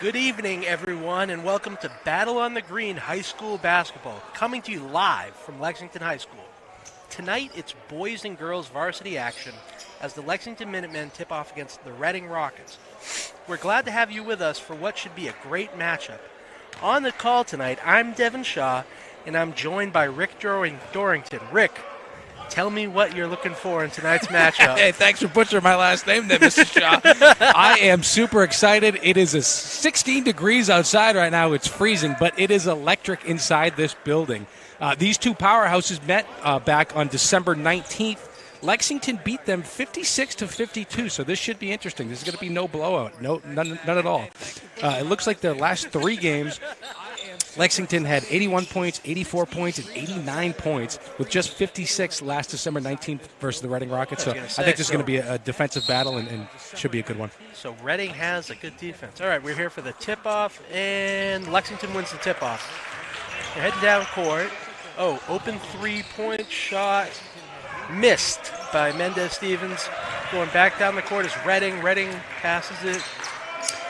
Good evening, everyone, and welcome to Battle on the Green High School Basketball, coming to you live from Lexington High School. Tonight, it's boys and girls varsity action as the Lexington Minutemen tip off against the Reading Rockets. We're glad to have you with us for what should be a great matchup. On the call tonight, I'm Devin Shaw, and I'm joined by Rick Dorrington. Rick, tell me what you're looking for in tonight's matchup. Hey, thanks for butchering my last name there, Mr. Shaw. I am super excited. It is 16 degrees outside right now. It's freezing, but it is electric inside this building. These two powerhouses met back on December 19th. Lexington beat them 56-52, so this should be interesting. This is going to be no blowout, none at all. It looks like the last three games, Lexington had 81 points, 84 points, and 89 points with just 56 last December 19th versus the Reading Rockets. So I think this is going to be a defensive battle and should be a good one. So Reading has a good defense. All right, we're here for the tip-off, and Lexington wins the tip-off. They're heading down court. Oh, open three-point shot missed by Mendez-Stevens. Going back down the court is Reading. Reading passes it.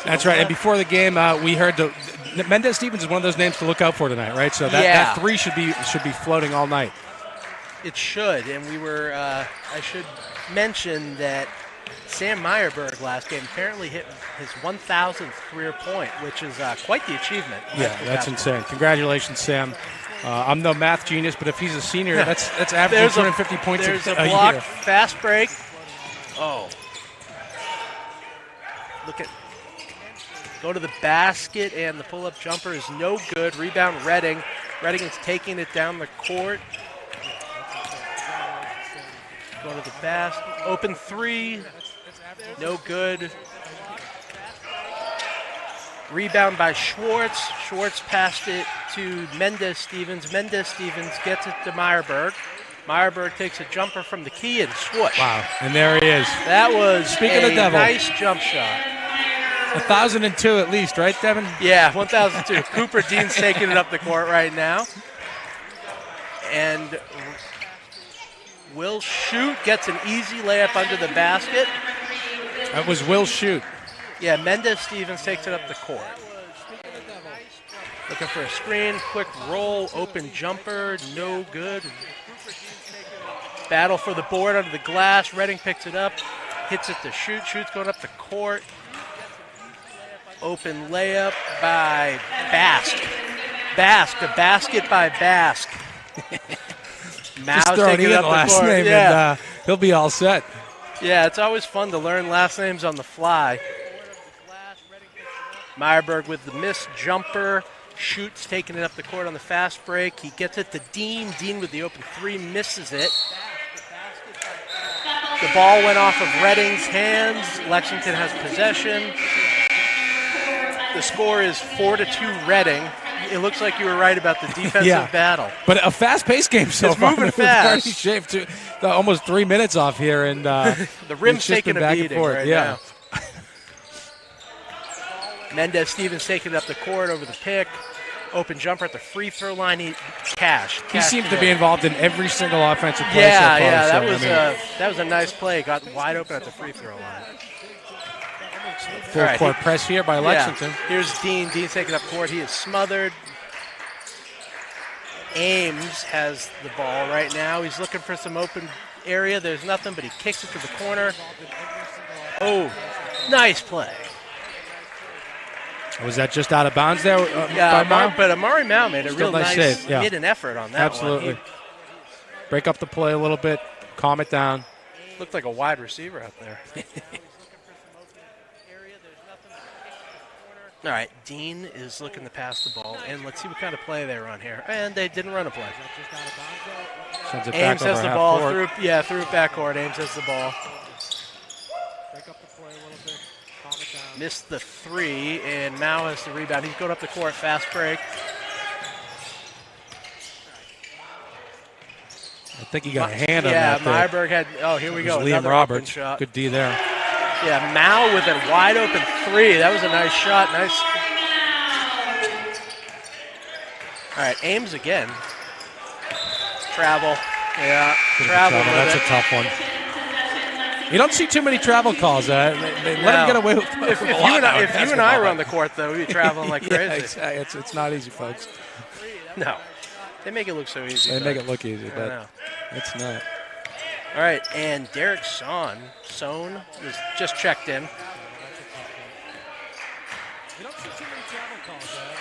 That's right. And before the game, we heard Mendez-Stevens is one of those names to look out for tonight, right? So that three should be floating all night. It should. And we were. I should mention that Sam Meyerberg last game apparently hit his 1,000th career point, which is quite the achievement. Yeah, that's insane. Congratulations, Sam. I'm no math genius, but if he's a senior, that's averaging 250 points a year. There's a block, fast break. Oh. Go to the basket, and the pull-up jumper is no good. Rebound, Reading. Reading is taking it down the court. Go to the basket. Open three. No good. Rebound by Schwartz. Schwartz passed it to Mendez-Stevens. Mendez-Stevens gets it to Meyerberg. Meyerberg takes a jumper from the key and swoosh. Wow, and there he is. That was Speaking of devil, nice jump shot. 1,002 at least, right, Devin? Yeah, 1,002. Cooper Dean's taking it up the court right now. And Will Shoot gets an easy layup under the basket. That was Will Shoot. Yeah, Mendez-Stevens takes it up the court. Looking for a screen, quick roll, open jumper, no good. Battle for the board under the glass. Reading picks it up, hits it to Shoot. Shoot's going up the court. Open layup by Bask. A basket by Bask. Just throwing in the last name, and he'll be all set. Yeah, it's always fun to learn last names on the fly. Meyerberg with the missed jumper. Shoots taking it up the court on the fast break. He gets it to Dean. Dean with the open three misses it. The ball went off of Reading's hands. Lexington has possession. The score is 4-2 Reading. It looks like you were right about the defensive battle. But a fast-paced game so far. It's moving fast. Shaved almost 3 minutes off here, and the rim's taking a beating right now. Mendez-Stevens taking it up the court over the pick. Open jumper at the free throw line. He seems to be involved in every single offensive play so far. That was a nice play. Got wide open at the free throw line. Full court press here by Lexington. Here's Dean. Dean's taking up court. He is smothered. Ames has the ball right now. He's looking for some open area. There's nothing, but he kicks it to the corner. Oh, nice play. Was that just out of bounds there? But Amari Mao made a real nice save. Yeah. Made an effort on that Absolutely. one. Break up the play a little bit, calm it down. Looked like a wide receiver out there. All right, Dean is looking to pass the ball, and let's see what kind of play they run here. And they didn't run a play. Sends it Ames back has over the ball court. through it backcourt. Ames has the ball. Break up the play a little bit, calm it down. Missed the three, and Mao has the rebound. He's going up the court, fast break. I think he got a hand on that. Yeah, Meyerberg had. Oh, here we go. Liam Roberts. Good D there. Yeah, Mao with a wide open three. That was a nice shot. Nice. All right, Ames again. Travel. Yeah, travel. That's a tough one. You don't see too many travel calls. They let him get away with If you and I were on the court, though, we'd be traveling like crazy. Yeah, exactly. It's not easy, folks. No. They make it look so easy. They make it look easy, but it's not. All right, and Derek Sohn was just checked in.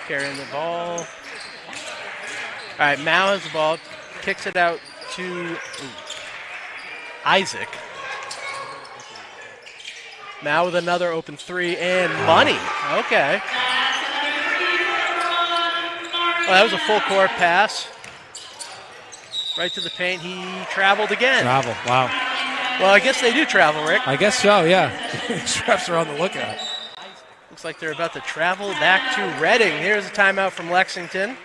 Carrying the ball. All right, Mao has the ball, kicks it out to Isaac. Mao with another open three, and money. Okay. Well, that was a full court pass. Right to the paint. He traveled again. Wow. Well, I guess they do travel, Rick. I guess so, yeah. These refs are on the lookout. Looks like they're about to travel back to Reading. Here's a timeout from Lexington.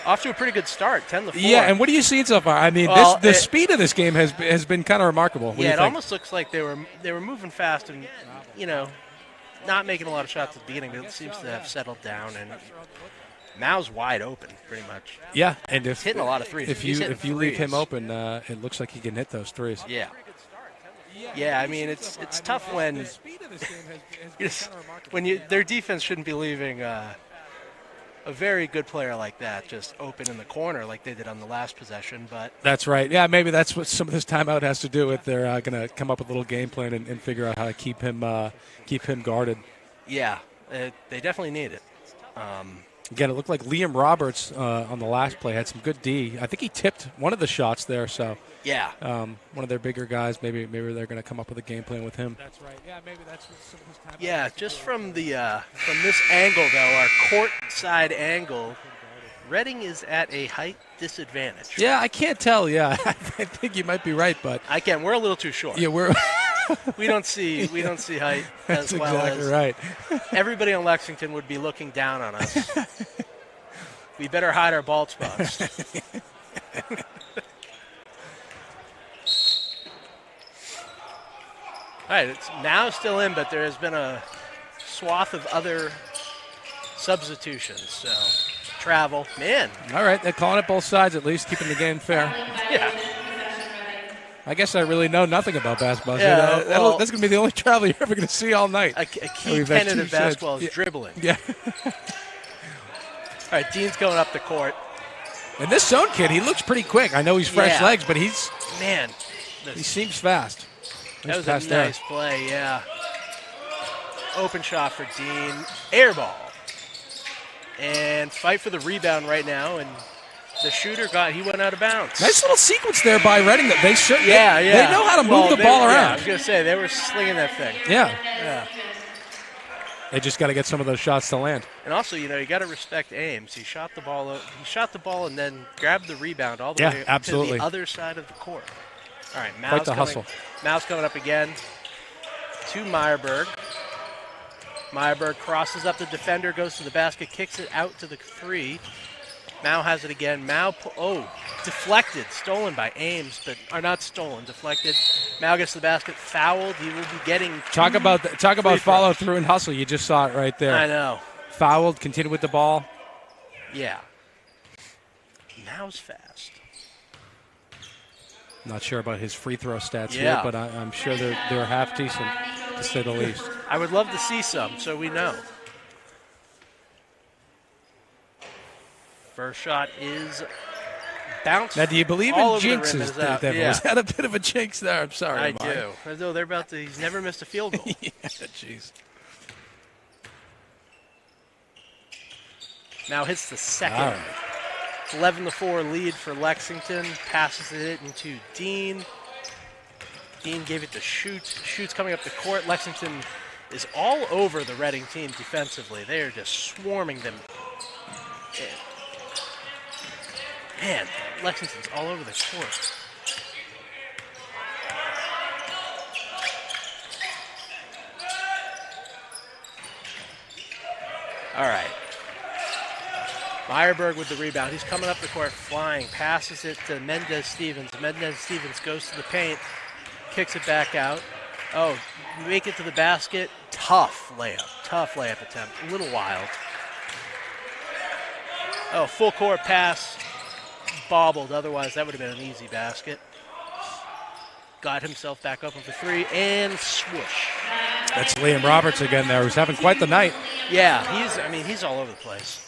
Off to a pretty good start, 10-4. Yeah, and what are you seeing so far? I mean, the speed of this game has been kind of remarkable. Yeah, it almost looks like they were moving fast and, not making a lot of shots at the beginning, but it seems to have settled down, and Mao's wide open, pretty much. Yeah, and he's hitting a lot of threes. If you leave him open, it looks like he can hit those threes. Yeah. Yeah, I mean, it's tough when their defense shouldn't be leaving a very good player like that just open in the corner like they did on the last possession. But that's right. Yeah, maybe that's what some of this timeout has to do with. They're going to come up with a little game plan and figure out how to keep him guarded. Yeah, they definitely need it. Again, it looked like Liam Roberts on the last play had some good D. I think he tipped one of the shots there. So yeah, one of their bigger guys. Maybe they're going to come up with a game plan with him. That's right. Yeah, maybe that's what some of his time. Yeah, just from this angle though, our court side angle, Reading is at a height disadvantage. Yeah, I can't tell. Yeah, I think you might be right, but I can. We're a little too short. Yeah, we're. we don't see height That's as well exactly as right. Everybody on Lexington would be looking down on us. We better hide our bald spots. All right, it's now still in, but there has been a swath of other substitutions. So travel, man. All right, they're calling it both sides at least, keeping the game fair. Yeah. I guess I really know nothing about basketball. Yeah, so that's going to be the only travel you're ever going to see all night. A key tenet of basketball is dribbling. Yeah. All right, Dean's going up the court. And this zone kid, he looks pretty quick. I know he's fresh legs, but he seems fast. That was a nice play, yeah. Open shot for Dean. Air ball. And fight for the rebound right now, and the shooter he went out of bounds. Nice little sequence there by Reading. That they they know how to move the ball around. Yeah, I was going to say, they were slinging that thing. Yeah. They just got to get some of those shots to land. And also, you got to respect Ames. He shot the ball and then grabbed the rebound all the way to the other side of the court. All right, Quite the hustle. Mao's coming up again to Meyerberg. Meyerberg crosses up the defender, goes to the basket, kicks it out to the three. Mao has it again. Deflected, stolen by Ames, deflected. Mao gets the basket, fouled. He will be getting talk about follow through and hustle. You just saw it right there. I know. Fouled, continued with the ball. Yeah. Mao's fast. Not sure about his free throw stats here, but I'm sure they're half decent, to say the least. I would love to see some, so we know. First shot is bounced. Now, do you believe in jinxes, Devil? Yeah. Is that a bit of a jinx there? I'm sorry, I do. As though they're about to. He's never missed a field goal. Yeah, jeez. Now hits the second. All right. 11-4 lead for Lexington. Passes it into Dean. Dean gave it to Schutz. Schutz coming up the court. Lexington is all over the Reading team defensively. They are just swarming them. Man, Lexington's all over the court. All right. Meyerberg with the rebound. He's coming up the court flying. Passes it to Mendez-Stevens. Mendez-Stevens goes to the paint. Kicks it back out. Oh, make it to the basket. Tough layup attempt. A little wild. Oh, full court pass. Bobbled. Otherwise, that would have been an easy basket. got himself back open for three, and swoosh. That's Liam Roberts again there, who's having quite the night. Yeah, he's all over the place.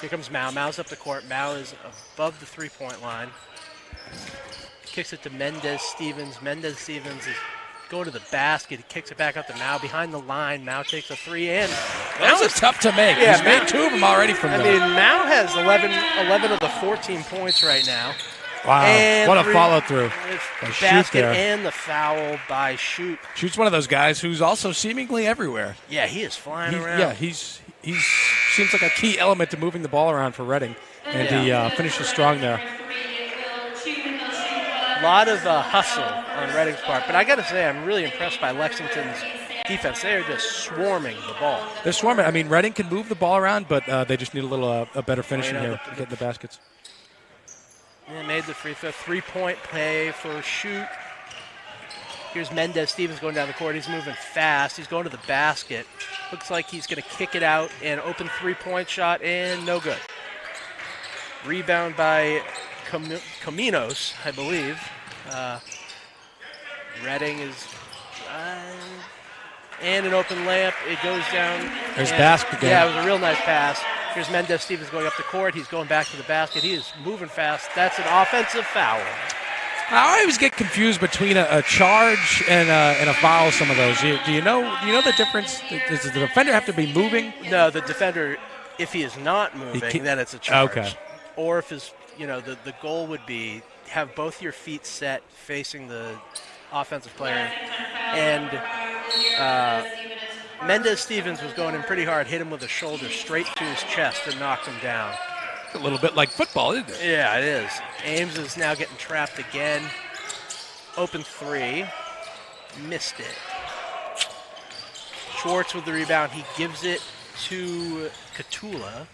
Here comes Mao. Mao's up the court. Mao is above the three-point line. Kicks it to Mendez-Stevens. Mendez-Stevens is going to the basket. He kicks it back up to Mao. Behind the line, Mao takes a three, and those are tough to make. Yeah, He's made 2 of them already from there. I mean, Mao has 11 of the 14 points right now. Wow, and what a follow-through. Basket and the foul by Shoot. Shoot's one of those guys who's also seemingly everywhere. Yeah, he is flying around. Yeah, he's seems like a key element to moving the ball around for Reading, and he finishes strong there. A lot of hustle on Reading's part, but I got to say, I'm really impressed by Lexington's defense. They are just swarming the ball. They're swarming. I mean, Reading can move the ball around, but they just need a better finishing here, getting the baskets. Yeah, made the free throw. 3-point play for Shoot. Here's Mendez-Stevens going down the court. He's moving fast. He's going to the basket. Looks like he's going to kick it out and open 3-point shot, and no good. Rebound by Caminos, I believe. Reading is... and an open layup. It goes down. There's basket again. Yeah, it was a real nice pass. Here's Mendez-Stevens going up the court. He's going back to the basket. He is moving fast. That's an offensive foul. I always get confused between a charge and a foul. Some of those. Do you know the difference? Does the defender have to be moving? No, the defender, if he is not moving, then it's a charge. Okay. Or if the goal would be have both your feet set facing the offensive player, and Mendez-Stevens was going in pretty hard, hit him with a shoulder straight to his chest and knocked him down. A little bit like football, isn't it? Yeah, it is. Ames is now getting trapped again. Open three. Missed it. Schwartz with the rebound. He gives it to Catula.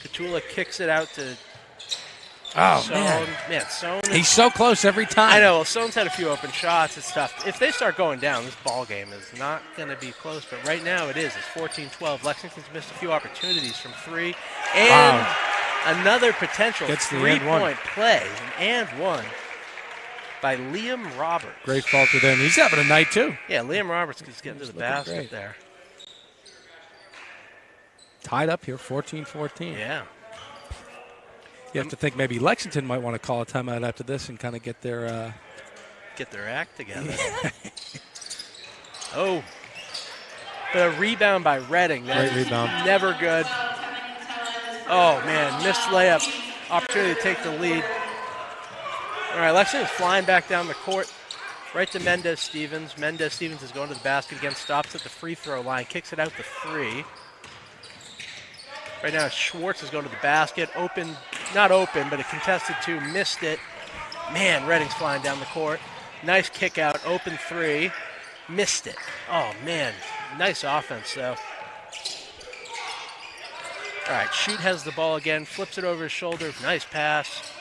Catula kicks it out to Sohn. Man, Sohn. He's so close every time. I know. Well, Sohn's had a few open shots. It's tough. If they start going down, this ball game is not going to be close. But right now it is. It's 14-12. Lexington's missed a few opportunities from three. And another potential 3-point play. An and one by Liam Roberts. Great fault with him. He's having a night, too. Yeah, Liam Roberts is getting to the basket there. Tied up here, 14-14. Yeah. You have to think maybe Lexington might want to call a timeout after this and kind of get their act together. But a rebound by Reading. Great rebound. Never good. Oh, man, missed layup. Opportunity to take the lead. All right, Lexington's flying back down the court. Right to Mendez-Stevens. Mendez-Stevens is going to the basket again, stops at the free throw line, kicks it out to three. Right now, Schwartz is going to the basket. Not open, but a contested two. Missed it. Man, Reading's flying down the court. Nice kick out. Open three. Missed it. Oh, man. Nice offense, though. All right, Shoot has the ball again. Flips it over his shoulder. Nice pass.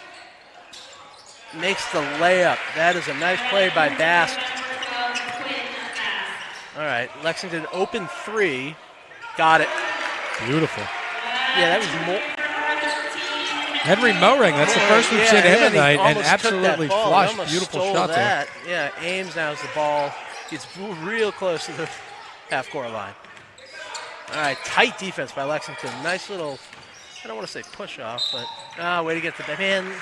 Makes the layup. That is a nice play by Bask. All right, Lexington open three. Got it. Beautiful. Yeah, that was Henry Moring, that's the first we've seen him tonight, and absolutely flush. Beautiful shot there. Yeah, Ames now has the ball. Gets real close to the half-court line. All right, tight defense by Lexington. Nice little, I don't want to say push-off, but way to get the man.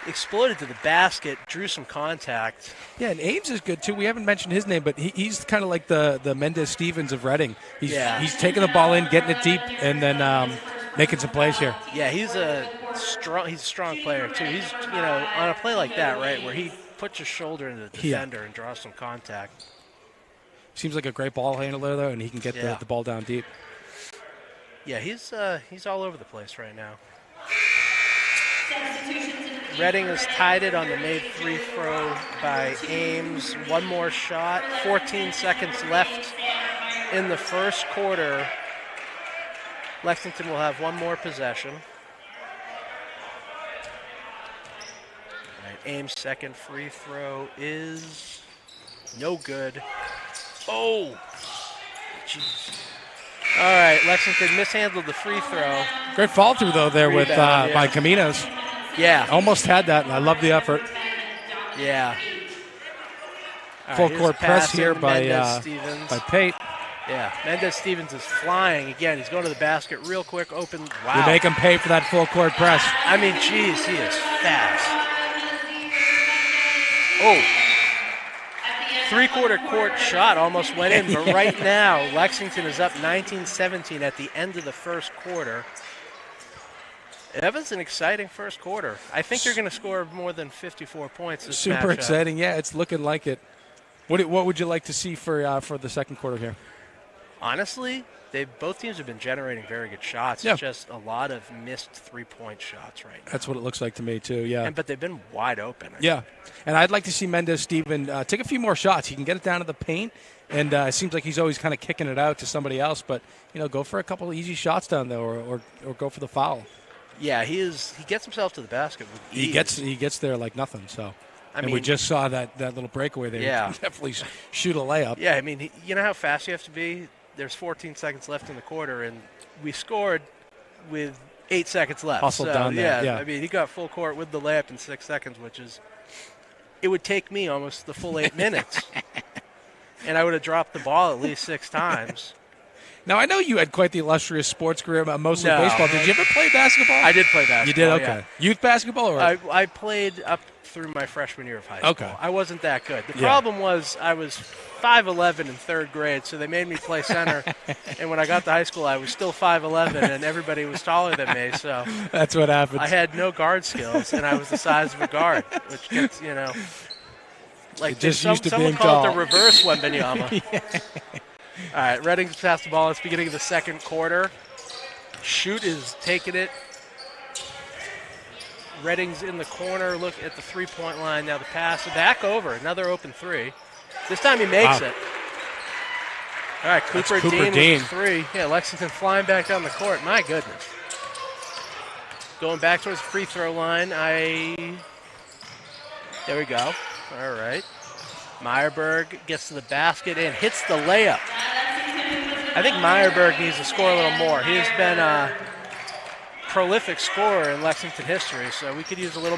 Exploded to the basket, drew some contact. Yeah, and Ames is good, too. We haven't mentioned his name, but he's kind of like the Mendez-Stevens of Reading. He's taking the ball in, getting it deep, and then making some plays here. Yeah, he's a strong player, too. He's, on a play like that, right, where he puts his shoulder into the defender and draws some contact. Seems like a great ball handler, though, and he can get the ball down deep. Yeah, he's all over the place right now. Reading has tied it on the made free throw by Ames. One more shot. 14 seconds left in the first quarter. Lexington will have one more possession. All right, Ames' second free throw is no good. Oh, jeez. All right, Lexington mishandled the free throw. Great fall through, though, there by Caminos. Yeah. Almost had that, and I love the effort. Yeah. Full court press here by Pate. Yeah, Mendez-Stevens is flying again. He's going to the basket real quick, open. Wow. You make him pay for that full court press. I mean, geez, he is fast. Oh. Three-quarter court shot almost went in, but right now Lexington is up 19-17 at the end of the first quarter. That was an exciting first quarter. I think they're going to score more than 54 points this Super matchup. exciting. Yeah, it's looking like it. What would you like to see for the second quarter here? Honestly, both teams have been generating very good shots. Yeah. It's just a lot of missed three-point shots right now. That's what it looks like to me too. Yeah. But they've been wide open. Yeah, and I'd like to see Mendez-Stevens take a few more shots. He can get it down to the paint, and it seems like he's always kind of kicking it out to somebody else. But go for a couple of easy shots down there, or go for the foul. Yeah, he gets himself to the basket with ease. He gets there like nothing. So. I mean, mean, we just saw that little breakaway there. Yeah. You can definitely shoot a layup. Yeah, I mean, you know how fast you have to be? There's 14 seconds left in the quarter, and we scored with 8 seconds left. Hustled down there. Yeah, I mean, he got full court with the layup in 6 seconds, which is – it would take me almost the full 8 minutes. And I would have dropped the ball at least 6 times. Now, I know you had quite the illustrious sports career, mostly No. baseball. Did you ever play basketball? I did play basketball. You did? Okay. Yeah. Youth basketball? Or? I played up through my freshman year of high school. Okay. I wasn't that good. The problem was I was 5'11" in third grade, so they made me play center. And when I got to high school, I was still 5'11", and everybody was taller than me. So that's what happens. I had no guard skills, and I was the size of a guard, which gets, like just used to someone being called tall. it the reverse Wembanyama. Yeah. All right, Reading's passed the ball. It's beginning of the second quarter. Shoot is taking it. Reading's in the corner. Look at the three-point line. Now the pass back over. Another open three. This time he makes it. All right, Cooper Dean with three. Yeah, Lexington flying back down the court. My goodness. Going back towards the free throw line. There we go. All right. Meyerberg gets to the basket and hits the layup. I think Meyerberg needs to score a little more. He has been a prolific scorer in Lexington history, so we could use a few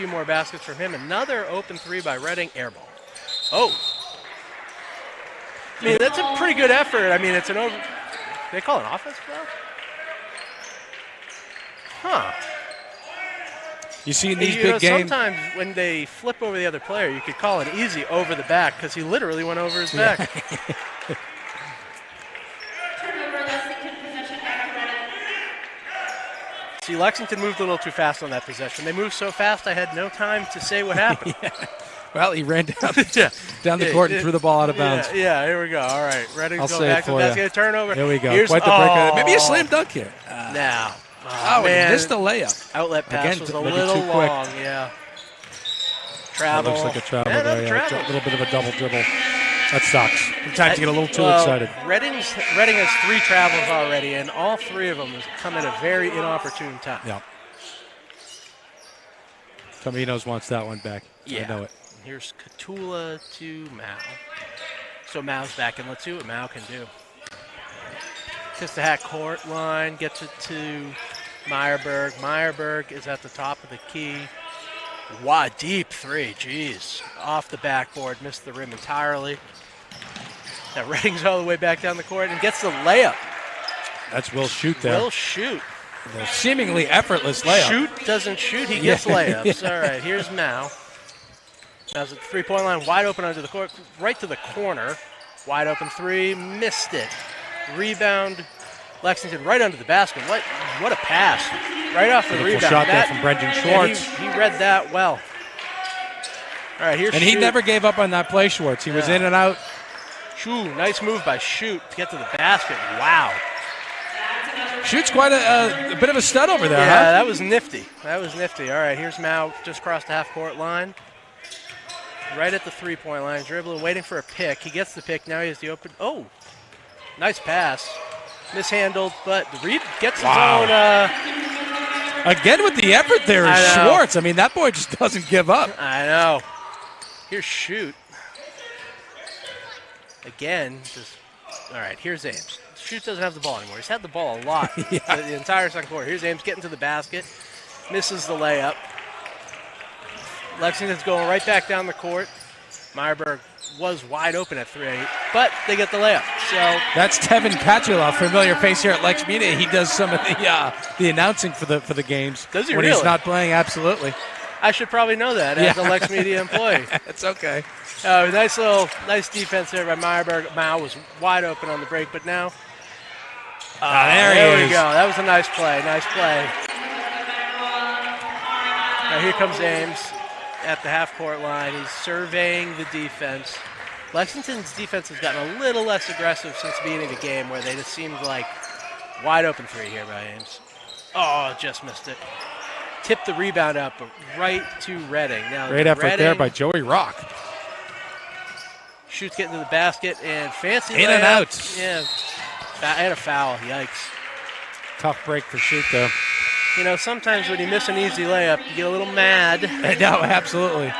more baskets from him. Another open three by Reading, air ball. Oh. I mean, that's a pretty good effort. I mean, it's an over. They call it an offensive foul? Huh. You see in these big games. Sometimes when they flip over the other player, you could call it easy over the back because he literally went over his back. See, Lexington moved a little too fast on that possession. They moved so fast I had no time to say what happened. Well, he ran down the court and threw the ball out of bounds. Yeah, here we go. All right, Reading's going back to the basket. Turnover. Here we go. Quite the break. Maybe a slam dunk here. Now. Man. He missed the layup. Outlet pass Again, was a maybe little too quick. long, yeah. Travel. That looks like a travel there. Travel. A little bit of a double dribble. That sucks. Sometimes you get a little too excited. Reading has 3 travels already, and all 3 of them have come at a very inopportune time. Yeah. Caminos wants that one back. Yeah. I know it. Here's Catula to Mao. So Mao's back, and let's see what Mao can do. Kiss the hat court line, gets it to Meyerberg. Meyerberg is at the top of the key. Wow, deep 3, jeez. Off the backboard, missed the rim entirely. Now Reading's all the way back down the court and gets the layup. That's Will Shoot there. Will Shoot. A seemingly effortless layup. Shoot doesn't shoot, he gets layups. All right, here's Mao. Now's at the three-point line, wide open under the court, right to the corner. Wide open 3, missed it. Rebound, Lexington right under the basket. What a pass. Right off the rebound. Shot there from Brendan Schwartz. He read that well. All right, here's And Shoot. he never gave up on that play, Schwartz. He was in and out. Shoo, nice move by Shoot to get to the basket. Wow. Shoot's quite a bit of a stud over there, Yeah, huh? that was nifty. All right, here's Mao just across the half-court line. Right at the three-point line, dribbling, waiting for a pick. He gets the pick. Now he has the open. Oh, nice pass. Mishandled, but Reed gets his own. Again with the effort there is Schwartz. I mean, that boy just doesn't give up. I know. Here's Shoot. Again, all right, here's Ames. Shoot doesn't have the ball anymore. He's had the ball a lot the entire second quarter. Here's Ames getting to the basket. Misses the layup. Lexington's going right back down the court. Meyerberg was wide open at 3-8, but they get the layup. So that's Tevin Kachula, familiar face here at LexMedia. He does some of the announcing for the games. Does he when really? He's not playing? Absolutely. I should probably know that as a LexMedia employee. It's okay. Nice defense there by Meyerberg. Mao was wide open on the break, but now there we go. That was a nice play. Nice play. Now here comes Ames at the half-court line. He's surveying the defense. Lexington's defense has gotten a little less aggressive since the beginning of the game, where they just seemed like wide open three here by Ames. Oh, just missed it. Tipped the rebound up right to Reading. Now great effort there by Joey Rock. Shoots getting to the basket and fancy in layup. And out. Yeah, and a foul. Yikes. Tough break for Shoot though. You know, sometimes when you miss an easy layup, you get a little mad. No, absolutely.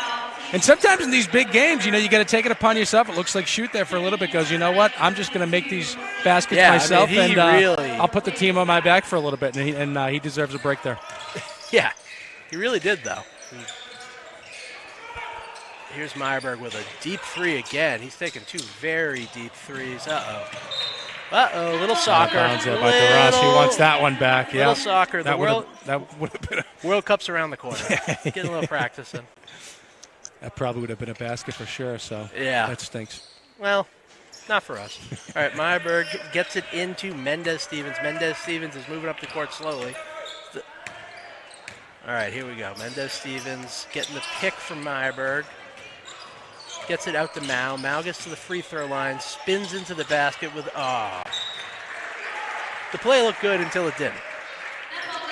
And sometimes in these big games, you know, you got to take it upon yourself. It looks like Shoot there for a little bit goes, you know what? I'm just going to make these baskets myself, and I'll put the team on my back for a little bit. And he deserves a break there. Yeah, he really did, though. Here's Meyerberg with a deep three again. He's taking two very deep threes. Uh-oh, little soccer. Bounds there by DeRoss. He wants that one back. Little soccer. That would have been World Cup's around the corner. Getting a little practice in. That probably would have been a basket for sure, so yeah, that stinks. Well, not for us. All right, Meyerberg gets it into Mendez-Stevens. Mendez-Stevens is moving up the court slowly. All right, here we go. Mendez-Stevens getting the pick from Meyerberg. Gets it out to Mao. Mao gets to the free throw line, spins into the basket with, The play looked good until it didn't.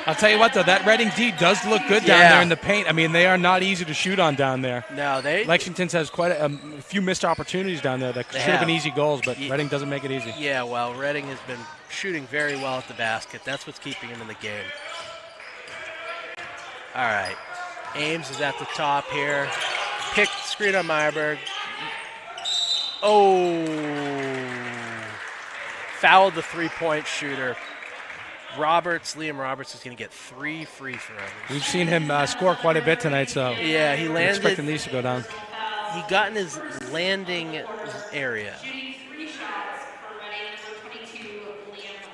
I'll tell you what, though, that Reading D does look good down there in the paint. I mean, they are not easy to shoot on down there. No, Lexington's has quite a few missed opportunities down there that should have been easy goals, but Reading doesn't make it easy. Yeah, well, Reading has been shooting very well at the basket. That's what's keeping him in the game. All right, Ames is at the top here. Picked screen on Meyerberg. Oh, fouled the three-point shooter. Liam Roberts is going to get 3 free throws. We've seen him score quite a bit tonight, so yeah, he landed. Expecting these to go down. He got in his landing area.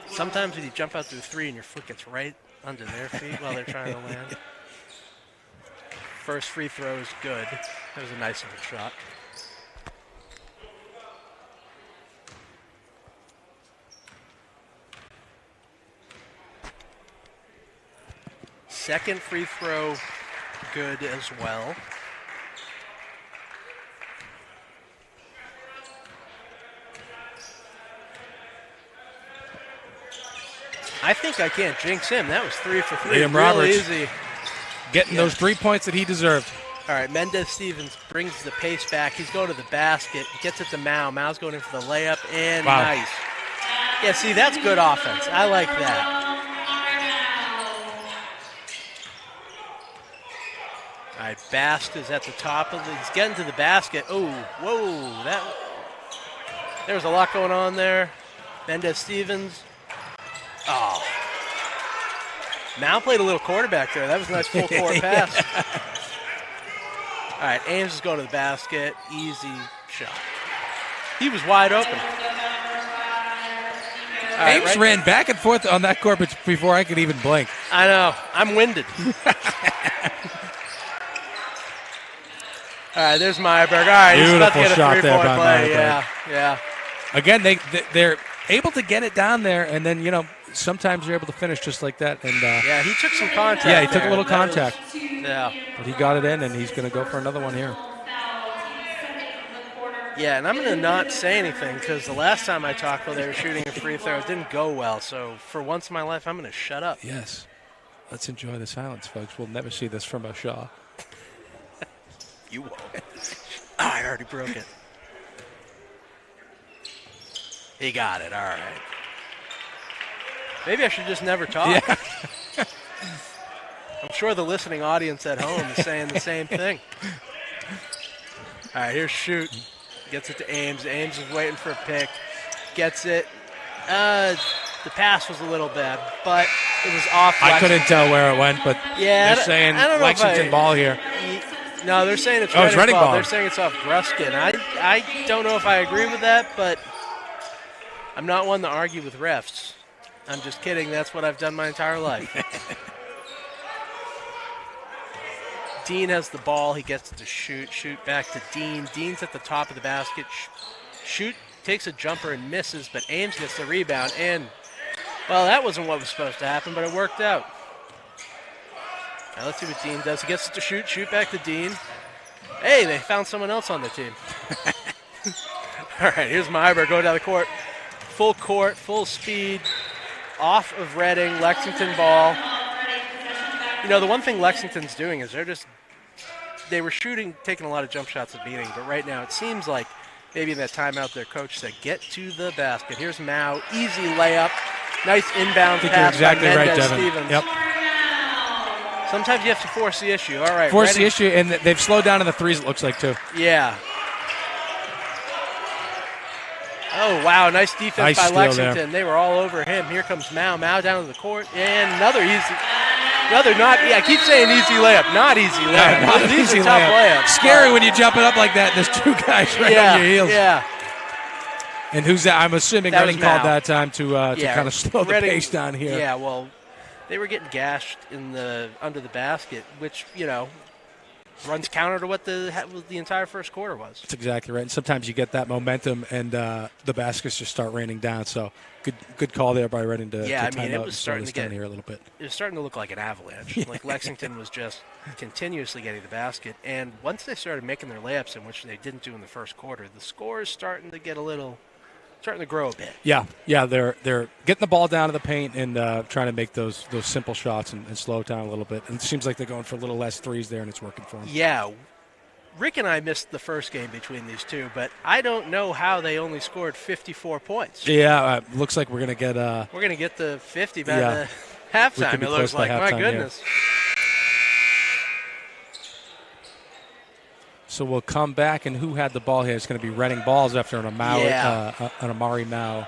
Sometimes when you jump out through 3 and your foot gets right under their feet while they're trying to land. First free throw is good. That was a nice little shot. Second free throw, good as well. I think I can't jinx him. That was 3 for 3. Liam Roberts easy. Getting those 3 points that he deserved. All right, Mendez-Stevens brings the pace back. He's going to the basket. Gets it to Mao. Mao's going in for the layup, and nice. Yeah, see, that's good offense. I like that. All right, Bast is at the top of he's getting to the basket. Oh, whoa, there was a lot going on there. Mendez-Stevens. Oh. Mao played a little quarterback there. That was a nice full court pass. All right, Ames is going to the basket. Easy shot. He was wide open. Ames ran back and forth on that court before I could even blink. I know. I'm winded. All right, there's Meyerberg. All right, he's about to get a three-point play. Yeah. Again, they're able to get it down there, and then, you know, sometimes they're able to finish just like that. And yeah, he took some contact. Yeah, he took a little contact. Yeah. But he got it in, and he's going to go for another one here. Yeah, and I'm going to not say anything because the last time I talked while they were shooting a free throw, it didn't go well. So for once in my life, I'm going to shut up. Yes. Let's enjoy the silence, folks. We'll never see this from a Shaw. You won't. I already broke it. He got it. All right. Maybe I should just never talk. Yeah. I'm sure the listening audience at home is saying the same thing. All right, here's Shoot. Gets it to Ames. Ames is waiting for a pick. Gets it. The pass was a little bad, but it was off. I couldn't tell where it went, but they're saying Lexington ball here. No, they're saying it's Reading Reading ball. ball. They're saying it's off Gruskin. I don't know if I agree with that, but I'm not one to argue with refs. I'm just kidding. That's what I've done my entire life. Dean has the ball. He gets to shoot. Shoot back to Dean. Dean's at the top of the basket. Shoot, takes a jumper and misses, but Ames gets the rebound. And, well, that wasn't what was supposed to happen, but it worked out. Now let's see what Dean does. He gets it to shoot. Shoot back to Dean. Hey, they found someone else on the team. All right, here's Myberg going down the court. Full court, full speed. Off of Reading, Lexington ball. You know, the one thing Lexington's doing is they were shooting, taking a lot of jump shots at the beginning, but right now it seems like maybe in that timeout their coach said, get to the basket. Here's Mao, easy layup, nice inbound pass exactly by right, Mendez Devin. Stevens. Yep. Sometimes you have to force the issue. All right, Force Reading. the issue, and they've slowed down in the threes, it looks like, too. Yeah. Oh, wow, nice defense by Lexington. There. They were all over him. Here comes Mao. Mao down to the court, and another I keep saying easy layup. Not easy layup. Not These easy are tough layup. layups. Scary when you jump it up like that, and there's two guys right on your heels. Yeah. And who's that? I'm assuming That Reading was Mao. called that time to kind of slow the Reading, pace down here. Yeah, well, they were getting gashed under the basket, which, runs counter to what the entire first quarter was. That's exactly right. And sometimes you get that momentum, and the baskets just start raining down. So good call there by Reading to time it out was and slow starting this to down here a little bit. It was starting to look like an avalanche. Like Lexington was just continuously getting the basket, and once they started making their layups, in which they didn't do in the first quarter, the score is starting to grow a bit. Yeah, they're getting the ball down to the paint and trying to make those simple shots and slow it down a little bit. And it seems like they're going for a little less threes there, and it's working for them. Yeah. Rick and I missed the first game between these two, but I don't know how they only scored 54 points. Yeah, looks like we're going to get we're going to get the 50 by the halftime, it looks like. My goodness. Here. So we'll come back, and who had the ball here? It's going to be Reading balls after an Amari Mao.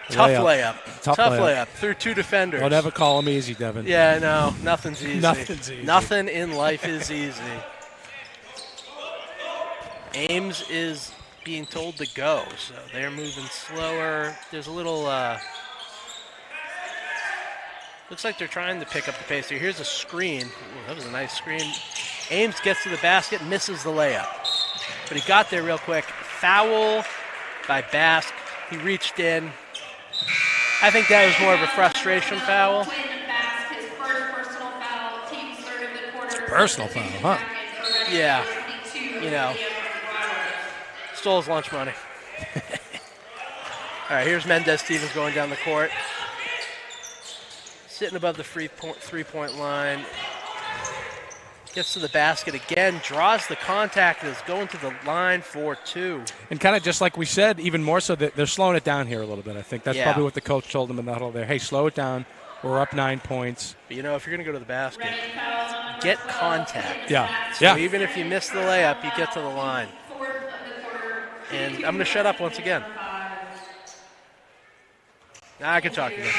Tough layup through two defenders. Don't ever call him easy, Devin. Yeah, no, nothing's easy. Nothing's easy. Nothing in life is easy. Ames is being told to go, so they're moving slower. There's a little looks like they're trying to pick up the pace here. Here's a screen. Ooh, that was a nice screen. Ames gets to the basket, misses the layup. But he got there real quick. Foul by Bask. He reached in. I think that was more of a frustration foul. Personal foul, huh? Yeah. Stole his lunch money. All right, here's Mendez Stevens going down the court. Sitting above the three-point line. Gets to the basket again, draws the contact, and is going to the line for two. And kind of just like we said, even more so, that they're slowing it down here a little bit. I think that's probably what the coach told them in the huddle there. Hey, slow it down. We're up 9 points. But, if you're going to go to the basket, get contact. Yeah. So even if you miss the layup, you get to the line. And I'm going to shut up once again. Now I can talk again.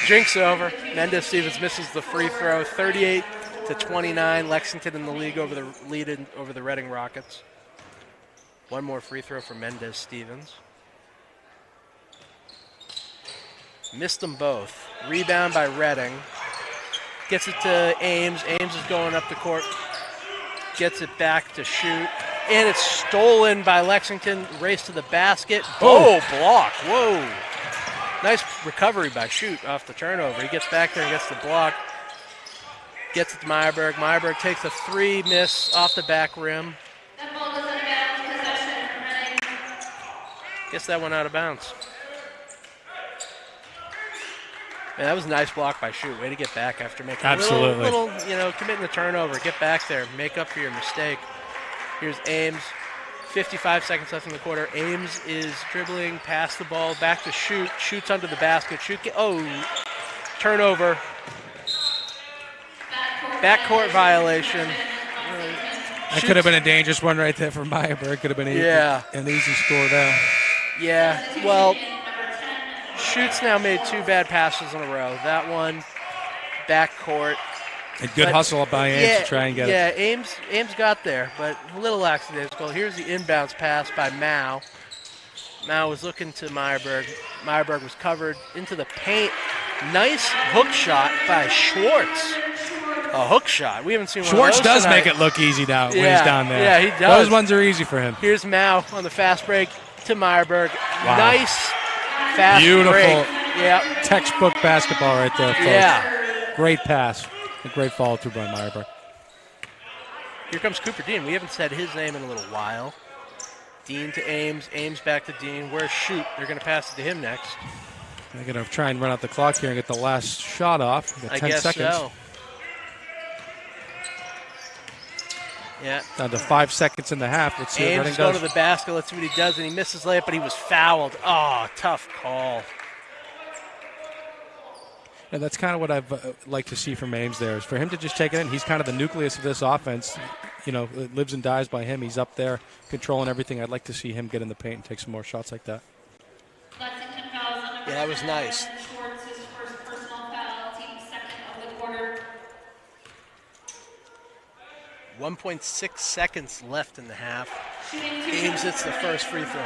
Jinx over. Mendez Stevens misses the free throw. 38-29. Lexington in the league over the Reading Rockets. One more free throw for Mendez Stevens. Missed them both. Rebound by Reading. Gets it to Ames. Ames is going up the court. Gets it back to shoot. And it's stolen by Lexington. Race to the basket. Oh, block. Whoa. Nice recovery by Shoot off the turnover. He gets back there and gets the block. Gets it to Myberg. Myberg takes a three, miss off the back rim. Gets that one out of bounds. Man, that was a nice block by Shoot. Way to get back after making a little, committing the turnover. Get back there. Make up for your mistake. Here's Ames. 55 seconds left in the quarter. Ames is dribbling, pass the ball, back to Shoot. Shoots under the basket. Turnover. Backcourt violation. That could have been a dangerous one right there for Myberg. Could have been an easy score there. Yeah, well, Shoot's now made two bad passes in a row. That one, backcourt. And good hustle by Ames to try and get it. Yeah, Ames got there, but a little lackadaisical. Here's the inbounds pass by Mao. Mao was looking to Meyerberg. Meyerberg was covered into the paint. Nice hook shot by Schwartz. A hook shot. We haven't seen one Schwartz of those does tonight. make it look easy now when he's down there. Yeah, he does. Those ones are easy for him. Here's Mao on the fast break to Meyerberg. Wow. Nice fast Beautiful break. Yeah. textbook basketball right there, folks. Yeah. Great pass. A great follow through by Meyerberg. Here comes Cooper Dean. We haven't said his name in a little while. Dean to Ames. Ames back to Dean. Where's Shoot? They're going to pass it to him next. They're going to try and run out the clock here and get the last shot off. Got 10 I guess seconds. so. Yeah. Down to 5 seconds in the half. Let's see what Ames Reading is going does. to the basket. Let's see what he does. And he misses layup, but he was fouled. Oh, tough call. Yeah, that's kind of what I've like to see from Ames there, is for him to just take it in. He's kind of the nucleus of this offense. You know, it lives and dies by him. He's up there controlling everything. I'd like to see him get in the paint and take some more shots like that. Yeah, that was nice. Schwartz, his first personal foul, team second of the quarter. 1.6 seconds left in the half. Ames hits the first free throw.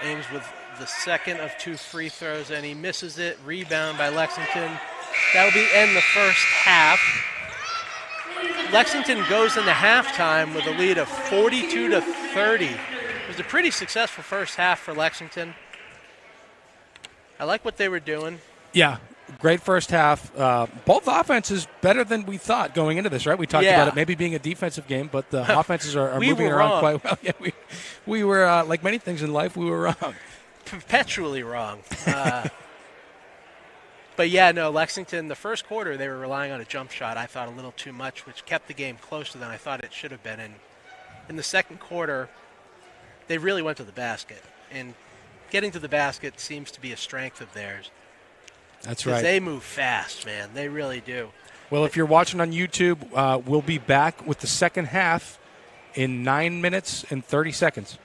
Ames with the second of 2 free throws, and he misses it. Rebound by Lexington. That'll be end the first half. Lexington goes into halftime with a lead of 42-30. It was a pretty successful first half for Lexington. I like what they were doing. Yeah, great first half. Both offenses better than we thought going into this, right? We talked about it maybe being a defensive game, but the offenses are moving around quite well. Yeah, we were, like many things in life, we were wrong. Perpetually wrong. But, yeah, no, Lexington, the first quarter, they were relying on a jump shot, I thought, a little too much, which kept the game closer than I thought it should have been. And in the second quarter, they really went to the basket. And getting to the basket seems to be a strength of theirs. That's right. They move fast, man. They really do. Well, if you're watching on YouTube, we'll be back with the second half in 9 minutes and 30 seconds.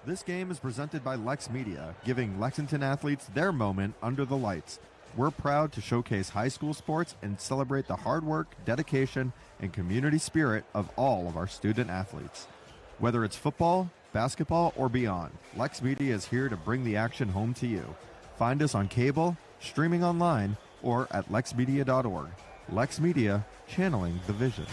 This game is presented by LexMedia, giving Lexington athletes their moment under the lights. We're proud to showcase high school sports and celebrate the hard work, dedication, and community spirit of all of our student athletes. Whether it's football, basketball, or beyond, LexMedia is here to bring the action home to you. Find us on cable, streaming online, or at lexmedia.org. LexMedia, channeling the vision.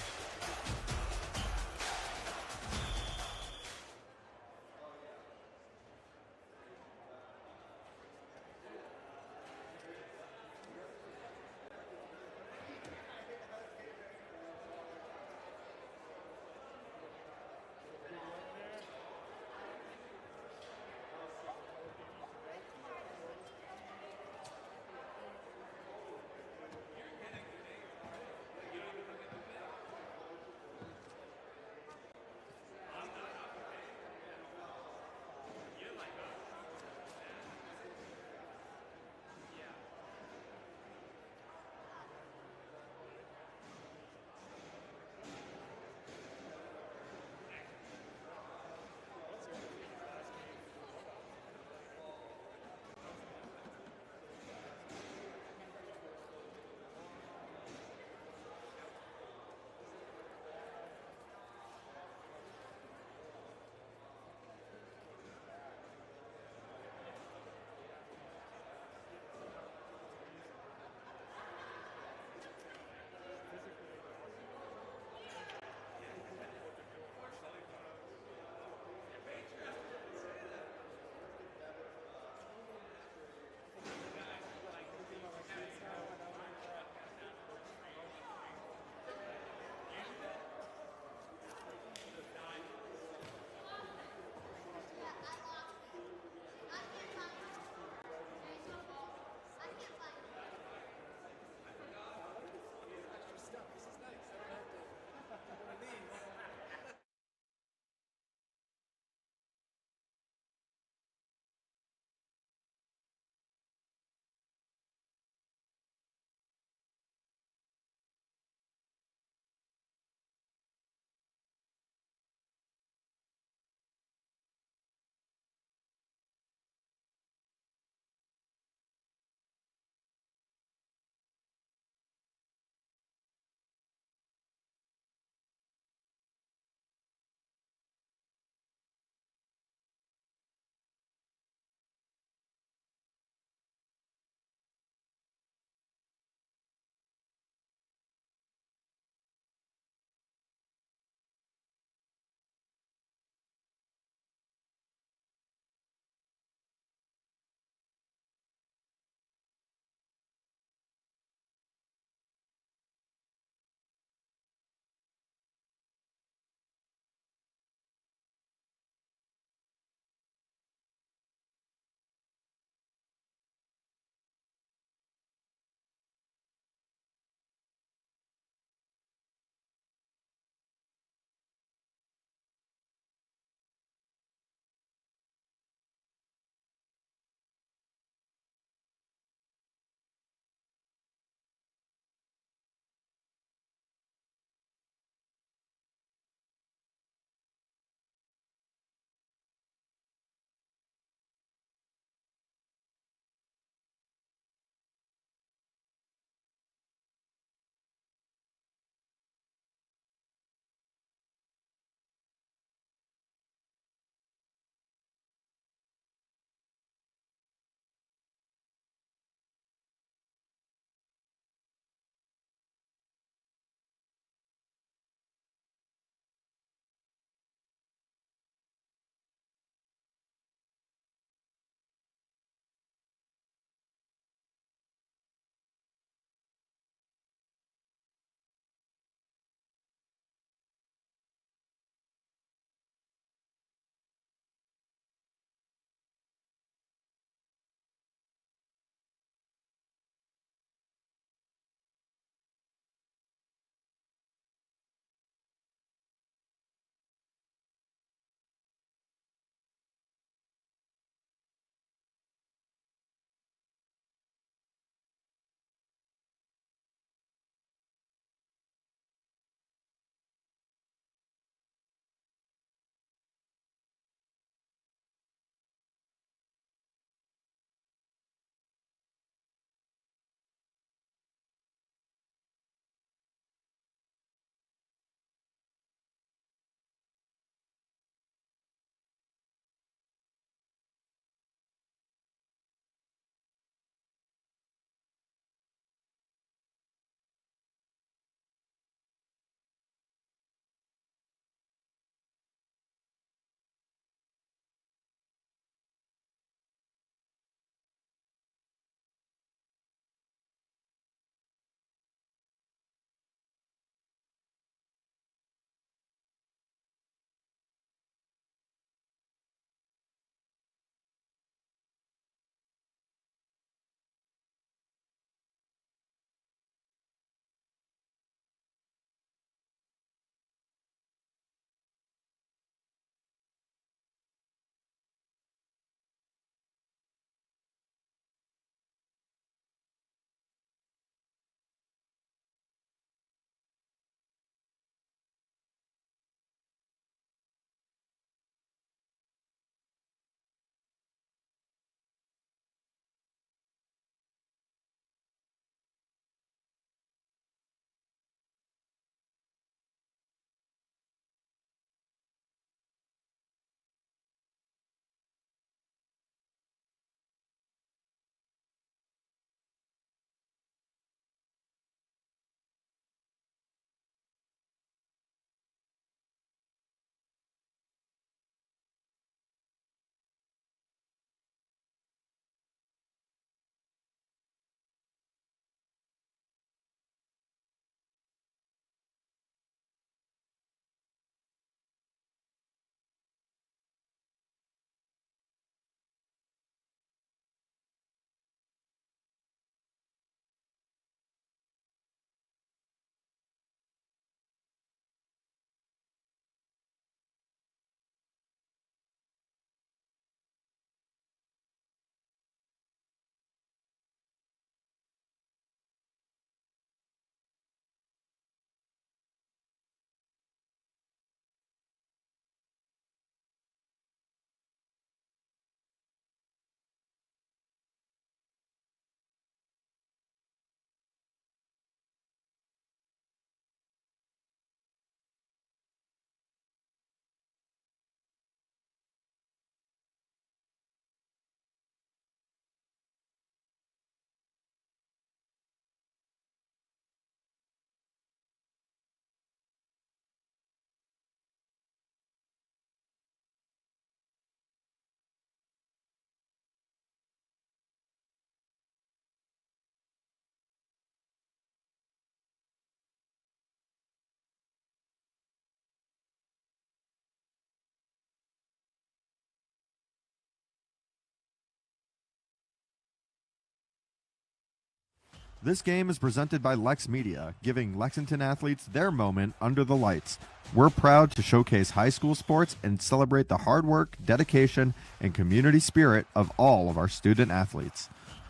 This game is presented by LexMedia, giving Lexington athletes their moment under the lights. We're proud to showcase high school sports and celebrate the hard work, dedication, and community spirit of all of our student athletes.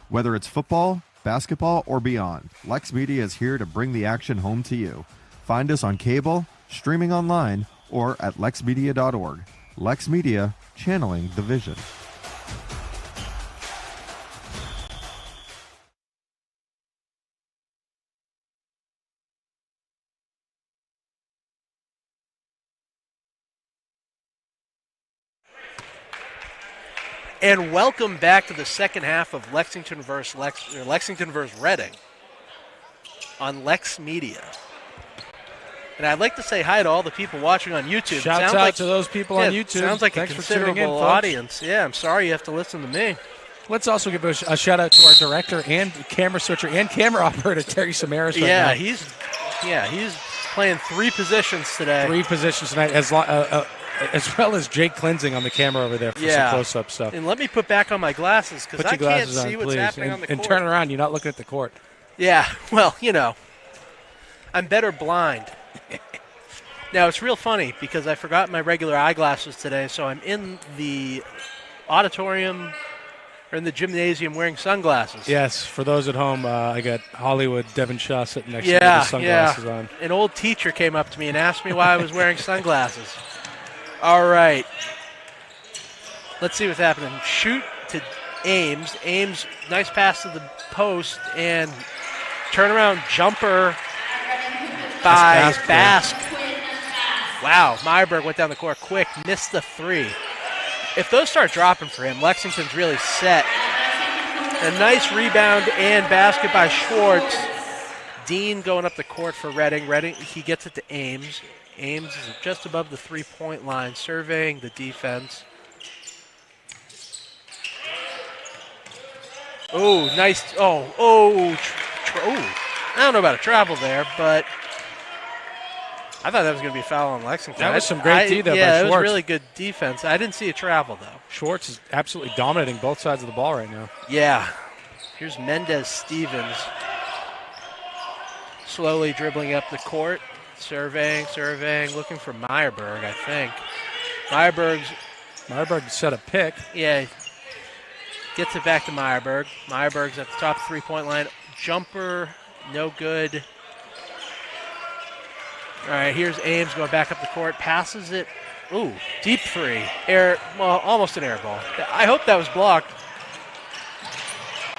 Whether it's football, basketball, or beyond, LexMedia is here to bring the action home to you. Find us on cable, streaming online, or at lexmedia.org. LexMedia, channeling the vision. And welcome back to the second half of Lexington versus Reading on LexMedia. And I'd like to say hi to all the people watching on YouTube. Shouts out to those people on YouTube. Sounds like Thanks a for tuning in, considerable folks. audience. Yeah, I'm sorry you have to listen to me. Let's also give a shout out to our director and camera switcher and camera operator, Terry Samaras. Yeah, now. he's playing three positions today. Three positions tonight, as well as Jake cleansing on the camera over there for some close-ups. So. And let me put back on my glasses because I can't see what's happening on the court. And turn around. You're not looking at the court. Yeah, well, I'm better blind. Now, it's real funny because I forgot my regular eyeglasses today, so I'm in the auditorium or in the gymnasium wearing sunglasses. Yes, for those at home, I got Hollywood Devin Shaw sitting next to me with his sunglasses on. An old teacher came up to me and asked me why I was wearing sunglasses. All right. Let's see what's happening. Shoot to Ames. Ames, nice pass to the post, and turnaround jumper by Bask. Wow, Meyerberg went down the court quick, missed the three. If those start dropping for him, Lexington's really set. A nice rebound and basket by Schwartz. Dean going up the court for Reading. Reading, he gets it to Ames. Ames is just above the three-point line, surveying the defense. Oh, nice. I don't know about a travel there, but I thought that was going to be a foul on Lexington. That was some great D there by Schwartz. Yeah, it was really good defense. I didn't see a travel, though. Schwartz is absolutely dominating both sides of the ball right now. Yeah. Here's Mendez-Stevens slowly dribbling up the court. Surveying, looking for Meyerberg, I think. Meyerberg set a pick. Yeah, gets it back to Meyerberg. Meyerberg's at the top three-point line. Jumper, no good. All right, here's Ames going back up the court. Passes it. Ooh, deep three. Almost an air ball. I hope that was blocked.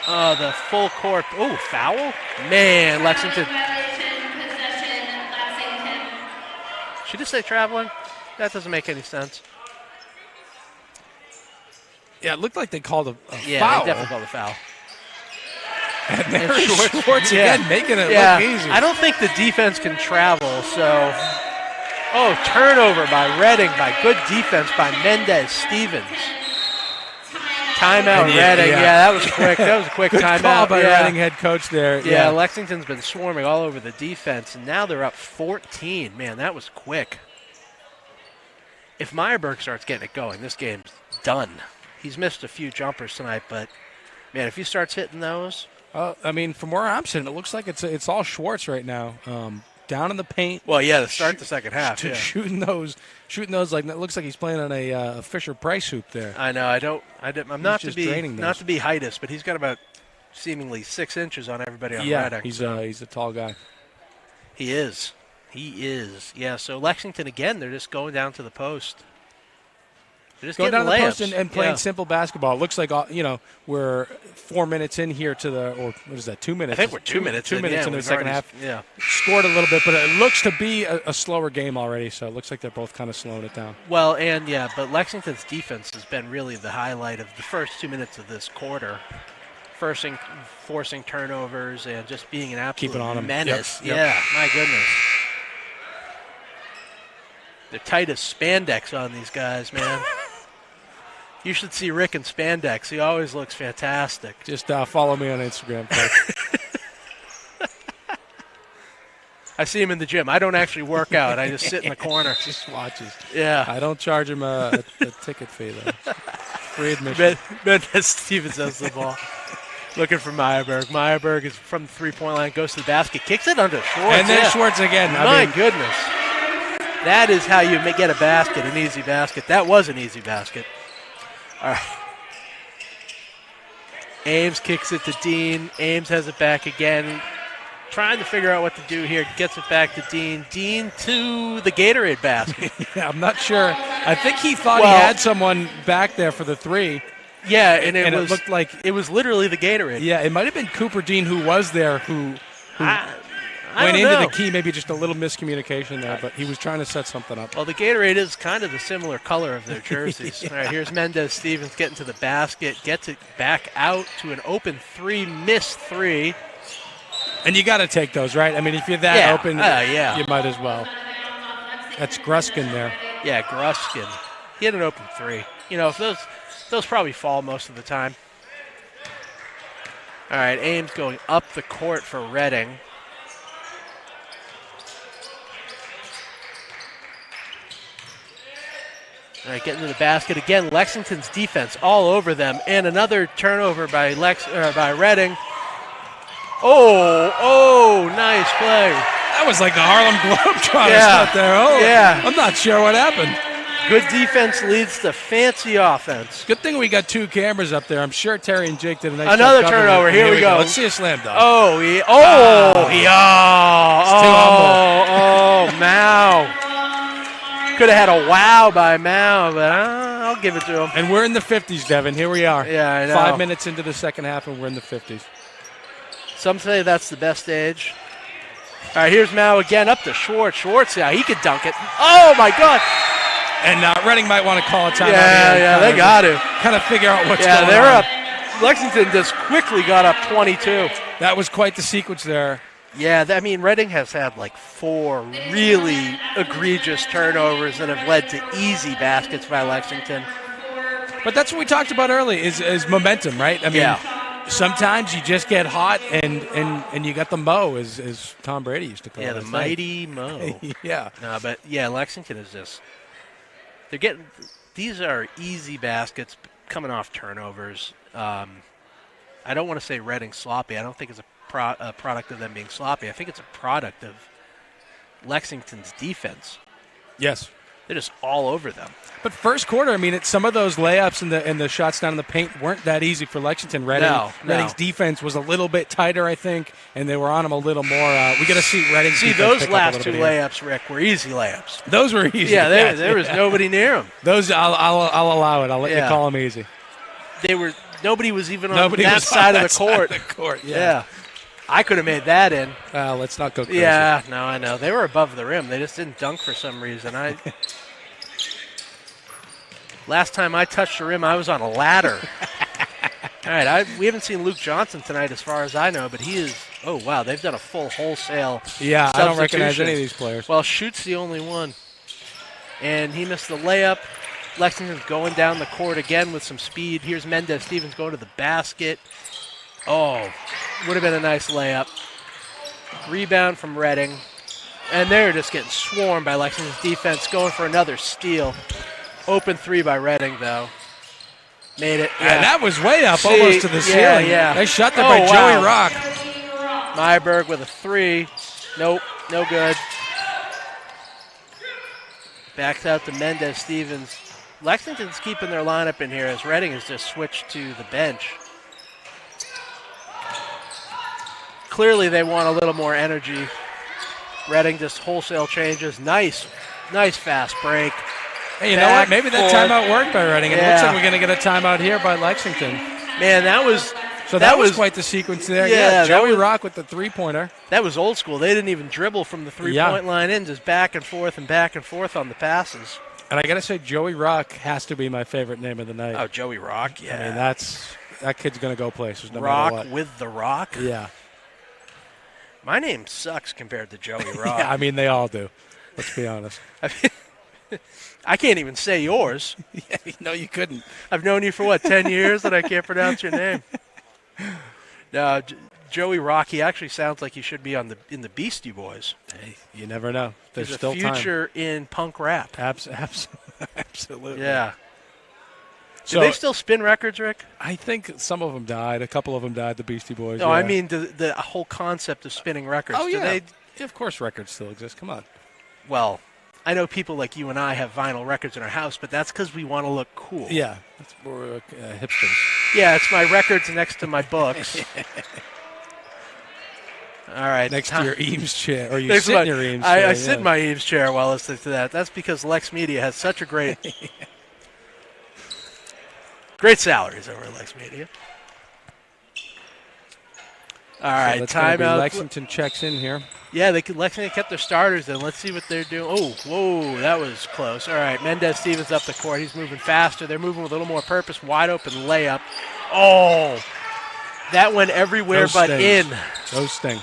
The full court. Ooh, foul? Man, Lexington. Should just say traveling? That doesn't make any sense. Yeah, it looked like they called a foul. Yeah, they definitely called a foul. And there's Schwartz again making it look easy. I don't think the defense can travel, so. Oh, turnover by Reading by good defense by Mendez-Stevens. Timeout, Reading. Yeah, that was quick. That was a quick good timeout. Call by Reading head coach there. Yeah, Lexington's been swarming all over the defense, and now they're up 14. Man, that was quick. If Meyerberg starts getting it going, this game's done. He's missed a few jumpers tonight, but, man, if he starts hitting those. From where I'm sitting, it looks like it's all Schwartz right now. Down in the paint. Well, yeah, to start the second half. Shooting those like it looks like he's playing on a Fisher Price hoop there. I know. I'm not to be heightist, but he's got about seemingly 6 inches on everybody on Reading. He's a tall guy. He is. Yeah. So Lexington again, they're just going down to the post. They're just going down to the post layups. and playing simple basketball. It looks like we're 4 minutes in here to what is that? 2 minutes? I think we're 2 minutes. 2 minutes into the second half. Yeah. Scored a little bit, but it looks to be a slower game already. So it looks like they're both kind of slowing it down. Well, but Lexington's defense has been really the highlight of the first 2 minutes of this quarter. Forcing turnovers and just being an absolute menace. Yep. Yeah, my goodness. They're tight as spandex on these guys, man. You should see Rick in spandex. He always looks fantastic. Just follow me on Instagram, folks. I see him in the gym. I don't actually work out. I just sit in the corner. Just watches. Yeah. I don't charge him a ticket fee, though. Free admission. Mendez-Stevens has the ball. Looking for Meyerberg. Meyerberg is from the three-point line, goes to the basket, kicks it under Schwartz. And then Schwartz again. My goodness. That is how you get a basket, an easy basket. That was an easy basket. All right. Ames kicks it to Dean. Ames has it back again. Trying to figure out what to do here. Gets it back to Dean. Dean to the Gatorade basket. Yeah, I'm not sure. I think he thought he had someone back there for the three. Yeah, and it looked like it was literally the Gatorade. Yeah, it might have been Cooper Dean who was there who I went don't into know. the key, maybe just a little miscommunication there, but he was trying to set something up. Well, the Gatorade is kind of the similar color of their jerseys. Yeah. All right, here's Mendez-Stevens getting to the basket, gets it back out to an open three, missed three. And you got to take those, right? I mean, if you're that open, yeah. you might as well. That's Gruskin there. Yeah, Gruskin. He had an open three. You know, if those probably fall most of the time. All right, Ames going up the court for Reading. All right, getting to the basket again. Lexington's defense all over them, and another turnover by Reading. Oh, nice play. That was like the Harlem Globetrotters out there. Oh, yeah. I'm not sure what happened. Good defense leads to fancy offense. Good thing we got two cameras up there. I'm sure Terry and Jake did a nice Another job. turnover. Here we go. Let's see a slam dunk. Mao. Could have had a wow by Mao, but I'll give it to him. And we're in the 50s, Devin. Here we are. Yeah, I know. 5 minutes into the second half, and we're in the 50s. Some say that's the best age. All right, here's Mao again, up to Schwartz. Schwartz, yeah, he could dunk it. Oh, my God. And Reading might want to call a timeout. Yeah, they got to. Kind of figure out what's going on. Yeah, they're up. Lexington just quickly got up 22. That was quite the sequence there. Yeah, I mean, Reading has had like 4 really egregious turnovers that have led to easy baskets by Lexington. But that's what we talked about early is momentum, right? I mean, sometimes you just get hot and you got the mo, as Tom Brady used to call it. Yeah, the mighty mo. Yeah. No, but yeah, Lexington is just these are easy baskets coming off turnovers. I don't want to say Reading sloppy. I don't think it's a product of them being sloppy. I think it's a product of Lexington's defense. Yes. They're just all over them. But first quarter, I mean, some of those layups and the shots down in the paint weren't that easy for Lexington. Reading's defense was a little bit tighter, I think, and they were on them a little more. We got to see Reading's defense those pick last up a two little bit here. layups, Rick, were easy layups. Those were easy. Yeah, there was nobody near them. Those I'll allow it. I'll let you call them easy. Nobody was even on that side of the court. Yeah. I could have made that in. Let's not go crazy. Yeah, no, I know. They were above the rim. They just didn't dunk for some reason. Last time I touched the rim, I was on a ladder. All right, we haven't seen Luke Johnson tonight as far as I know, but he is – oh, wow, they've done a full wholesale Yeah, I don't recognize any of these players. Well, Schutt's the only one. And he missed the layup. Lexington's going down the court again with some speed. Here's Mendez-Stevens going to the basket. Oh, would have been a nice layup. Rebound from Reading. And they're just getting swarmed by Lexington's defense, going for another steal. Open three by Reading, though. Made it. Yeah, that was way up, almost to the ceiling. Yeah. Nice shot there by Joey Rock. Myberg with a three. Nope, no good. Backs out to Mendez-Stevens. Lexington's keeping their lineup in here as Reading has just switched to the bench. Clearly they want a little more energy. Reading just wholesale changes. Nice fast break. Hey, you know what? Maybe that timeout worked by Reading. It looks like we're going to get a timeout here by Lexington. Man, that was quite the sequence there. Yeah, Joey Rock with the three-pointer. That was old school. They didn't even dribble from the three-point line in, just back and forth on the passes. And I got to say, Joey Rock has to be my favorite name of the night. Oh, Joey Rock, yeah. I mean, that kid's going to go places no Rock matter what. with the Rock? Yeah. My name sucks compared to Joey Rock. Yeah, I mean, they all do. Let's be honest. I can't even say yours. Yeah, no, you couldn't. I've known you for, 10 years that I can't pronounce your name? No, Joey Rock, he actually sounds like he should be in the Beastie Boys. Hey, you never know. There's still still a future in punk rap. Absolutely. Yeah. Do they still spin records, Rick? I think some of them died. A couple of them died, the Beastie Boys. No, yeah. I mean the whole concept of spinning records. Oh, Do yeah. they, Yeah, of course records still exist. Come on. well, I know people like you and I have vinyl records in our house, but that's because we want to look cool. Yeah, that's more hipsters. Yeah, it's my records next to my books. All right. Next to your Eames chair, or you Next sit to in your Eames I chair. sit in my Eames chair while listening to that. That's because LexMedia has such a great salaries over at LexMedia. All right, timeout. Lexington checks in here. Yeah, Lexington kept their starters in. Let's see what they're doing. Oh, whoa, that was close. All right, Mendez-Stevens up the court. He's moving faster. They're moving with a little more purpose. Wide open layup. Oh, that went everywhere but in. Those sting.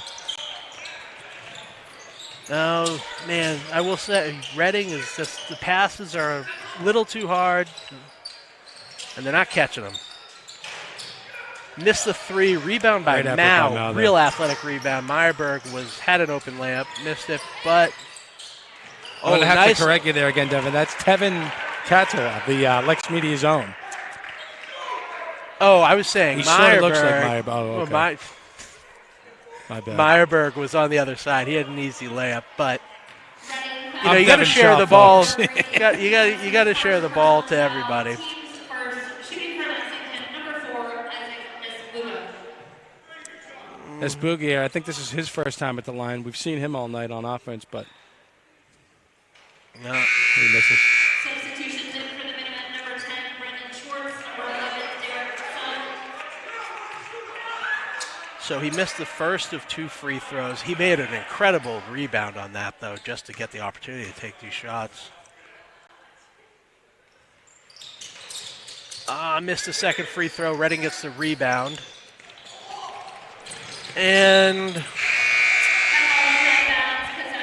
Oh, man, I will say Reading is just, the passes are a little too hard, and they're not catching them. Missed the three. Rebound by Mao. Real athletic rebound. Meyerberg had an open layup. Missed it, but I'm going to have to correct you there again, Devin. That's Tevin Katoa, the LexMedia zone. Oh, I was saying he Meyerberg. sort of looks like Meyerberg. Oh, okay. My bad. Meyerberg was on the other side. He had an easy layup, but you got to Devin share Shaw, the ball. folks. you got to share the ball to everybody. That's Boogie. I think this is his first time at the line. We've seen him all night on offense, but no. He misses. Substitutions in for the Minutemen, number 10, Brendan Schwartz, number 11, Derek Sun. So he missed the first of two free throws. He made an incredible rebound on that, though, just to get the opportunity to take these shots. Missed the second free throw. Reading gets the rebound. And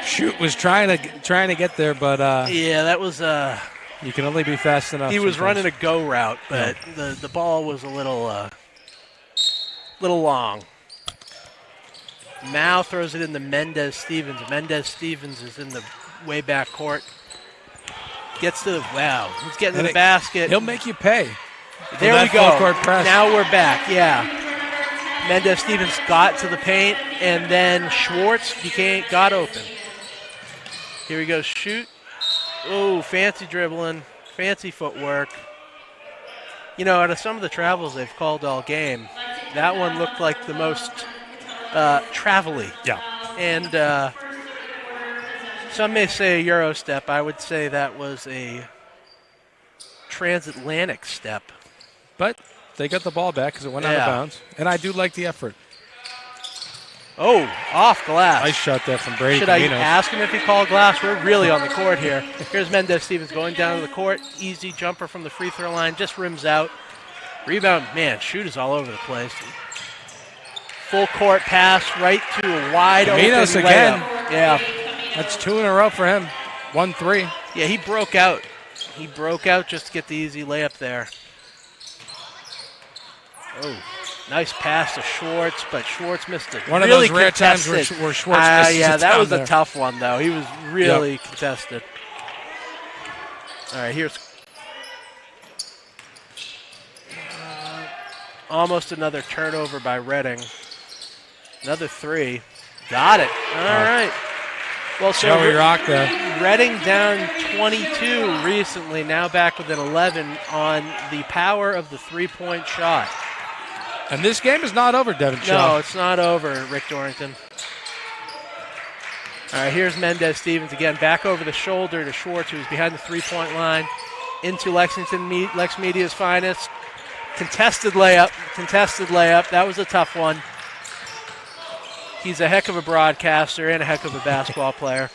Shoot was trying to get there, but yeah, that was you can only be fast enough. He was sometimes. running a go route, but the ball was a little long. Mao throws it into Mendez-Stevens. Mendez-Stevens is in the way back court. Gets to he's getting to the basket. He'll make you pay. There we go. Court press. Now we're back. Yeah. Mendez-Stevens got to the paint, and then Schwartz got open. Here we go, shoot. Oh, fancy dribbling, fancy footwork. You know, out of some of the travels they've called all game, that one looked like the most travel-y. Yeah. And some may say a Euro step. I would say that was a transatlantic step. But they got the ball back because it went out of bounds. And I do like the effort. Oh, off glass. Nice shot there from Brady. Should I ask him if he called glass? We're really on the court here. Here's Mendez-Stevens going down to the court. Easy jumper from the free throw line. Just rims out. Rebound. Man, shoot is all over the place. Full court pass right to a wide open layup. Again. Yeah. That's 2 in a row for him. 1-3. Yeah, he broke out. He broke out just to get the easy layup there. Oh, nice pass to Schwartz, but Schwartz missed it. One really of those rare times where Schwartz misses yeah, that was there. a tough one, though. He was really contested. All right, here's almost another turnover by Reading. Another three. Got it. All right. Well, so Joey Rock there. Reading down 22 recently, now back within 11 on the power of the three-point shot. And this game is not over, Devin Shaw. No, it's not over, Rick Dorrington. All right, here's Mendez-Stevens again, back over the shoulder to Schwartz, who's behind the three-point line, into LexMedia's finest. Contested layup. That was a tough one. He's a heck of a broadcaster and a heck of a basketball player.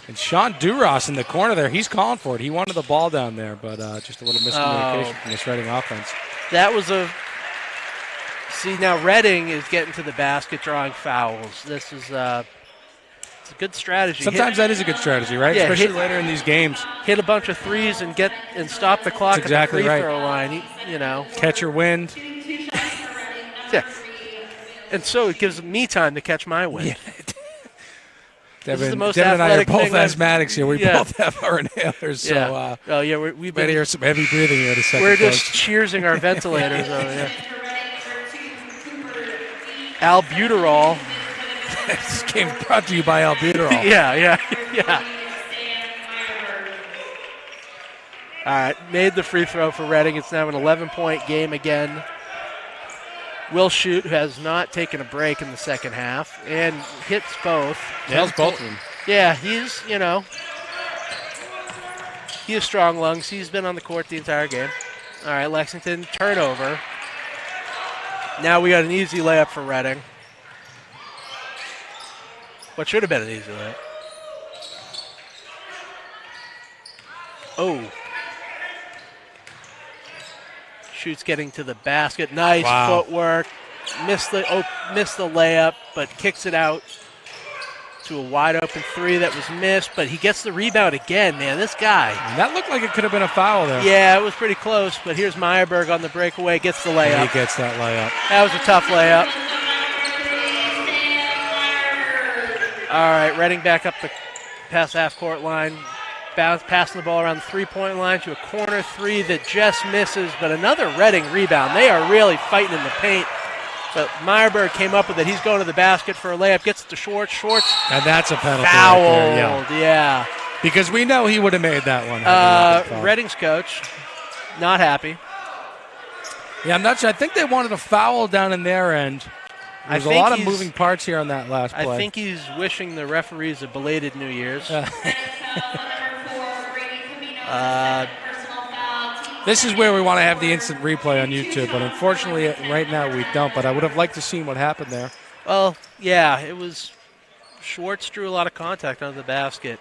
And Sean Duras in the corner there, he's calling for it. He wanted the ball down there, but just a little miscommunication from this Reading offense. That was a... See, now Reading is getting to the basket drawing fouls. This is it's a good strategy. Sometimes that is a good strategy, right? Yeah, especially later in these games. Hit a bunch of threes and stop the clock That's exactly at the free right. throw line. You know, catch your wind. Yeah, and so it gives me time to catch my wind. This is the Devin, most Devin and I are athletic both thing I've- asthmatics here. We Yeah. both have our inhalers. So, Yeah. Oh yeah, we've ready been. to hear some heavy breathing here in a second. We're folks. just cheersing our ventilators over. Yeah. For Reading, number 2, Cooper D. Albuterol. This game brought to you by albuterol. Yeah. Stan Meyerberg. All right, made the free throw for Reading. It's now an 11-point game again. Will Shoot, who has not taken a break in the second half, and hits both. Yeah, it's both of them. Yeah, he's, he has strong lungs. He's been on the court the entire game. All right, Lexington, turnover. Now we got an easy layup for Reading. What should have been an easy layup. Oh. Shoots getting to the basket. Nice footwork. Missed the layup, but kicks it out to a wide open three that was missed. But he gets the rebound again, man. This guy. And that looked like it could have been a foul there. Yeah, it was pretty close. But here's Meyerberg on the breakaway. Gets the layup. And he gets that layup. That was a tough layup. All right, Reading back up the past half-court line. Passing the ball around the three-point line to a corner three that just misses, but another Reading rebound. They are really fighting in the paint. But Meyerberg came up with it. He's going to the basket for a layup. Gets it to Schwartz. Schwartz And that's a penalty. fouled. Right there, Yeah. Because we know he would have made that one. Reading's coach, not happy. Yeah, I'm not sure. I think they wanted a foul down in their end. There's a lot of moving parts here on that last play. I think he's wishing the referees a belated New Year's. This is where we want to have the instant replay on YouTube, but unfortunately right now we don't. But I would have liked to see what happened there. Well, yeah, it was Schwartz drew a lot of contact under the basket.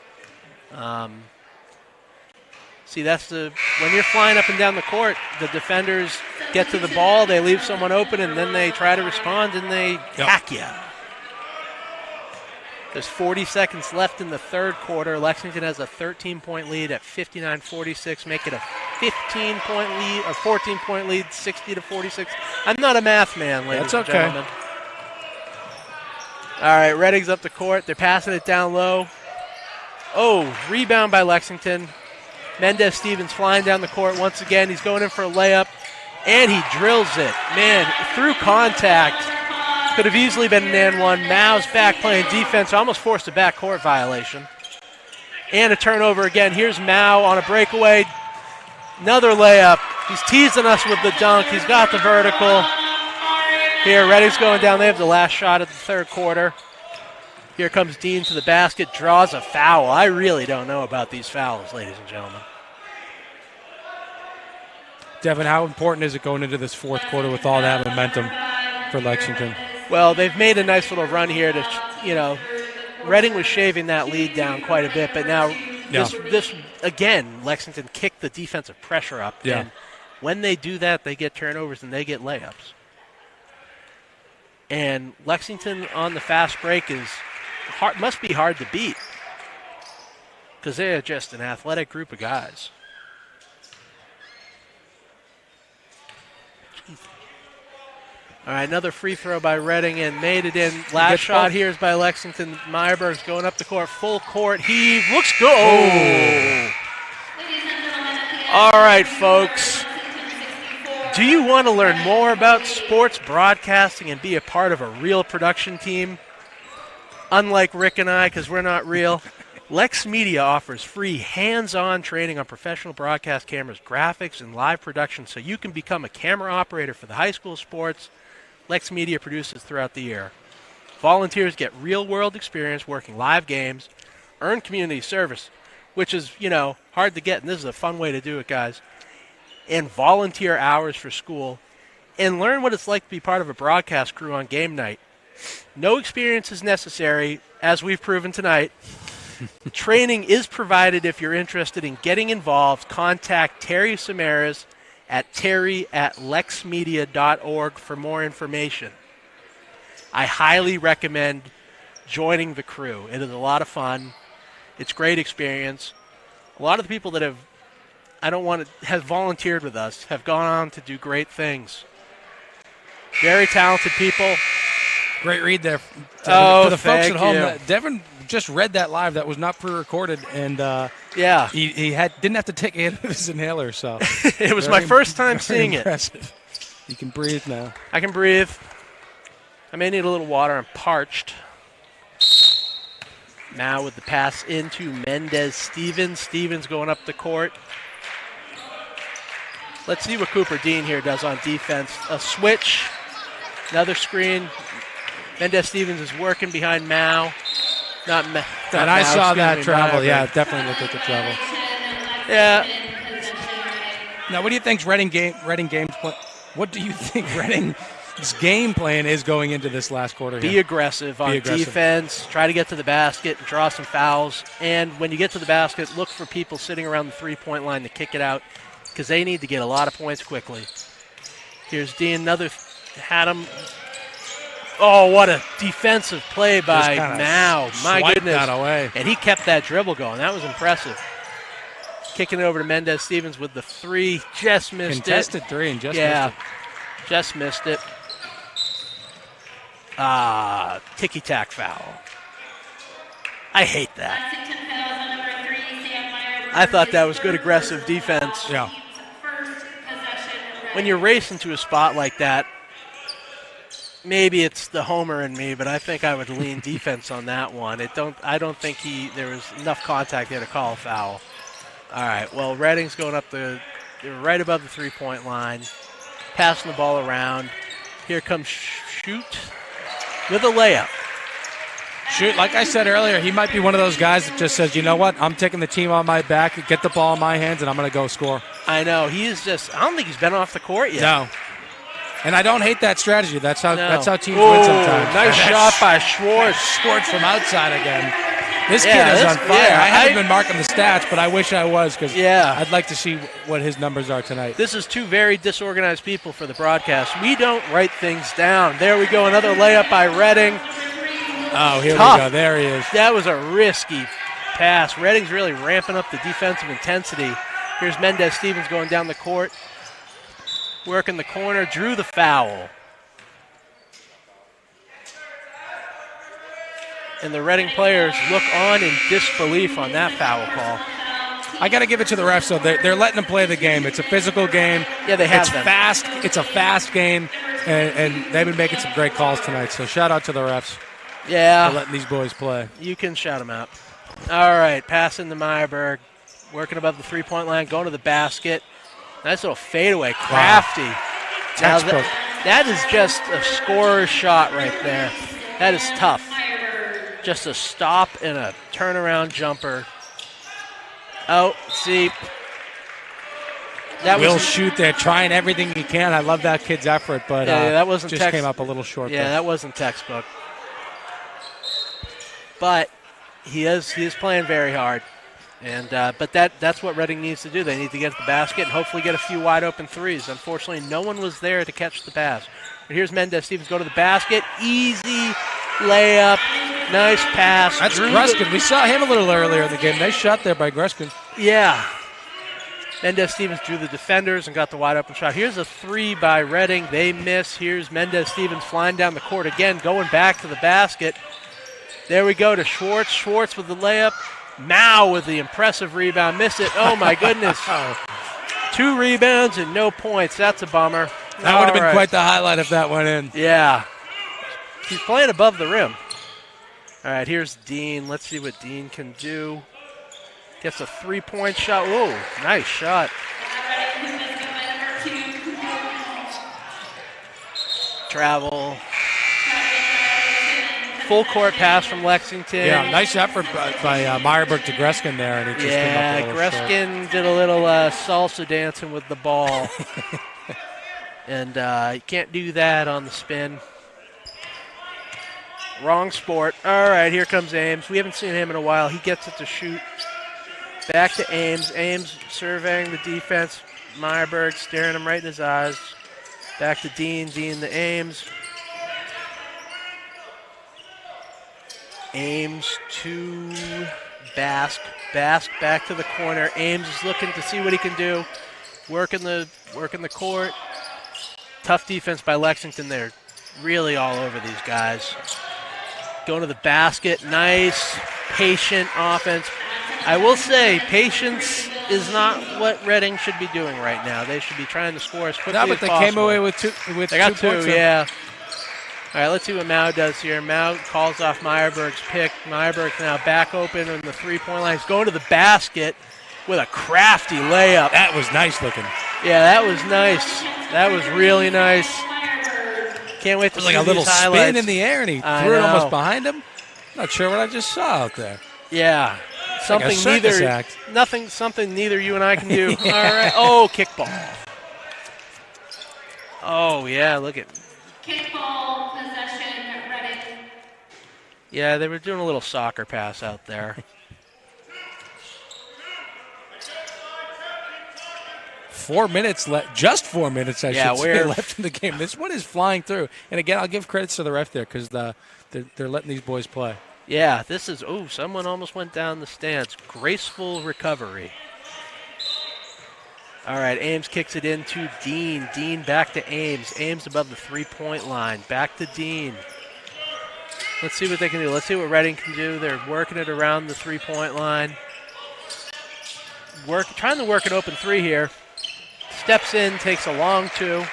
See, that's when you're flying up and down the court, the defenders get to the ball, they leave someone open, and then they try to respond, and they hack you. There's 40 seconds left in the third quarter. Lexington has a 13-point lead at 59-46, make it a 15-point lead, or 14-point lead, 60-46. I'm not a math man, ladies and gentlemen. All right, Reading's up the court. They're passing it down low. Oh, rebound by Lexington. Mendez-Stevens flying down the court once again. He's going in for a layup, and he drills it. Man, through contact. Could have easily been an and one. Mao's back playing defense. Almost forced a backcourt violation. And a turnover again. Here's Mao on a breakaway. Another layup. He's teasing us with the dunk. He's got the vertical. Here, Reading's going down. They have the last shot of the third quarter. Here comes Dean to the basket. Draws a foul. I really don't know about these fouls, ladies and gentlemen. Devin, how important is it going into this fourth quarter with all that momentum for Lexington? Well, they've made a nice little run here to, Reading was shaving that lead down quite a bit, but now this again, Lexington kicked the defensive pressure up. Yeah. And when they do that, they get turnovers and they get layups. And Lexington on the fast break must be hard to beat because they're just an athletic group of guys. All right, another free throw by Reading and made it in. Last shot here is by Lexington. Meyerberg's going up the court, full court heave. Looks good. Oh. All right, folks. Do you want to learn more about sports broadcasting and be a part of a real production team? Unlike Rick and I, because we're not real, LexMedia offers free hands-on training on professional broadcast cameras, graphics, and live production so you can become a camera operator for the high school sports LexMedia produces throughout the year. Volunteers get real-world experience working live games, earn community service, which is, hard to get, and this is a fun way to do it, guys, and volunteer hours for school, and learn what it's like to be part of a broadcast crew on game night. No experience is necessary, as we've proven tonight. Training is provided if you're interested in getting involved. Contact Terry Samaras at terry@lexmedia.org for more information. I highly recommend joining the crew. It is a lot of fun. It's great experience. A lot of the people that have volunteered with us have gone on to do great things. Very talented people. Great read there. Oh, for the folks thank at home, you. Devin just read that live. That was not pre-recorded, and Yeah. he didn't have to take it out of his inhaler. So It was my first time seeing impressive. You can breathe now. I can breathe. I may need a little water. I'm parched. Now with the pass into Mendez-Stevens. Stevens going up the court. Let's see what Cooper Dean here does on defense. A switch, another screen. Mendez-Stevens is working behind Mao. And I saw that travel. Yeah, definitely looked at the travel. Yeah. Now, what do you think Reading game's plan? What do you think Reading's game plan is going into this last quarter? Be aggressive on defense. Try to get to the basket and draw some fouls. And when you get to the basket, look for people sitting around the three-point line to kick it out because they need to get a lot of points quickly. Here's Dean. Another had him. Oh, what a defensive play by Mao. My goodness. That away. And he kept that dribble going. That was impressive. Kicking it over to Mendez-Stevens with the three. Just missed it. Contested three and just missed it. Just missed it. Ticky-tack foul. I hate that. I thought that was good aggressive defense. Yeah. When you're racing to a spot like that, maybe it's the homer in me, but I think I would lean defense on that one. I don't think there was enough contact there to call a foul. All right, well, Reading's going up they're right above the three-point line, passing the ball around. Here comes Shoot with a layup. Shoot, like I said earlier, he might be one of those guys that just says, you know what, I'm taking the team on my back, get the ball in my hands, and I'm going to go score. I know. I don't think he's been off the court yet. No. And I don't hate that strategy. That's how teams win sometimes. Nice shot by Schwartz. Schwartz from outside again. This kid is on fire. I haven't been marking the stats, but I wish I was because I'd like to see what his numbers are tonight. This is two very disorganized people for the broadcast. We don't write things down. There we go. Another layup by Reading. Oh, here we go. There he is. That was a risky pass. Reading's really ramping up the defensive intensity. Here's Mendez-Stevens going down the court. Working the corner. Drew the foul. And the Reading players look on in disbelief on that foul call. I got to give it to the refs, though. They're letting them play the game. It's a physical game. Yeah, they have It's them. fast. It's a fast game, and they've been making some great calls tonight. So shout out to the refs. Yeah. For letting these boys play. You can shout them out. All right, passing to Meyerberg. Working above the three-point line, going to the basket. Nice little fadeaway. Crafty. Wow. That is just a scorer's shot right there. That is tough. Just a stop and a turnaround jumper. Oh, see. Will shoot there, trying everything he can. I love that kid's effort, but that wasn't just came up a little short. Yeah, that wasn't textbook. But he is playing very hard. And but that's what Reading needs to do. They need to get to the basket and hopefully get a few wide open threes. Unfortunately, no one was there to catch the pass. But here's Mendez-Stevens go to the basket. Easy layup. Nice pass. That's Gruskin. We saw him a little earlier in the game. Nice shot there by Gruskin. Yeah. Mendez-Stevens drew the defenders and got the wide open shot. Here's a three by Reading. They miss. Here's Mendez-Stevens flying down the court again, going back to the basket. There we go to Schwartz. Schwartz with the layup. Mao with the impressive rebound. Missed it. Oh, my goodness. 2 rebounds and no points. That's a bummer. That would have been quite the highlight if that went in. Yeah. He's playing above the rim. All right, here's Dean. Let's see what Dean can do. Gets a 3-point shot. Whoa, nice shot. Travel. Full court pass from Lexington. Yeah, nice effort by Meyerberg to Gruskin there. And he just came up a little Gruskin did a little salsa dancing with the ball. And you can't do that on the spin. Wrong sport. All right, here comes Ames. We haven't seen him in a while. He gets it to shoot. Back to Ames. Ames surveying the defense. Meyerberg staring him right in his eyes. Back to Dean. Dean to Ames. Ames to Bask. Bask back to the corner. Ames is looking to see what he can do. Working the court. Tough defense by Lexington. They're really all over these guys. Going to the basket. Nice patient offense. I will say patience is not what Reading should be doing right now. They should be trying to score as quickly as possible. No, but they came away with two. They got 2 points. Yeah. All right, let's see what Mao does here. Mao calls off Meyerberg's pick. Meyerberg's now back open on the three-point line. He's going to the basket with a crafty layup. That was nice looking. Yeah, that was nice. That was really nice. Can't wait to see It was like a little highlights. spin in the air, and he I threw it know. almost behind him. Not sure what I just saw out there. Yeah. Something Like a circus neither act. something neither you and I can do. Yeah. All right. Oh, kickball. Oh, yeah, look at. Kickball possession, Reading. Yeah, they were doing a little soccer pass out there. 4 minutes left, just 4 minutes, I should say, we're- left in the game. This one is flying through. And again, I'll give credits to the ref there because they're letting these boys play. Yeah, this is, someone almost went down the stands. Graceful recovery. All right, Ames kicks it into Dean. Dean back to Ames. Ames above the three-point line. Back to Dean. Let's see what they can do. Let's see what Reading can do. They're working it around the three-point line. Trying to work an open three here. Steps in, takes a long two.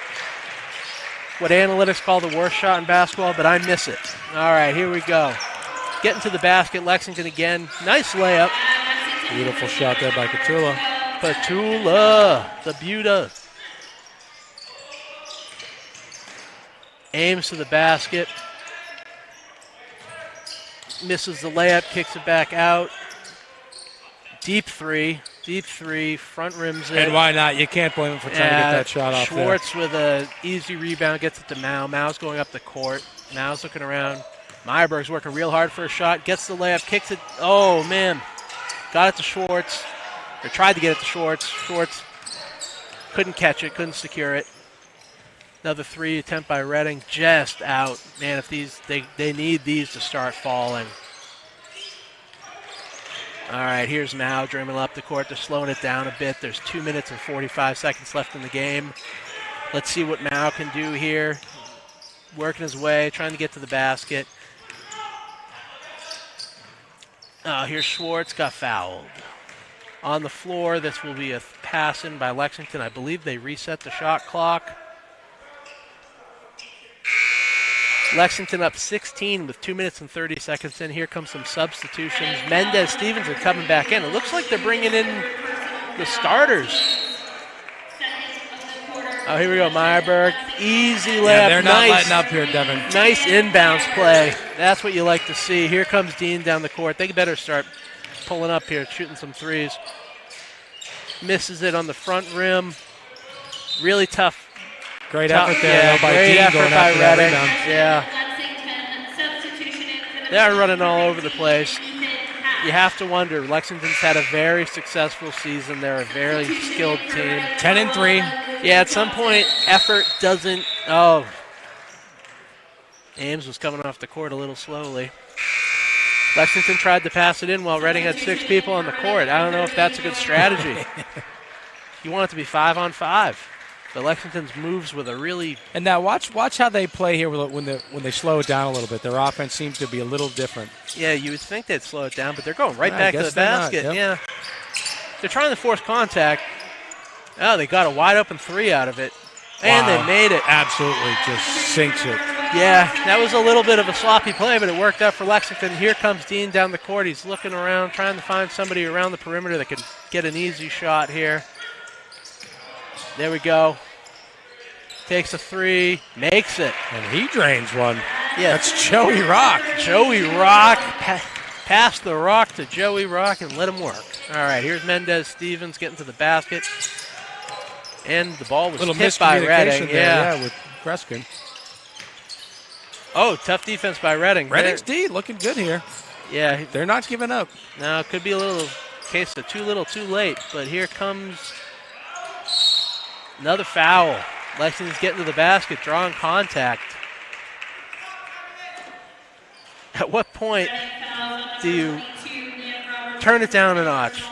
What analytics call the worst shot in basketball, but I miss it. All right, here we go. Getting to the basket, Lexington again. Nice layup. Beautiful shot there by Petula. Petula, the Buda. Aims to the basket. Misses the layup, kicks it back out. Deep three, front rims it. And why not? You can't blame him for trying to get that shot off there. Schwartz with an easy rebound, gets it to Mao. Mao's going up the court. Mao's looking around. Meyerberg's working real hard for a shot, gets the layup, kicks it. Oh, man. Got it to Schwartz. Or tried to get it to Schwartz. Schwartz couldn't catch it, couldn't secure it. Another three attempt by Reading, just out. Man, if they need these to start falling. All right, here's Mao dribbling up the court. They're slowing it down a bit. There's 2 minutes and 45 seconds left in the game. Let's see what Mao can do here. Working his way, trying to get to the basket. Here's Schwartz, got fouled. On the floor, this will be a pass in by Lexington. I believe they reset the shot clock. Lexington up 16 with 2 minutes and 30 seconds in. Here comes some substitutions. Mendez, Stevenson coming back in. It looks like they're bringing in the starters. Oh, here we go, Meyerberg. Easy layup. Yeah, they're not nice. letting up here, Devin. Nice inbounds play. That's what you like to see. Here comes Dean down the court. They better start pulling up here, shooting some threes. Misses it on the front rim. Really tough. Great effort there by great Dean effort going by after that Reading. rebound. Yeah, Lexington substitution in for the they're running all over the place. You have to wonder. Lexington's had a very successful season. They're a very skilled team. 10-3. Yeah, at some point, effort doesn't. Oh, Ames was coming off the court a little slowly. Lexington tried to pass it in while Reading had 6 people on the court. I don't know if that's a good strategy. You want it to be 5-on-5. But Lexington's moves with a really. And now watch how they play here when they slow it down a little bit. Their offense seems to be a little different. Yeah, you would think they'd slow it down, but they're going right I back to guess the they're not, basket. yep. Yeah, they're trying to force contact. Oh, they got a wide open three out of it, and Wow. they made it. Absolutely just sinks it. Yeah, that was a little bit of a sloppy play, but it worked out for Lexington. Here comes Dean down the court. He's looking around, trying to find somebody around the perimeter that can get an easy shot here. There we go. Takes a three, makes it. And he drains one. Yeah, That's Joey Rock. Joey Rock. Pass the rock to Joey Rock and let him work. All right, here's Mendez Stevens getting to the basket. And the ball was Little tipped by miscommunication Reading. there, with Kreskin. Oh, tough defense by Reading. Reading's D looking good here. Yeah, They're not giving up. no, it could be a little case of too little, too late. But here comes another foul. Lexington's getting to the basket, drawing contact. At what point do you turn it down a notch?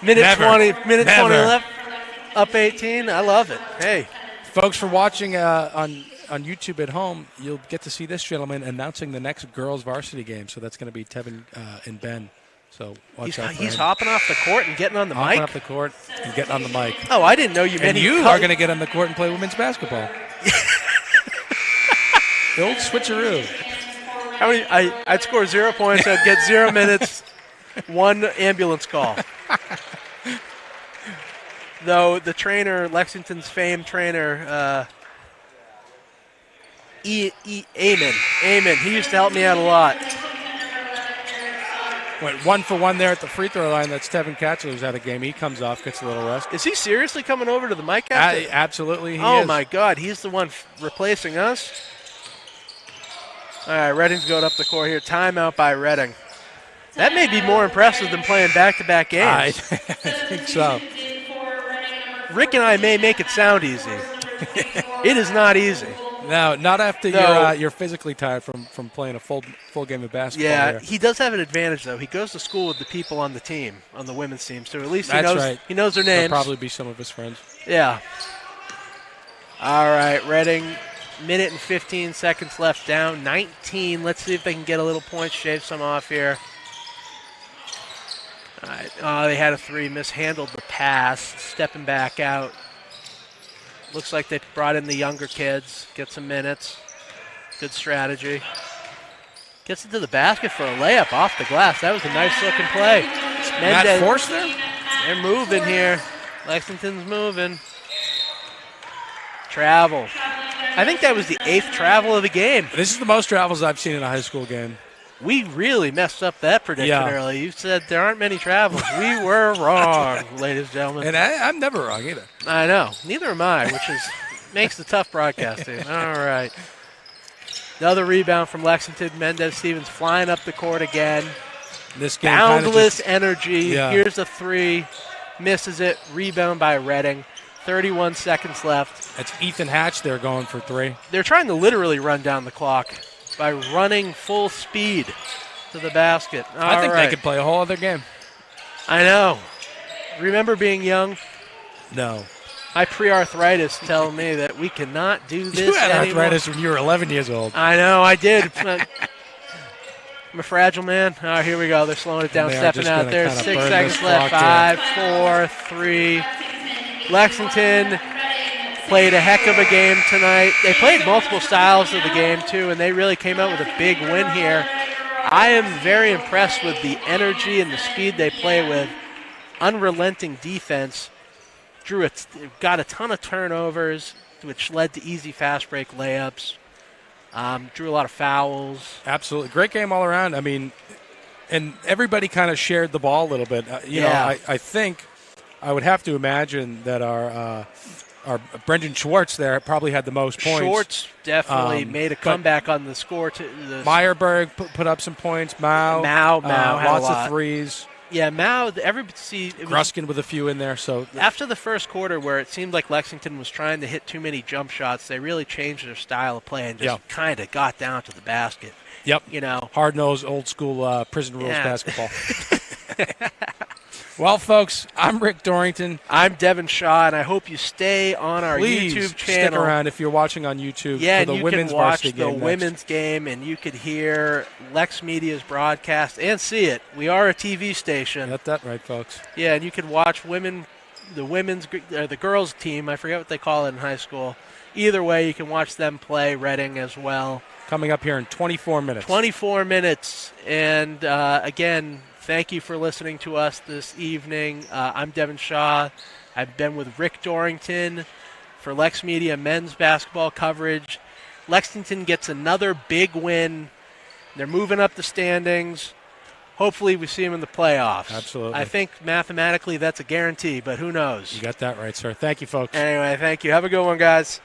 Minute Never. 20 Never. left, up 18. I love it. Hey, Folks, for watching on on YouTube at home, you'll get to see this gentleman announcing the next girls varsity game. So that's going to be Tevin and Ben. So watch out for he's him. hopping off the court and getting on the Hopping mic. off the court and getting on the mic. Oh, I didn't know you meant And you are going to get on the court and play women's basketball. The old switcheroo. How many? I'd score 0 points. I'd get 0 minutes, 1 ambulance call. Though the trainer, Lexington's famed trainer, Eamon, he used to help me out a lot. Went 1 for 1 there at the free throw line. That's Tevin Katchel, who's out of game. He comes off, gets a little rest. Is he seriously coming over to the mic after? Absolutely, he is. Oh, my God. He's the one replacing us? All right, Reading's going up the court here. Timeout by Reading. That may be more impressive than playing back-to-back games. I think so. Rick and I may make it sound easy. It is not easy. No, not after you're physically tired from playing a full game of basketball. Yeah, here. he does have an advantage, though. He goes to school with the people on the team, on the women's team, so at least That's right. He knows their names. They'll probably be some of his friends. Yeah. All right, Reading, minute and 15 seconds left, down 19. Let's see if they can get a little point, shave some off here. All right. Oh, they had a 3, mishandled the pass, stepping back out. Looks like they brought in the younger kids, get some minutes. Good strategy. Gets into the basket for a layup off the glass. That was a nice-looking play. Matt Force there? They're moving here. Lexington's moving. Travel. I think that was the 8th travel of the game. This is the most travels I've seen in a high school game. We really messed up that prediction early. You said there aren't many travels. We were wrong, ladies and gentlemen. And I'm never wrong either. I know. Neither am I, which makes the tough broadcasting. All right. Another rebound from Lexington. Mendez Stevens flying up the court again. This game boundless energy. Yeah. Here's a 3. Misses it. Rebound by Reading. 31 seconds left. That's Ethan Hatch there going for 3. They're trying to literally run down the clock by running full speed to the basket. I think they could play a whole other game. I know. Remember being young? No. My pre-arthritis telling me that we cannot do this You had anymore. arthritis when you were 11 years old. I know, I did. I'm a fragile man. All right, here we go. They're slowing it down, stepping out there. 6 seconds left. 5, 4, 3. Lexington played a heck of a game tonight. They played multiple styles of the game, too, and they really came out with a big win here. I am very impressed with the energy and the speed they play with. Unrelenting defense. Got a ton of turnovers, which led to easy fast break layups. Drew a lot of fouls. Absolutely. Great game all around. I mean, and everybody kind of shared the ball a little bit. You know, I think I would have to imagine that our Brendan Schwartz there probably had the most points. Schwartz definitely made a comeback on the score. Meyerberg put up some points. Mao had lots a lot of threes. Yeah, Mao. Gruskin with a few in there. So after the first quarter, where it seemed like Lexington was trying to hit too many jump shots, they really changed their style of play and just kind of got down to the basket. Yep. You know, hard-nosed, old-school prison rules basketball. Well, folks, I'm Rick Dorrington. I'm Devin Shaw, and I hope you stay on our Please YouTube channel. Stick around if you're watching on YouTube for the women's varsity game. Yeah, you can watch the women's game, and you could hear LexMedia's broadcast and see it. We are a TV station. Got that right, folks. Yeah, and you can watch the girls team. I forget what they call it in high school. Either way, you can watch them play Reading as well. Coming up here in 24 minutes. 24 minutes. And, again, thank you for listening to us this evening. I'm Devin Shaw. I've been with Rick Dorrington for LexMedia men's basketball coverage. Lexington gets another big win. They're moving up the standings. Hopefully we see them in the playoffs. Absolutely. I think mathematically that's a guarantee, but who knows? You got that right, sir. Thank you, folks. Anyway, thank you. Have a good one, guys.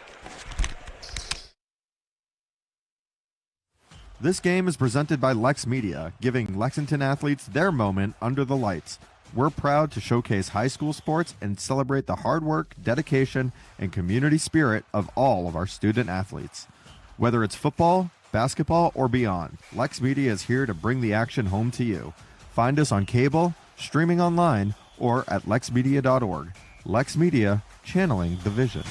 This game is presented by LexMedia, giving Lexington athletes their moment under the lights. We're proud to showcase high school sports and celebrate the hard work, dedication, and community spirit of all of our student athletes. Whether it's football, basketball, or beyond, LexMedia is here to bring the action home to you. Find us on cable, streaming online, or at lexmedia.org. LexMedia, channeling the vision.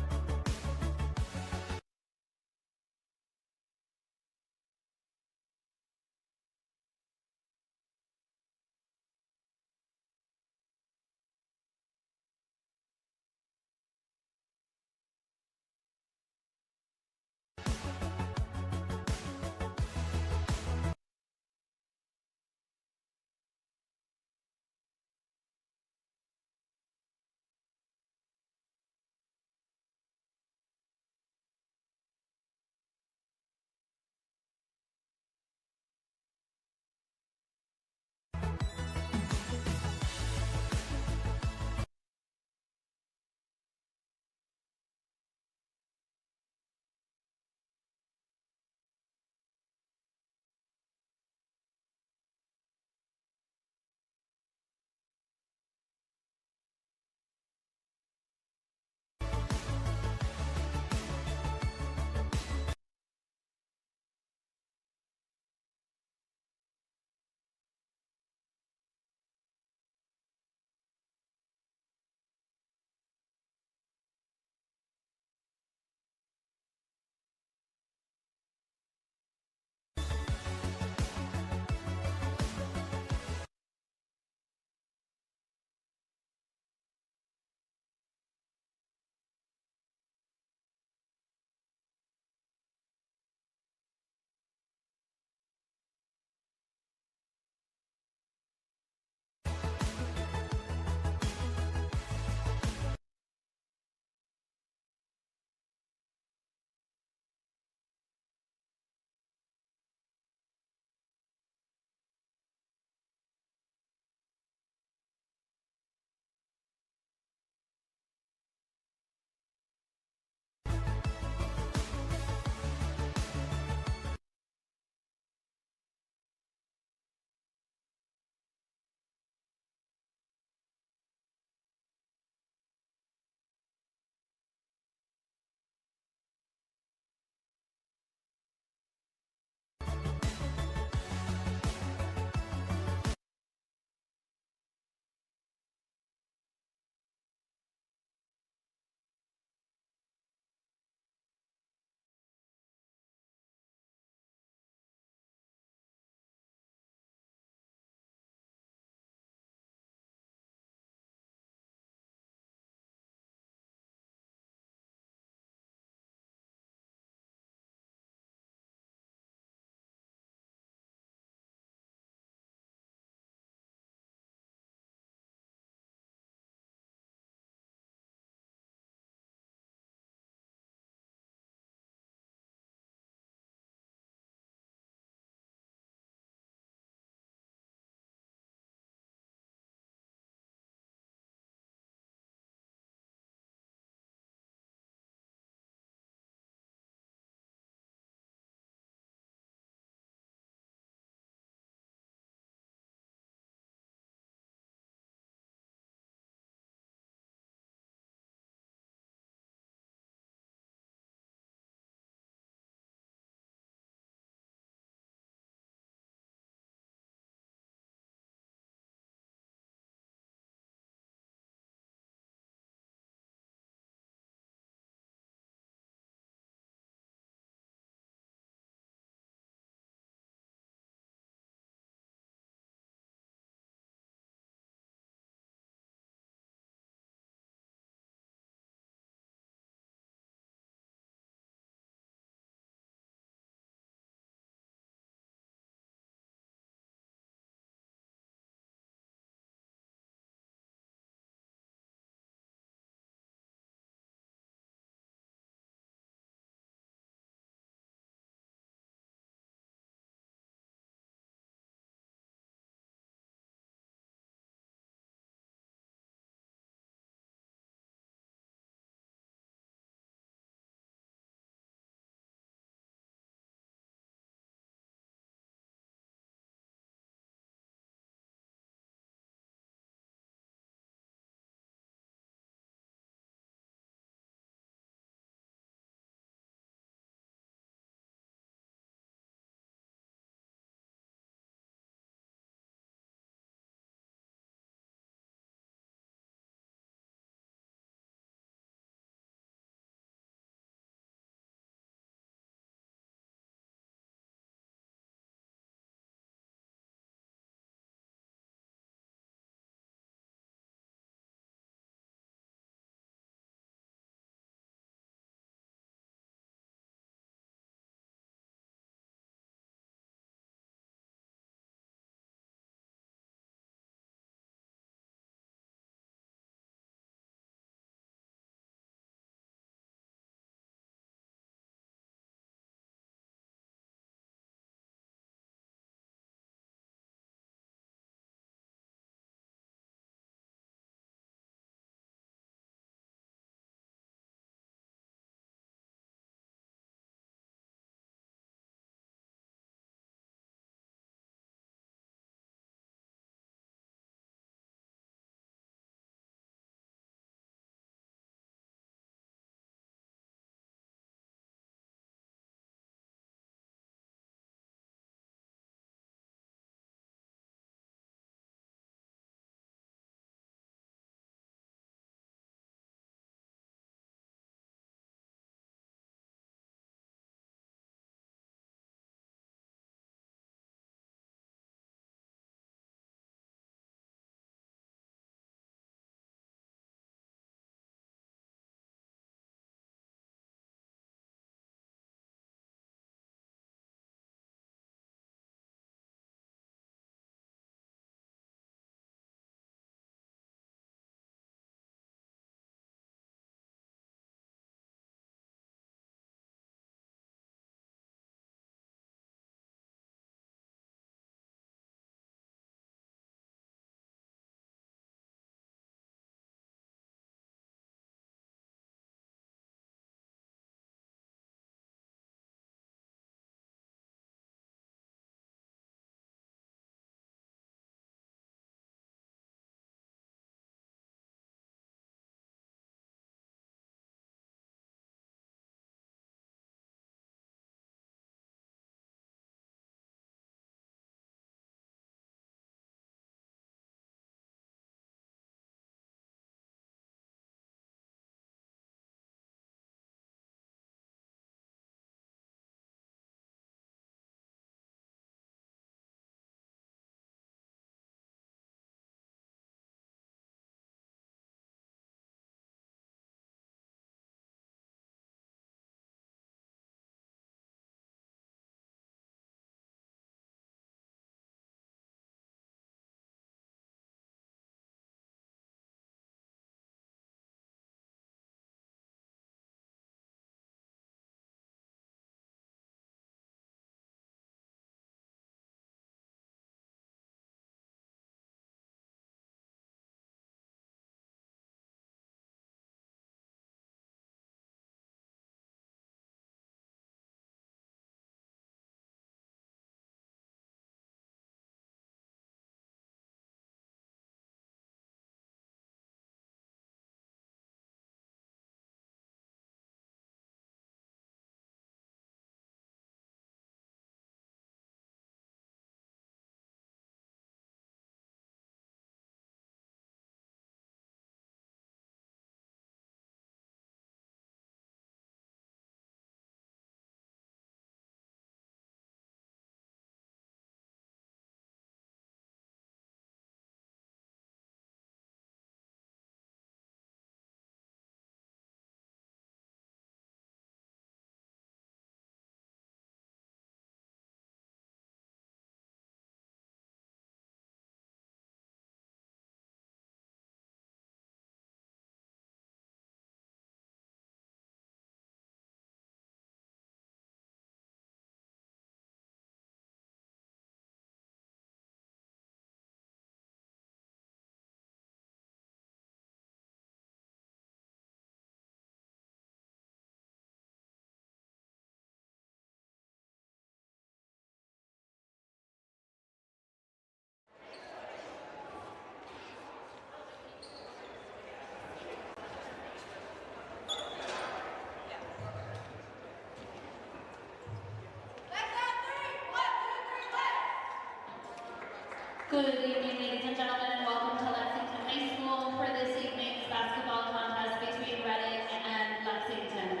Good evening, ladies and gentlemen, and welcome to Lexington High School for this evening's basketball contest between Reading and Lexington.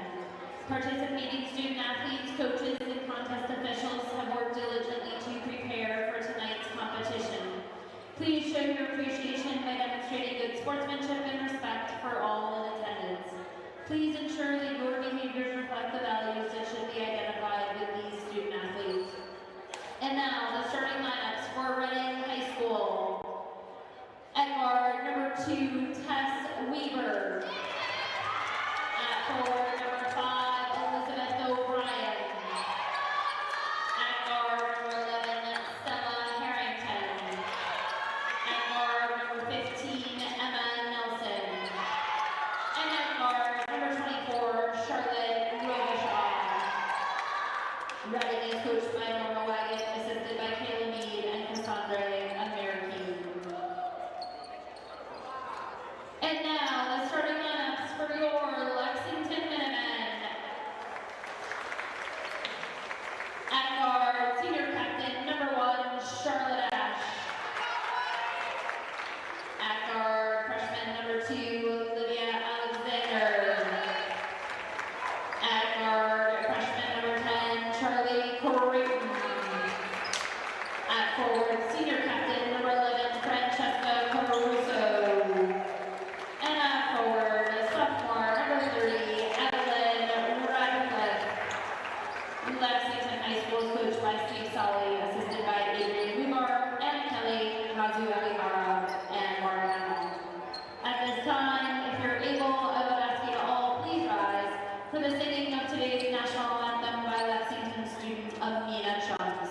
Participating student athletes, coaches, and contest officials have worked diligently to prepare for tonight's competition. Please show your appreciation by demonstrating good sportsmanship and respect for all in attendance. Please ensure that your behaviors reflect the values that should be identified with these student athletes. And now, the starting lineups for Reading High School. At guard, number 2, Tess Weaver. At forward, number 5, Elizabeth O'Brien. At guard, number 11, Stella Harrington. At guard, number 15, Emma Nelson. And at guard, number 24, Charlotte Robichaud. Reading is coached by Norma Wagon, assisted by Kayla Mead and Cassandra American. And now, the starting lineups for your Lexington Minutemen. At guard, senior captain, number 1, Charlotte Ash. At guard, freshman number 2, Olivia Alexander. At guard, freshman number 10, Charlie Creighton. At forward, senior captain, number 11, Francesca Caruso. And at forward, sophomore, number 30, Evelyn Radcliffe. Lexington High School is coached by Steve Solly, assisted by Adrian Weimar, Anna Kelly, Kazu Alihara, and Mara Hamill. At this time, if you're able, I would ask you to all please rise for the singing of today's national anthem by Lexington student Amina Chunks.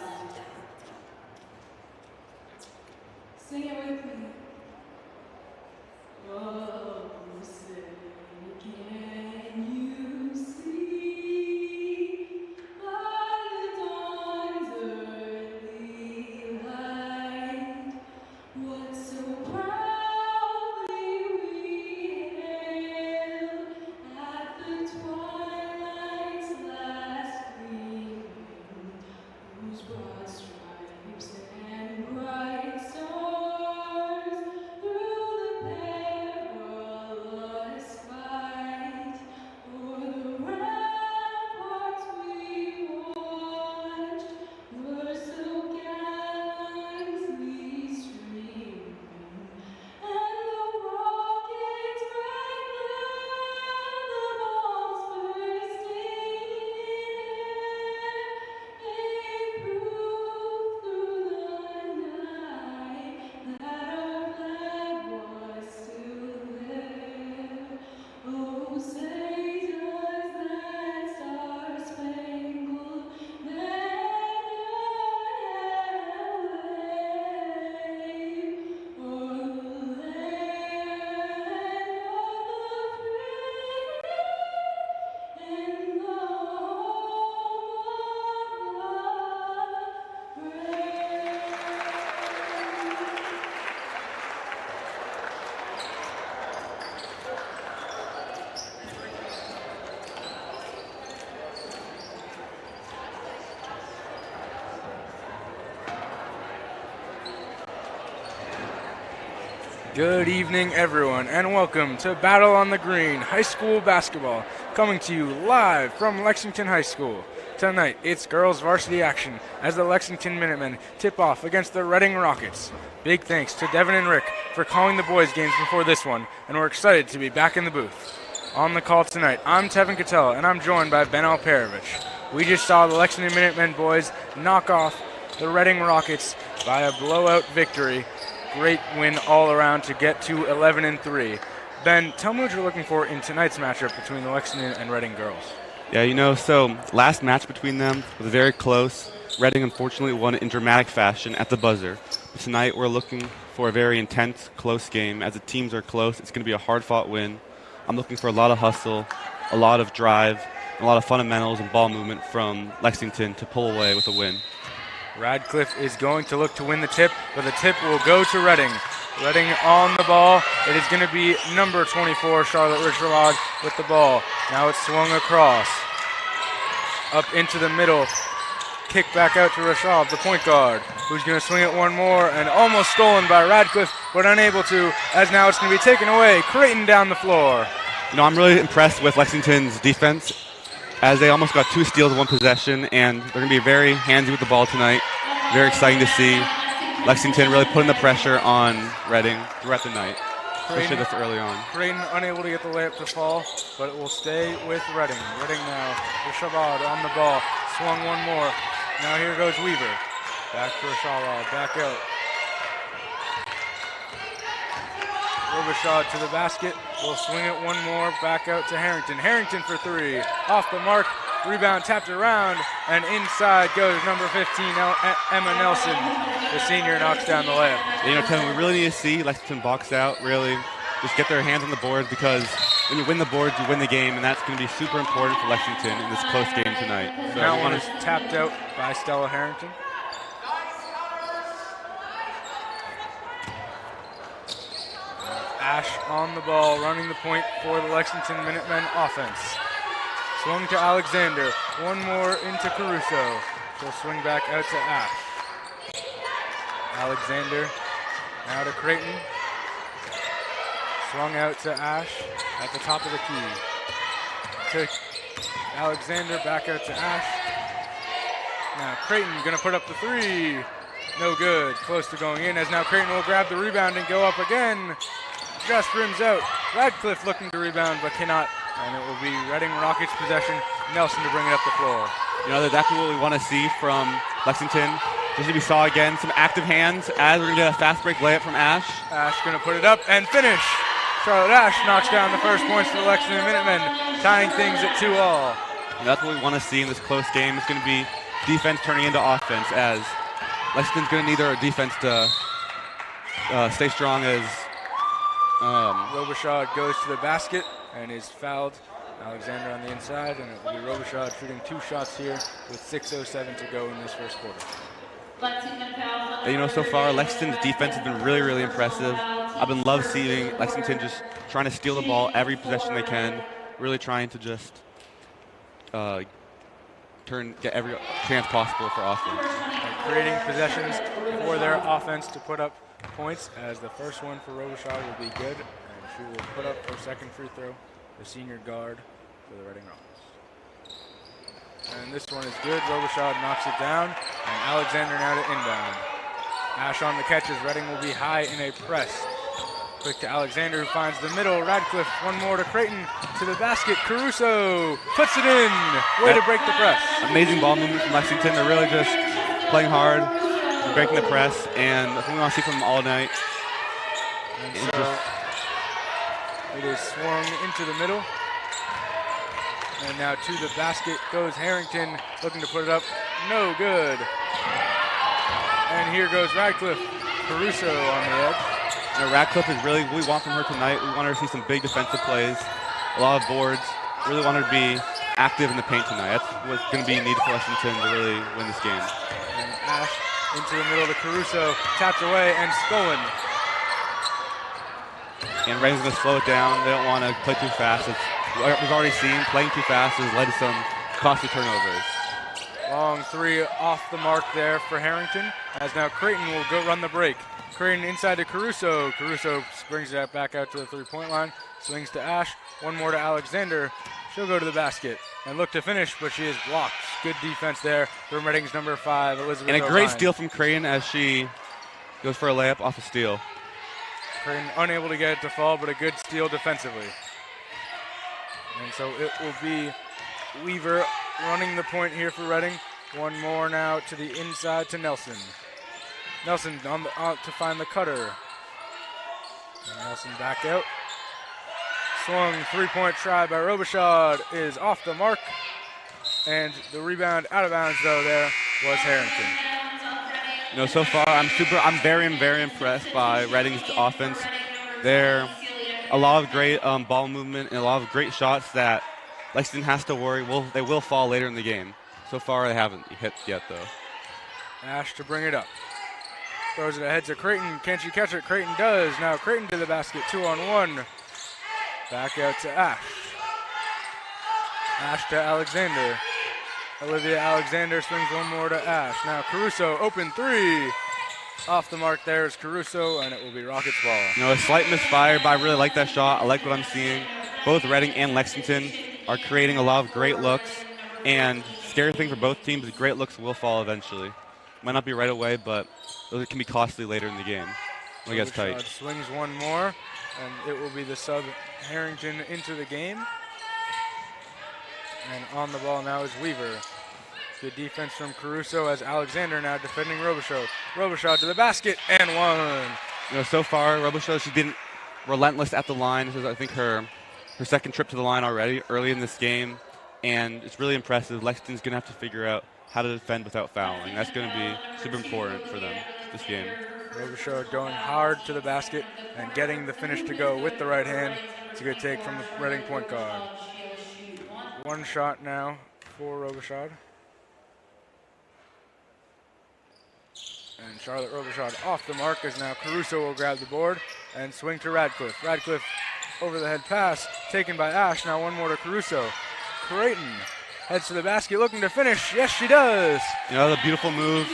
Sing it with me. Oh, say, can you see by the dawn's early light what so proudly we hailed at the twilight's last gleaming, whose broad stripes and bright stars through the perilous fight o'er the ramparts we watched were so gallantly streaming, and the rockets rang loud, the bombs bursting in air, gave proof through the night that our flag was still there. Oh, say does that star-spangled banner wave o'er the land of the free and the home of the brave? Good evening, everyone, and welcome to Battle on the Green High School Basketball, coming to you live from Lexington High School. Tonight, it's girls varsity action as the Lexington Minutemen tip off against the Reading Rockets. Big thanks to Devin and Rick for calling the boys' games before this one, and we're excited to be back in the booth. On the call tonight, I'm Tevin Catella, and I'm joined by Ben Alperovich. We just saw the Lexington Minutemen boys knock off the Reading Rockets by a blowout victory. Great win all around to get to 11-3. Ben, tell me what you're looking for in tonight's matchup between the Lexington and Reading girls. Yeah, so last match between them was very close. Reading unfortunately won in dramatic fashion at the buzzer. But tonight we're looking for a very intense, close game. As the teams are close, it's going to be a hard-fought win. I'm looking for a lot of hustle, a lot of drive, and a lot of fundamentals and ball movement from Lexington to pull away with a win. Radcliffe is going to look to win the tip, but the tip will go to Reading. Reading on the ball. It is going to be number 24, Charlotte Richard with the ball. Now it's swung across. Up into the middle kick back out to Rashad, the point guard, who's going to swing it one more, and almost stolen by Radcliffe, but unable to, as now it's going to be taken away. Creighton down the floor. I'm really impressed with Lexington's defense, as they almost got 2 steals in 1 possession, and they're going to be very handsy with the ball tonight. Very exciting to see Lexington really putting the pressure on Reading throughout the night, especially this early on. Creighton unable to get the layup to fall, but it will stay with Reading. Reading now for Shabbat on the ball. Swung one more. Now here goes Weaver. Back for Shabbat. Back out. Robichaud to the basket. Will swing it one more. Back out to Harrington. Harrington for 3. Off the mark. Rebound tapped around. And inside goes number 15, Emma Nelson. The senior knocks down the layup. Kevin, we really need to see Lexington box out, really just get their hands on the boards, because when you win the boards, you win the game, and that's going to be super important for Lexington in this close game tonight. So that one is tapped out by Stella Harrington. Ash on the ball, running the point for the Lexington Minutemen offense. Swung to Alexander. One more into Caruso. She'll swing back out to Ash. Alexander now to Creighton. Swung out to Ash at the top of the key. To Alexander, back out to Ash. Now Creighton gonna put up the 3. No good, close to going in, as now Creighton will grab the rebound and go up again. Just rims out. Radcliffe looking to rebound but cannot, and it will be Reading Rockets possession. Nelson to bring it up the floor. That's exactly what we want to see from Lexington. Just as we saw again, some active hands as we're going to get a fast break layup from Ash. Ash going to put it up and finish. Charlotte Ash knocks down the first points for the Lexington Minutemen, tying things at 2-all. That's what we want to see in this close game. It's going to be defense turning into offense, as Lexington's going to need their defense to stay strong, as Robichaud goes to the basket and is fouled. Alexander on the inside, and it will be Robichaud shooting 2 shots here with 6:07 to go in this first quarter. So far Lexington's defense has been really, really impressive. I've been love seeing Lexington just trying to steal the ball every possession they can, really trying to just get every chance possible for offense. And creating possessions for their offense to put up points, as the first one for Robichaud will be good, and she will put up her second free throw, the senior guard for the Reading Rockets. And this one is good. Robichaud knocks it down, and Alexander now to inbound. Ash on the catches. Reading will be high in a press. Quick to Alexander, who finds the middle. Radcliffe, one more to Creighton, to the basket. Caruso puts it in. Way to break the press. Amazing ball movement from Lexington. They're really just playing hard, breaking the press, and that's what we want to see from them all night. And so it is swung into the middle. And now to the basket goes Harrington, looking to put it up. No good. And here goes Radcliffe. Caruso on the edge. Radcliffe is really what we want from her tonight. We want her to see some big defensive plays, a lot of boards. Really want her to be active in the paint tonight. That's what's going to be needed for Lexington to really win this game. And Ash into the middle to Caruso, tapped away and stolen. And Reading's going to slow it down. They don't want to play too fast. We've already seen playing too fast has led to some costly turnovers. Long 3 off the mark there for Harrington, as now Creighton will go run the break. Creighton inside to Caruso. Caruso brings that back out to the 3-point line. Swings to Ash. One more to Alexander. She'll go to the basket and look to finish, but she is blocked. Good defense there from Reading's number 5, Elizabeth And a great O'Brien. steal from Creighton as she goes for a layup off a steal. Creighton unable to get it to fall, but a good steal defensively. And so it will be Weaver running the point here for Reading. One more now to the inside to Nelson. Nelson on the to find the cutter. And Nelson back out. Swung 3-point try by Robichaud is off the mark. And the rebound out of bounds though there was Harrington. So far I'm very impressed by Reading's offense. They're a lot of great ball movement and a lot of great shots that Lexington has to worry. They will fall later in the game. So far they haven't hit yet though. Ash to bring it up. Throws it ahead to Creighton. Can she catch it? Creighton does. Now Creighton to the basket, 2-on-1. Back out to Ash. Ash to Alexander. Olivia Alexander swings one more to Ash. Now Caruso, open three. Off the mark there is Caruso, and it will be Rockets ball. A slight misfire, but I really like that shot. I like what I'm seeing. Both Reading and Lexington are creating a lot of great looks, and scary thing for both teams, the great looks will fall eventually. Might not be right away, but those can be costly later in the game. When it gets tight. Swings one more, and it will be the sub Harrington into the game. And on the ball now is Weaver. Good defense from Caruso as Alexander now defending Robichaud. Robichaud to the basket and one. So far, Robichaud, she's been relentless at the line. This is, I think, her second trip to the line already early in this game, and it's really impressive. Lexington's going to have to figure out how to defend without fouling. That's going to be super important for them this game. Robichaud going hard to the basket and getting the finish to go with the right hand. It's a good take from the Reading point guard. One shot now for Robichaud. And Charlotte Robichaud off the mark as now Caruso will grab the board and swing to Radcliffe. Radcliffe over the head pass taken by Ash. Now one more to Caruso. Creighton heads to the basket looking to finish. Yes, she does. The beautiful move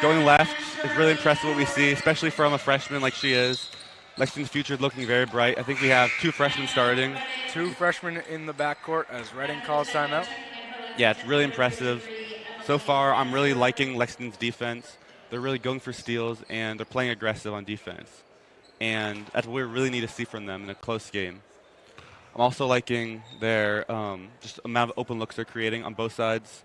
going left is really impressive what we see, especially from a freshman like she is. Lexington's future is looking very bright. I think we have two freshmen starting. Two freshmen in the backcourt as Reading calls timeout. Yeah, it's really impressive. So far, I'm really liking Lexington's defense. They're really going for steals, and they're playing aggressive on defense. And that's what we really need to see from them in a close game. I'm also liking their just amount of open looks they're creating on both sides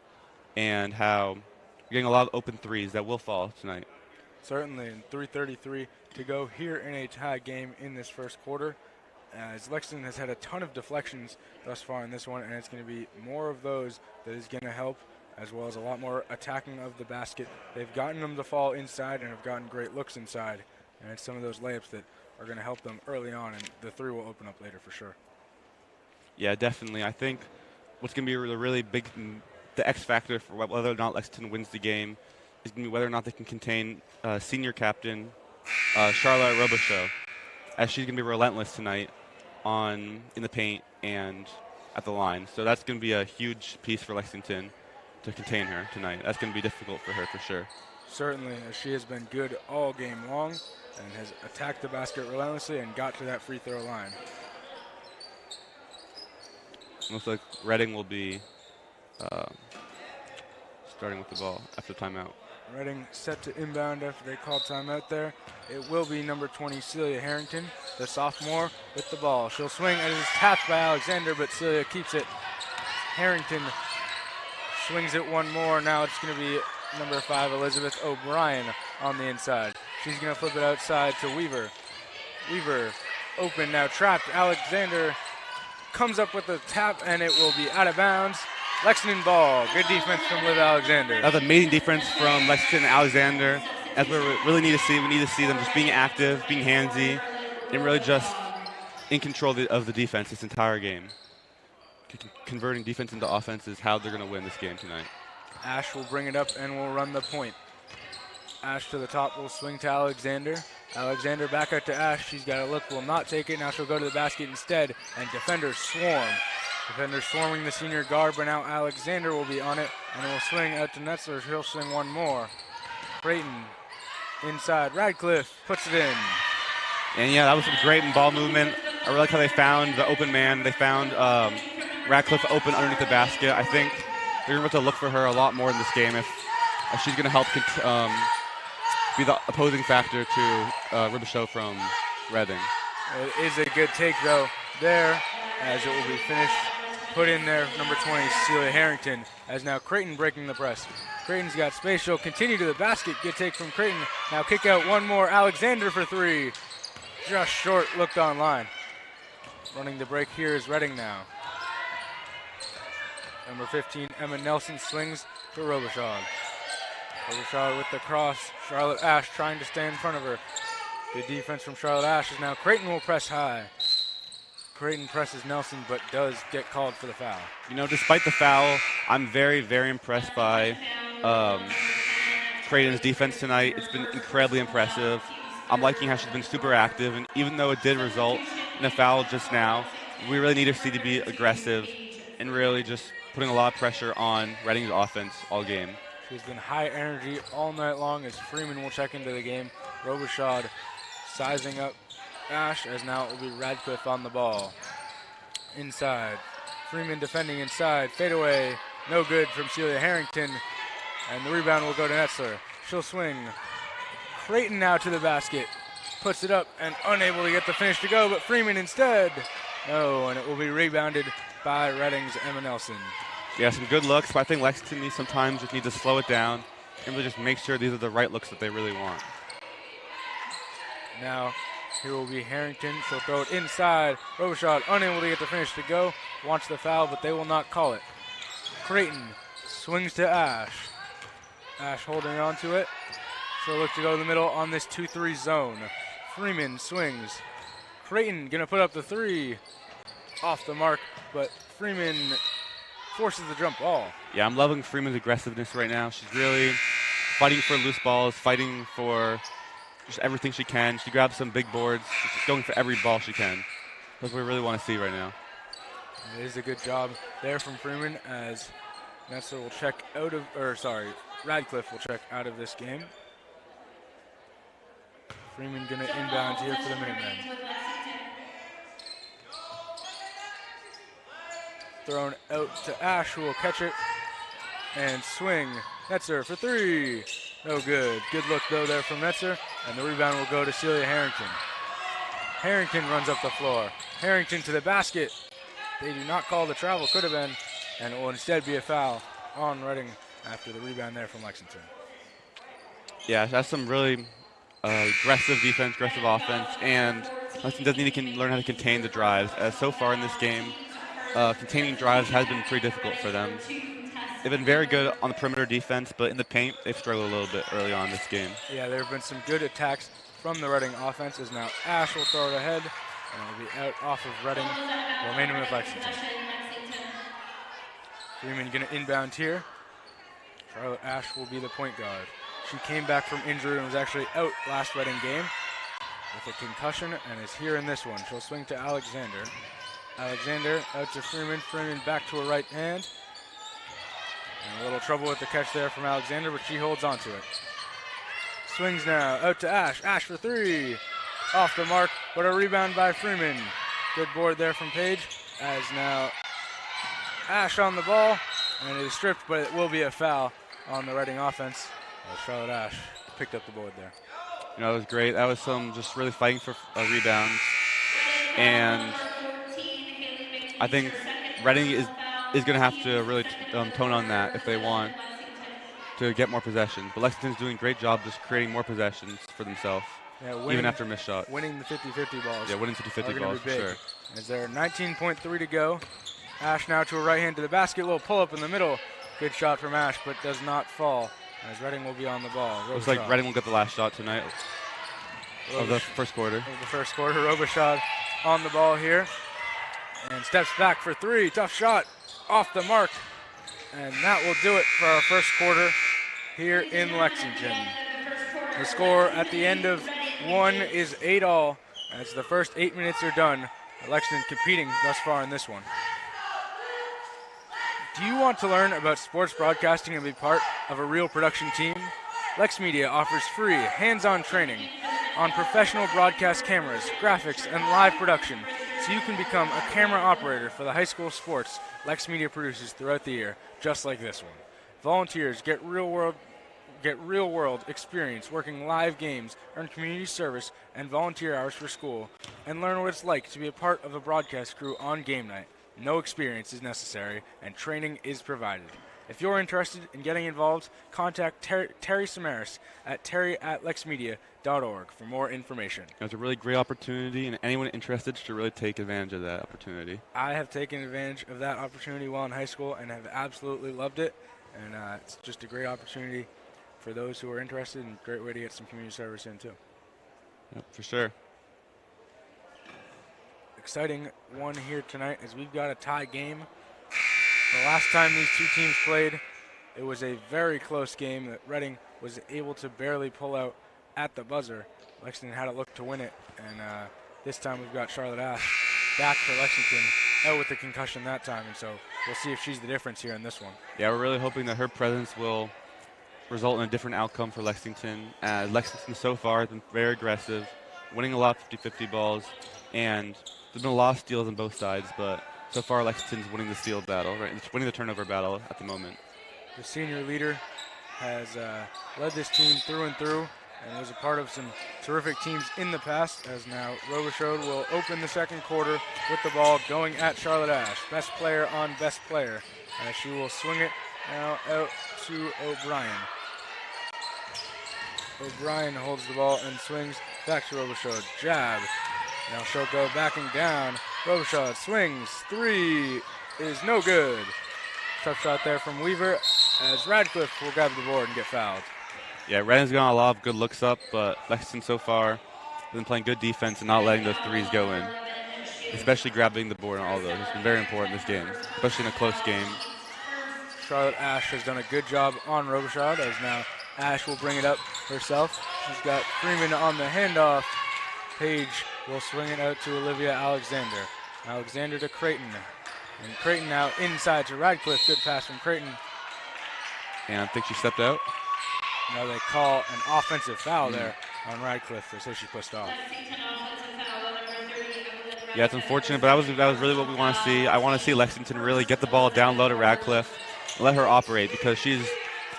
and how we're getting a lot of open threes that will fall tonight. Certainly, and 3:33 to go here in a tie game in this first quarter. As Lexington has had a ton of deflections thus far in this one, and it's going to be more of those that is going to help, as well as a lot more attacking of the basket. They've gotten them to fall inside and have gotten great looks inside, and it's some of those layups that are going to help them early on, and the three will open up later for sure. Yeah, definitely. I think what's going to be really big, the X factor for whether or not Lexington wins the game is going to be whether or not they can contain senior captain Charlotte Robichaud, as she's going to be relentless tonight in the paint and at the line. So that's going to be a huge piece for Lexington to contain her tonight. That's going to be difficult for her for sure. Certainly, as she has been good all game long and has attacked the basket relentlessly and got to that free throw line. Looks like Reading will be starting with the ball after timeout. Reading set to inbound after they call timeout there. It will be number 20, Celia Harrington, the sophomore, with the ball. She'll swing and it is tapped by Alexander, but Celia keeps it. Harrington swings it one more. Now it's going to be number 5, Elizabeth O'Brien on the inside. She's going to flip it outside to Weaver. Weaver open, now trapped. Alexander comes up with a tap, and it will be out of bounds. Lexington ball. Good defense from Liv Alexander. That's amazing defense from Lexington and Alexander. That's what we really need to see. We need to see them just being active, being handsy, and really just in control of the defense this entire game. Converting defense into offense is how they're going to win this game tonight. Ash will bring it up and will run the point. Ash to the top will swing to Alexander. Alexander back out to Ash. She's got a look, will not take it. Now she'll go to the basket instead, and defenders swarm. Defenders swarming the senior guard, but now Alexander will be on it, and it will swing out to Netzler. He'll swing one more. Creighton inside. Radcliffe puts it in. And yeah, that was some great ball movement. I really like how they found the open man. They found Radcliffe open underneath the basket. I think they're going to have to look for her a lot more in this game if she's going to help be the opposing factor to Robichaud from Reading. It is a good take, though, there, as it will be finished. Put in there, number 20, Celia Harrington, as now Creighton breaking the press. Creighton's got space. She'll continue to the basket. Good take from Creighton. Now kick out one more. Alexander for three. Just short, looked online. Running the break here is Reading now. Number 15, Emma Nelson swings for Robichaud. Robichaud with the cross. Charlotte Ash trying to stay in front of her. Good defense from Charlotte Ash is now Creighton will press high. Creighton presses Nelson, but does get called for the foul. You know, despite the foul, I'm very, very impressed by Creighton's defense tonight. It's been incredibly impressive. I'm liking how she's been super active, and even though it did result in a foul just now, we really need her to be aggressive and really just putting a lot of pressure on Reading's offense all game. She's been high energy all night long as Freeman will check into the game. Robichaud sizing up Ash, as now it will be Radcliffe on the ball. Inside. Freeman defending inside. Fadeaway. No good from Celia Harrington. And the rebound will go to Netzler. She'll swing. Creighton now to the basket. Puts it up and unable to get the finish to go, but Freeman instead. No, and it will be rebounded by Reading's Emma Nelson. Yeah, some good looks, but I think Lexington sometimes just needs to slow it down and really just make sure these are the right looks that they really want. Now, here will be Harrington. She'll throw it inside. Robichaud unable to get the finish to go. Wants the foul, but they will not call it. Creighton swings to Ash. Ash holding on to it. She'll look to go to the middle on this 2-3 zone. Freeman swings. Creighton gonna put up the three. Off the mark, but Freeman forces the jump ball. Yeah, I'm loving Freeman's aggressiveness right now. She's really fighting for loose balls, fighting for just everything she can. She grabs some big boards, just going for every ball she can. That's what we really want to see right now. It is a good job there from Freeman as Netzler will check out of, Radcliffe will check out of this game. Freeman gonna inbound here for the Minutemen. Thrown out to Ash, who will catch it and swing. Netzer for three. No good. Good look, though, there from Netzer. And the rebound will go to Celia Harrington. Harrington runs up the floor. Harrington to the basket. They do not call the travel, could have been. And it will instead be a foul on Reading after the rebound there from Lexington. Yeah, that's some really aggressive defense, aggressive offense. And Lexington does need to learn how to contain the drives. As so far in this game, containing drives has been pretty difficult for them. They've been very good on the perimeter defense, but in the paint, they've struggled a little bit early on in this game. Yeah, there have been some good attacks from the Reading offense, as now Ash will throw it ahead, and it will be out off of Reading, remaining with Lexington. Freeman going to inbound here. Charlotte Ash will be the point guard. She came back from injury and was actually out last Reading game with a concussion and is here in this one. She'll swing to Alexander. Alexander out to Freeman. Freeman back to her right hand. And a little trouble with the catch there from Alexander, but she holds on to it. Swings now out to Ash. Ash for three. Off the mark, but a rebound by Freeman. Good board there from Page, as now Ash on the ball, and it is stripped, but it will be a foul on the Reading offense. Charlotte Ash picked up the board there. You know, it was great. That was some just really fighting for rebounds. And I think Reading is going to have to really tone on that if they want to get more possessions. But Lexington's doing a great job just creating more possessions for themselves, even after a missed shot. Winning the 50-50 balls. Yeah, winning 50-50 balls for sure. As there 19.3 to go. Ash now to her right hand to the basket. Little pull up in the middle. Good shot from Ash, but does not fall. As Reading will be on the ball. Looks like Reading will get the last shot tonight of the first quarter. Robichaud on the ball here. And steps back for three. Tough shot off the mark. And that will do it for our first quarter here in Lexington. The score at the end of one is 8-all. As the first 8 minutes are done, Lexington competing thus far in this one. Do you want to learn about sports broadcasting and be part of a real production team? LexMedia offers free, hands-on training on professional broadcast cameras, graphics, and live production, so you can become a camera operator for the high school sports LexMedia produces throughout the year, just like this one. Volunteers get real-world experience working live games, earn community service and volunteer hours for school, and learn what it's like to be a part of a broadcast crew on game night. No experience is necessary, and training is provided. If you're interested in getting involved, contact Terry Samaras at terry@lexmedia.org for more information. It's a really great opportunity, and anyone interested should really take advantage of that opportunity. I have taken advantage of that opportunity while in high school and have absolutely loved it, and it's just a great opportunity for those who are interested, and a great way to get some community service in, too. Yep, for sure. Exciting one here tonight as we've got a tie game. The last time these two teams played, it was a very close game that Reading was able to barely pull out at the buzzer. Lexington had it look to win it, and this time we've got Charlotte Ash back for Lexington out with the concussion that time, and so we'll see if she's the difference here in this one. Yeah, we're really hoping that her presence will result in a different outcome for Lexington, as Lexington so far has been very aggressive, winning a lot of 50-50 balls, and there's been a lot of steals on both sides, but so far Lexington's winning the steal battle, right? It's winning the turnover battle at the moment. The senior leader has led this team through and through, and was a part of some terrific teams in the past, as now Robichaud will open the second quarter with the ball going at Charlotte Ash. Best player on best player, as she will swing it now out to O'Brien. O'Brien holds the ball and swings back to Robichaud. Jab. Now she'll go backing down. Robichaud swings. Three is no good. Tough shot there from Weaver, as Radcliffe will grab the board and get fouled. Yeah, Redding's got a lot of good looks up, but Lexington so far has been playing good defense and not letting those threes go in, especially grabbing the board on all those. It's been very important this game, especially in a close game. Charlotte Ash has done a good job on Robichaud, as now Ash will bring it up herself. She's got Freeman on the handoff. Page will swing it out to Olivia Alexander. Alexander to Creighton. And Creighton now inside to Radcliffe. Good pass from Creighton. And I think she stepped out. Now they call an offensive foul there on Radcliffe. They say she pushed off. Yeah, it's unfortunate, but that was really what we want to see. I want to see Lexington really get the ball down low to Radcliffe and let her operate, because she's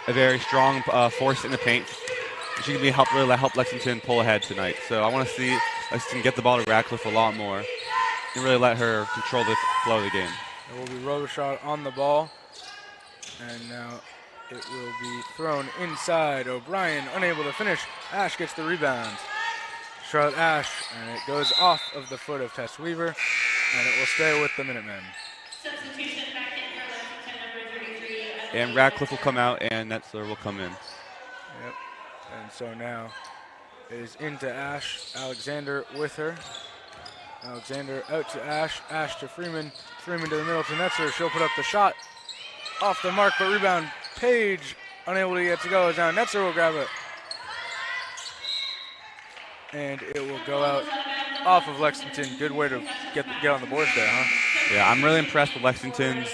a very strong force in the paint. She can really help Lexington pull ahead tonight. So I want to see Lexington get the ball to Radcliffe a lot more and really let her control the flow of the game. It will be Robichaud on the ball. And now it will be thrown inside. O'Brien unable to finish. Ash gets the rebound. Charlotte Ash, and it goes off of the foot of Tess Weaver, and it will stay with the Minutemen. Substitution back in for Lexington, number 33. And Radcliffe will come out, and Netzler will come in. Yep. And so now it is into Ash. Alexander with her. Alexander out to Ash. Ash to Freeman. Freeman to the middle to Netzler. She'll put up the shot. Off the mark, but rebound. Page unable to get to go. Now Netzler will grab it. And it will go out off of Lexington. Good way to get on the board there, huh? Yeah, I'm really impressed with Lexington's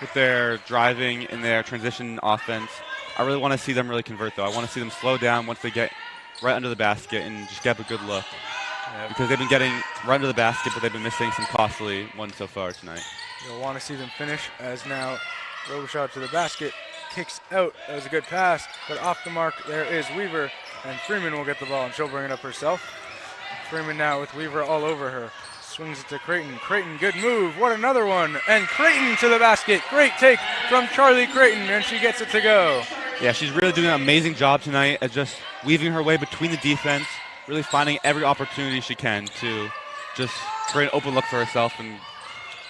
with their driving and their transition offense. I really want to see them really convert, though. I want to see them slow down once they get right under the basket and just get a good look. Yep. Because they've been getting right under the basket, but they've been missing some costly ones so far tonight. You'll want to see them finish, as now Robichaud to the basket. Kicks out. That was a good pass, but off the mark there is Weaver, and Freeman will get the ball, and she'll bring it up herself. Freeman now with Weaver all over her. Swings it to Creighton. Creighton, good move. What another one. And Creighton to the basket. Great take from Charlie Creighton, and she gets it to go. Yeah, she's really doing an amazing job tonight at just weaving her way between the defense, really finding every opportunity she can to just create an open look for herself, and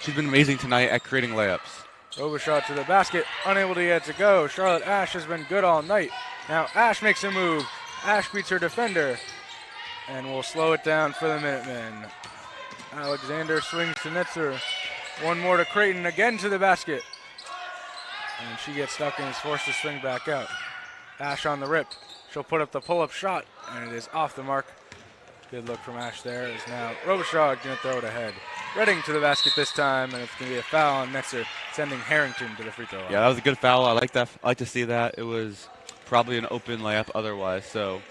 she's been amazing tonight at creating layups. Robichaud to the basket, unable to get to go. Charlotte Ash has been good all night. Now Ash makes a move. Ash beats her defender, and will slow it down for the Minutemen. Alexander swings to Netzler. One more to Creighton, again to the basket. And she gets stuck and is forced to swing back out. Ash on the rip. She'll put up the pull-up shot, and it is off the mark. Good look from Ash there. Is now Robichaud going to throw it ahead. Reading to the basket this time, and it's going to be a foul on Netzler, sending Harrington to the free throw line. Yeah, that was a good foul. I like that. I like to see that. It was probably an open layup otherwise. So,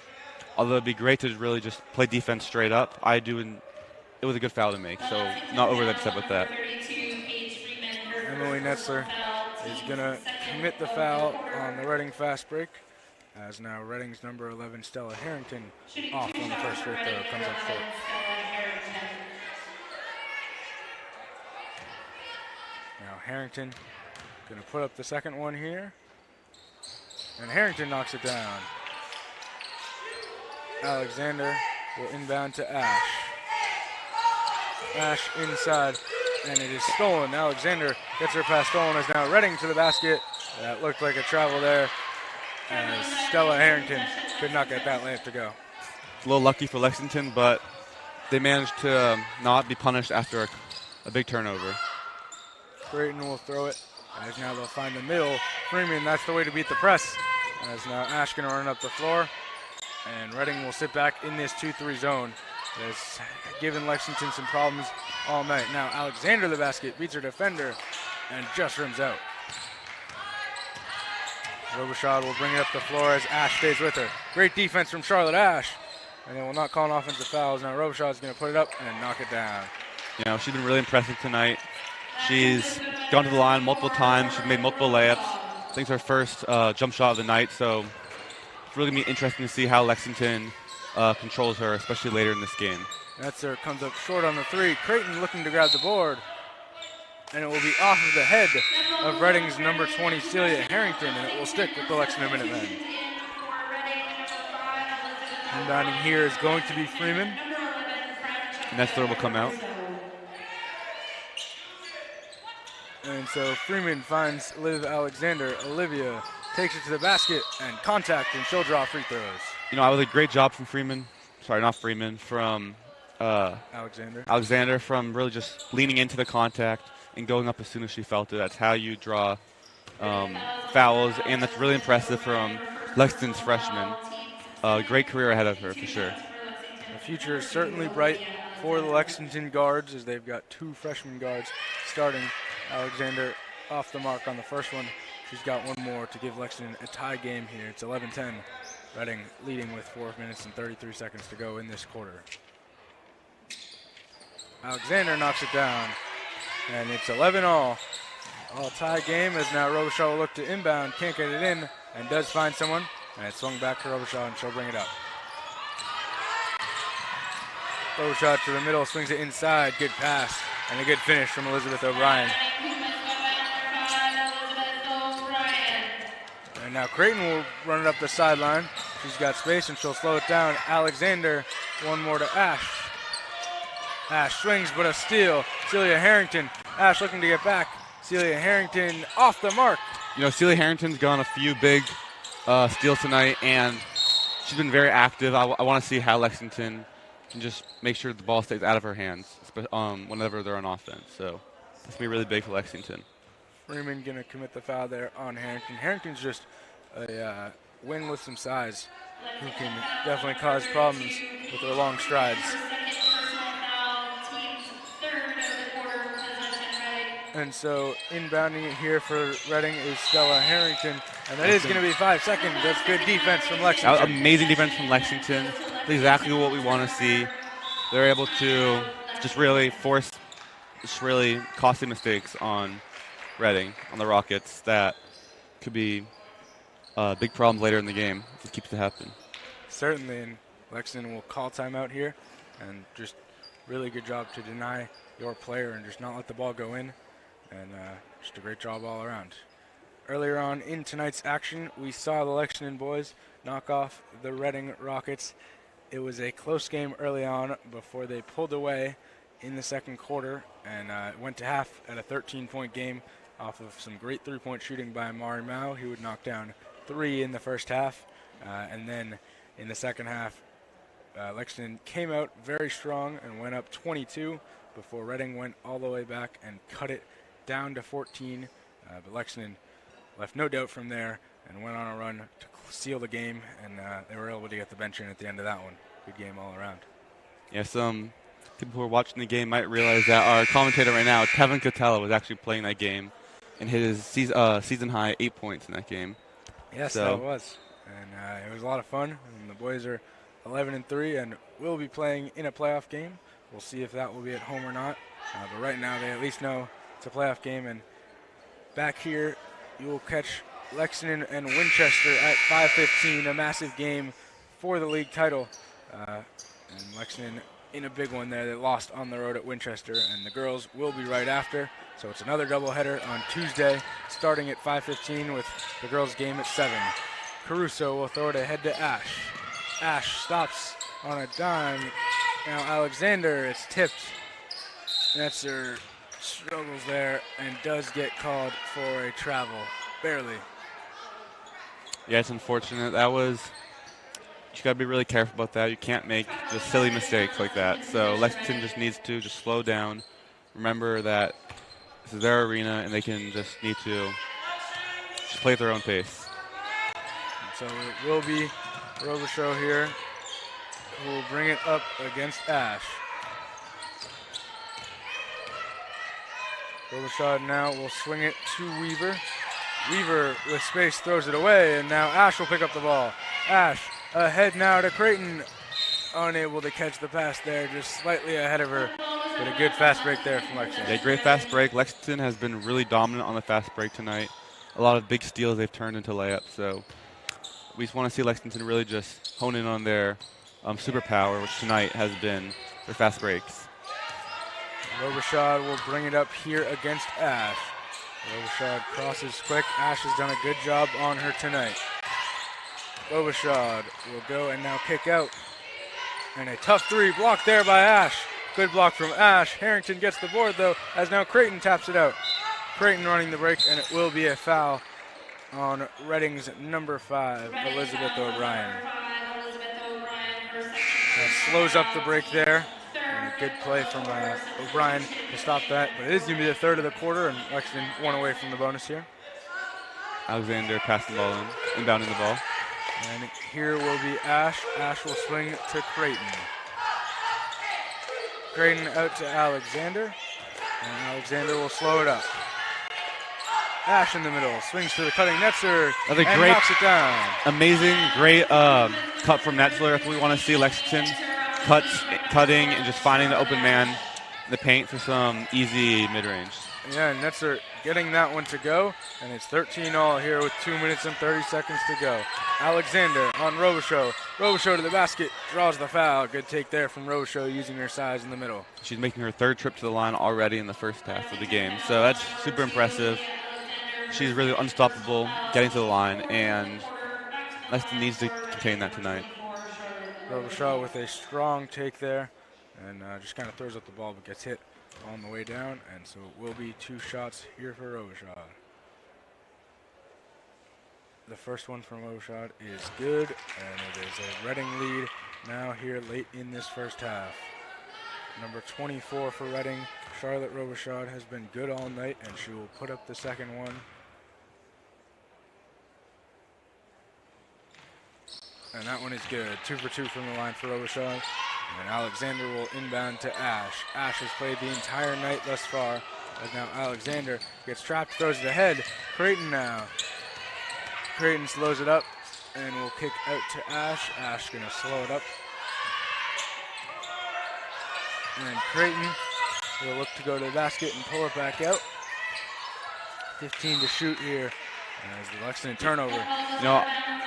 although it'd be great to really just play defense straight up, it was a good foul to make. So, not overly upset with that. Emily Netzler is going to commit the foul on the Reading fast break, as now Reading's number 11, Stella Harrington, off on the first free throw, comes up short. Now Harrington going to put up the second one here, and Harrington knocks it down. Alexander will inbound to Ash. Ash inside, and it is stolen. Alexander gets her pass stolen, is now Reading to the basket. That looked like a travel there, as Stella Harrington could not get that layup to go. It's a little lucky for Lexington, but they managed to not be punished after a big turnover. Creighton will throw it, as now they'll find the middle. Freeman, that's the way to beat the press. As now Ash going to run up the floor, and Reading will sit back in this 2-3 zone. That's given Lexington some problems all night. Now Alexander the basket, beats her defender, and just rims out. Robichaud will bring it up the floor as Ash stays with her. Great defense from Charlotte Ash. And they will not call an offensive fouls. Now Robichaud is going to put it up and knock it down. You know, she's been really impressive tonight. She's gone to the line multiple times. She's made multiple layups. I think it's her first jump shot of the night, so it's really going to be interesting to see how Lexington controls her, especially later in this game. Netzer comes up short on the three. Creighton looking to grab the board. And it will be off of the head of Reading's number 20, Celia Harrington, and it will stick with the Lexington Minutemen. Inbounding here is going to be Freeman. Netzer will come out. And so Freeman finds Liv Alexander. Olivia takes it to the basket and contact, and she'll draw free throws. You know, it was a great job from Freeman. Sorry, not Freeman, from Alexander from really just leaning into the contact and going up as soon as she felt it. That's how you draw fouls, and that's really impressive from Lexington's freshman. Great career ahead of her, for sure. The future is certainly bright for the Lexington guards, as they've got two freshman guards starting. Alexander off the mark on the first one. She's got one more to give Lexington a tie game here. It's 11-10. Reading leading with 4 minutes and 33 seconds to go in this quarter. Alexander knocks it down, and it's 11-all. All tie game as now Robichaud will look to inbound, can't get it in, and does find someone, and it's swung back to Robichaud, and she'll bring it up. Robichaud to the middle, swings it inside, good pass, and a good finish from Elizabeth O'Brien. And now Creighton will run it up the sideline. She's got space, and she'll slow it down. Alexander, one more to Ash. Ash swings, but a steal. Celia Harrington. Ash looking to get back. Celia Harrington off the mark. You know, Celia Harrington's gone a few big steals tonight, and she's been very active. I want to see how Lexington can just make sure the ball stays out of her hands whenever they're on offense. So that's going to be really big for Lexington. Freeman going to commit the foul there on Harrington. Harrington's just a wing with some size who can definitely cause problems with her long strides. And so inbounding it here for Reading is Stella Harrington. And that is going to be 5 seconds. That's good defense from Lexington. Amazing defense from Lexington. That's exactly what we want to see. They're able to just really force really costly mistakes on Reading, on the Rockets, that could be big problems later in the game if it keeps to happen. Certainly, and Lexington will call timeout here, and just really good job to deny your player and just not let the ball go in. And just a great job all around. Earlier on in tonight's action, we saw the Lexington boys knock off the Reading Rockets. It was a close game early on before they pulled away in the second quarter and went to half at a 13-point game off of some great three-point shooting by Mari Mao. He would knock down 3 in the first half. And then in the second half, Lexington came out very strong and went up 22 before Reading went all the way back and cut it down to 14, but Lexington left no doubt from there and went on a run to seal the game, and they were able to get the bench in at the end of that one. Good game all around. Yeah, some people who are watching the game might realize that our commentator right now, Kevin Catella, was actually playing that game and hit his season-high 8 points in that game. Yes, that was. And it was a lot of fun, and the boys are 11-3 and will be playing in a playoff game. We'll see if that will be at home or not, but right now they at least know it's a playoff game. And back here, you will catch Lexington and Winchester at 5:15, a massive game for the league title. And Lexington in a big one there. They lost on the road at Winchester, and the girls will be right after. So it's another doubleheader on Tuesday, starting at 5:15 with the girls' game at 7. Caruso will throw it ahead to Ash. Ash stops on a dime. Now Alexander, it's tipped. Netzer struggles there and does get called for a travel, barely. Yeah, it's unfortunate. You got to be really careful about that. You can't make just silly mistakes like that. So Lexington just needs to just slow down. Remember that this is their arena, and they need to just play at their own pace. And so it will be Robichaud here who will bring it up against Ash. Robichaud now will swing it to Weaver. Weaver with space throws it away, and now Ash will pick up the ball. Ash ahead now to Creighton. Unable to catch the pass there, just slightly ahead of her. But a good fast break there from Lexington. Yeah, great fast break. Lexington has been really dominant on the fast break tonight. A lot of big steals they've turned into layups. So we just want to see Lexington really just hone in on their superpower, which tonight has been their fast breaks. Robichaud will bring it up here against Ash. Robichaud crosses quick. Ash has done a good job on her tonight. Robichaud will go and now kick out. And a tough three blocked there by Ash. Good block from Ash. Harrington gets the board though, as now Creighton taps it out. Creighton running the break, and it will be a foul on Reading's number 5, Elizabeth O'Brien. That slows up the break there. And a good play from O'Brien to stop that. But it is going to be the third of the quarter, and Lexington one away from the bonus here. Alexander passing the ball in, inbounding the ball. And here will be Ash. Ash will swing to Creighton. Creighton out to Alexander. And Alexander will slow it up. Ash in the middle. Swings to the cutting Netzer. That's a and great, knocks it down. amazing, great cut from Netzler. That's what we want to see. Lexington cutting and just finding the open man in the paint for some easy mid-range. Yeah, and Netzer getting that one to go, and it's 13-all here with 2 minutes and 30 seconds to go. Alexander on Robichaud. Robichaud to the basket, draws the foul. Good take there from Robichaud using her size in the middle. She's making her third trip to the line already in the first half of the game, so that's super impressive. She's really unstoppable getting to the line, and Lexington needs to contain that tonight. Robichaud with a strong take there, and just kind of throws up the ball but gets hit on the way down, and so it will be 2 shots here for Robichaud. The first one from Robichaud is good, and it is a Reading lead now here late in this first half. Number 24 for Reading, Charlotte Robichaud, has been good all night, and she will put up the second one. And that one is good. 2 for 2 from the line for Robichaud. And Alexander will inbound to Ash. Ash has played the entire night thus far. As now Alexander gets trapped, throws it ahead. Creighton now. Creighton slows it up and will kick out to Ash. Ash gonna slow it up. And Creighton will look to go to the basket and pull it back out. 15 to shoot here as the Lexington turnover. You know,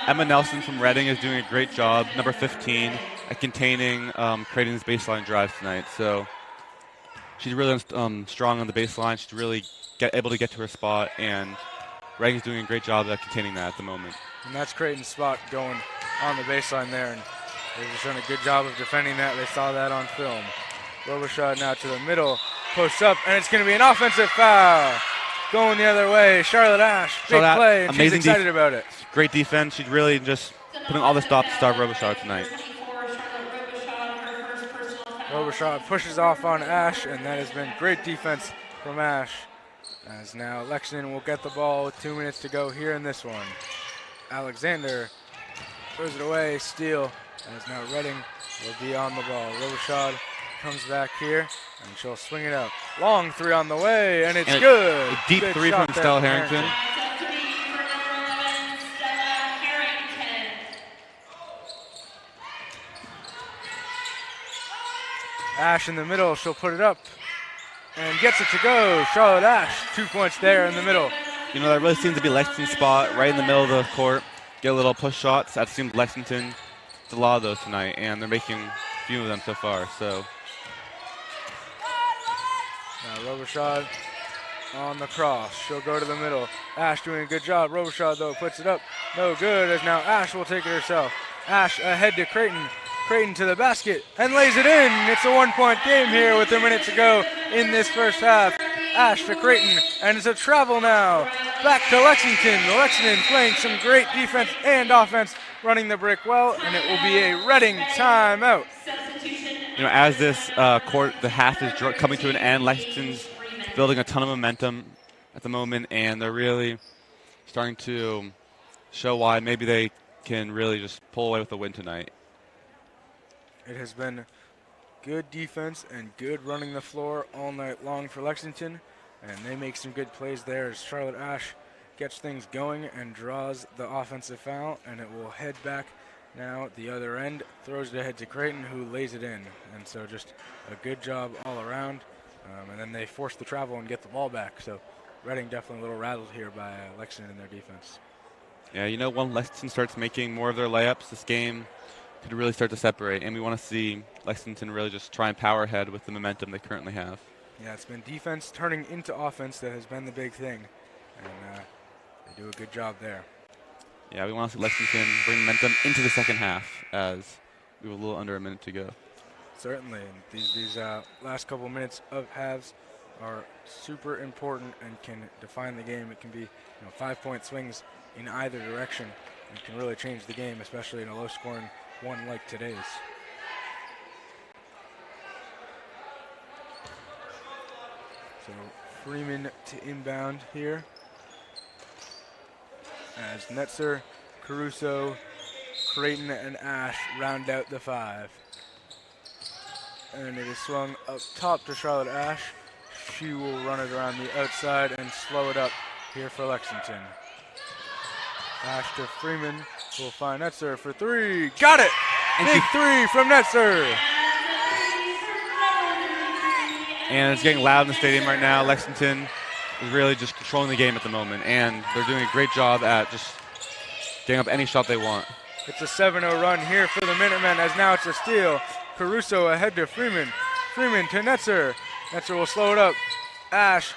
Emma Nelson from Reading is doing a great job, number 15, at containing Creighton's baseline drives tonight. So she's really strong on the baseline. She's really able to get to her spot, and Reading's doing a great job at containing that at the moment. And that's Creighton's spot going on the baseline there, and they've just done a good job of defending that. They saw that on film. Robichaud now to the middle, posts up, and it's going to be an offensive foul. Going the other way, Charlotte Ash, big play, and she's excited about it. Great defense. She's really just putting all the stops to start Robichaud tonight. Robichaud pushes off on Ash, and that has been great defense from Ash. As now Lexington will get the ball with 2 minutes to go here in this one. Alexander throws it away, steal, as now Reading will be on the ball. Robichaud comes back here, and she'll swing it up. Long 3 on the way, and it's good. A deep good 3 from Stella Harrington. Ash in the middle, she'll put it up and gets it to go. Charlotte Ash, 2 points there in the middle. You know, that really seems to be Lexington's spot, right in the middle of the court. Get a little push shots. That seems Lexington. It's a lot of those tonight, and they're making a few of them so far. So now Robichaud on the cross. She'll go to the middle. Ash doing a good job. Robichaud, though, puts it up. No good, as now Ash will take it herself. Ash ahead to Creighton. Creighton to the basket and lays it in. It's a 1-point game here with a minute to go in this first half. Ash to Creighton, and it's a travel now. Back to Lexington. Lexington playing some great defense and offense, running the break well, and it will be a Reading timeout. You know, as this the half is coming to an end, Lexington's building a ton of momentum at the moment, and they're really starting to show why maybe they can really just pull away with the win tonight. It has been good defense and good running the floor all night long for Lexington, and they make some good plays there as Charlotte Ash gets things going and draws the offensive foul, and it will head back now at the other end, throws it ahead to Creighton, who lays it in. And so just a good job all around, and then they force the travel and get the ball back. So Reading definitely a little rattled here by Lexington in their defense. Yeah, when Lexington starts making more of their layups, this game could really start to separate, and we want to see Lexington really just try and power ahead with the momentum they currently have. Yeah, it's been defense turning into offense that has been the big thing, and they do a good job there. Yeah, we want to see Lexington bring momentum into the second half as we have a little under a minute to go. Certainly, and these last couple minutes of halves are super important and can define the game. It can be 5-point swings in either direction and can really change the game, especially in a low-scoring one like today's. So Freeman to inbound here as Netzer, Caruso, Creighton, and Ash round out the five. And it is swung up top to Charlotte Ash. She will run it around the outside and slow it up here for Lexington. Ash to Freeman, who will find Netzer for three. Got it! Big three from Netzer. And it's getting loud in the stadium right now. Lexington is really just controlling the game at the moment, and they're doing a great job at just getting up any shot they want. It's a 7-0 run here for the Minutemen, as now it's a steal. Caruso ahead to Freeman. Freeman to Netzer. Netzer will slow it up. Ash,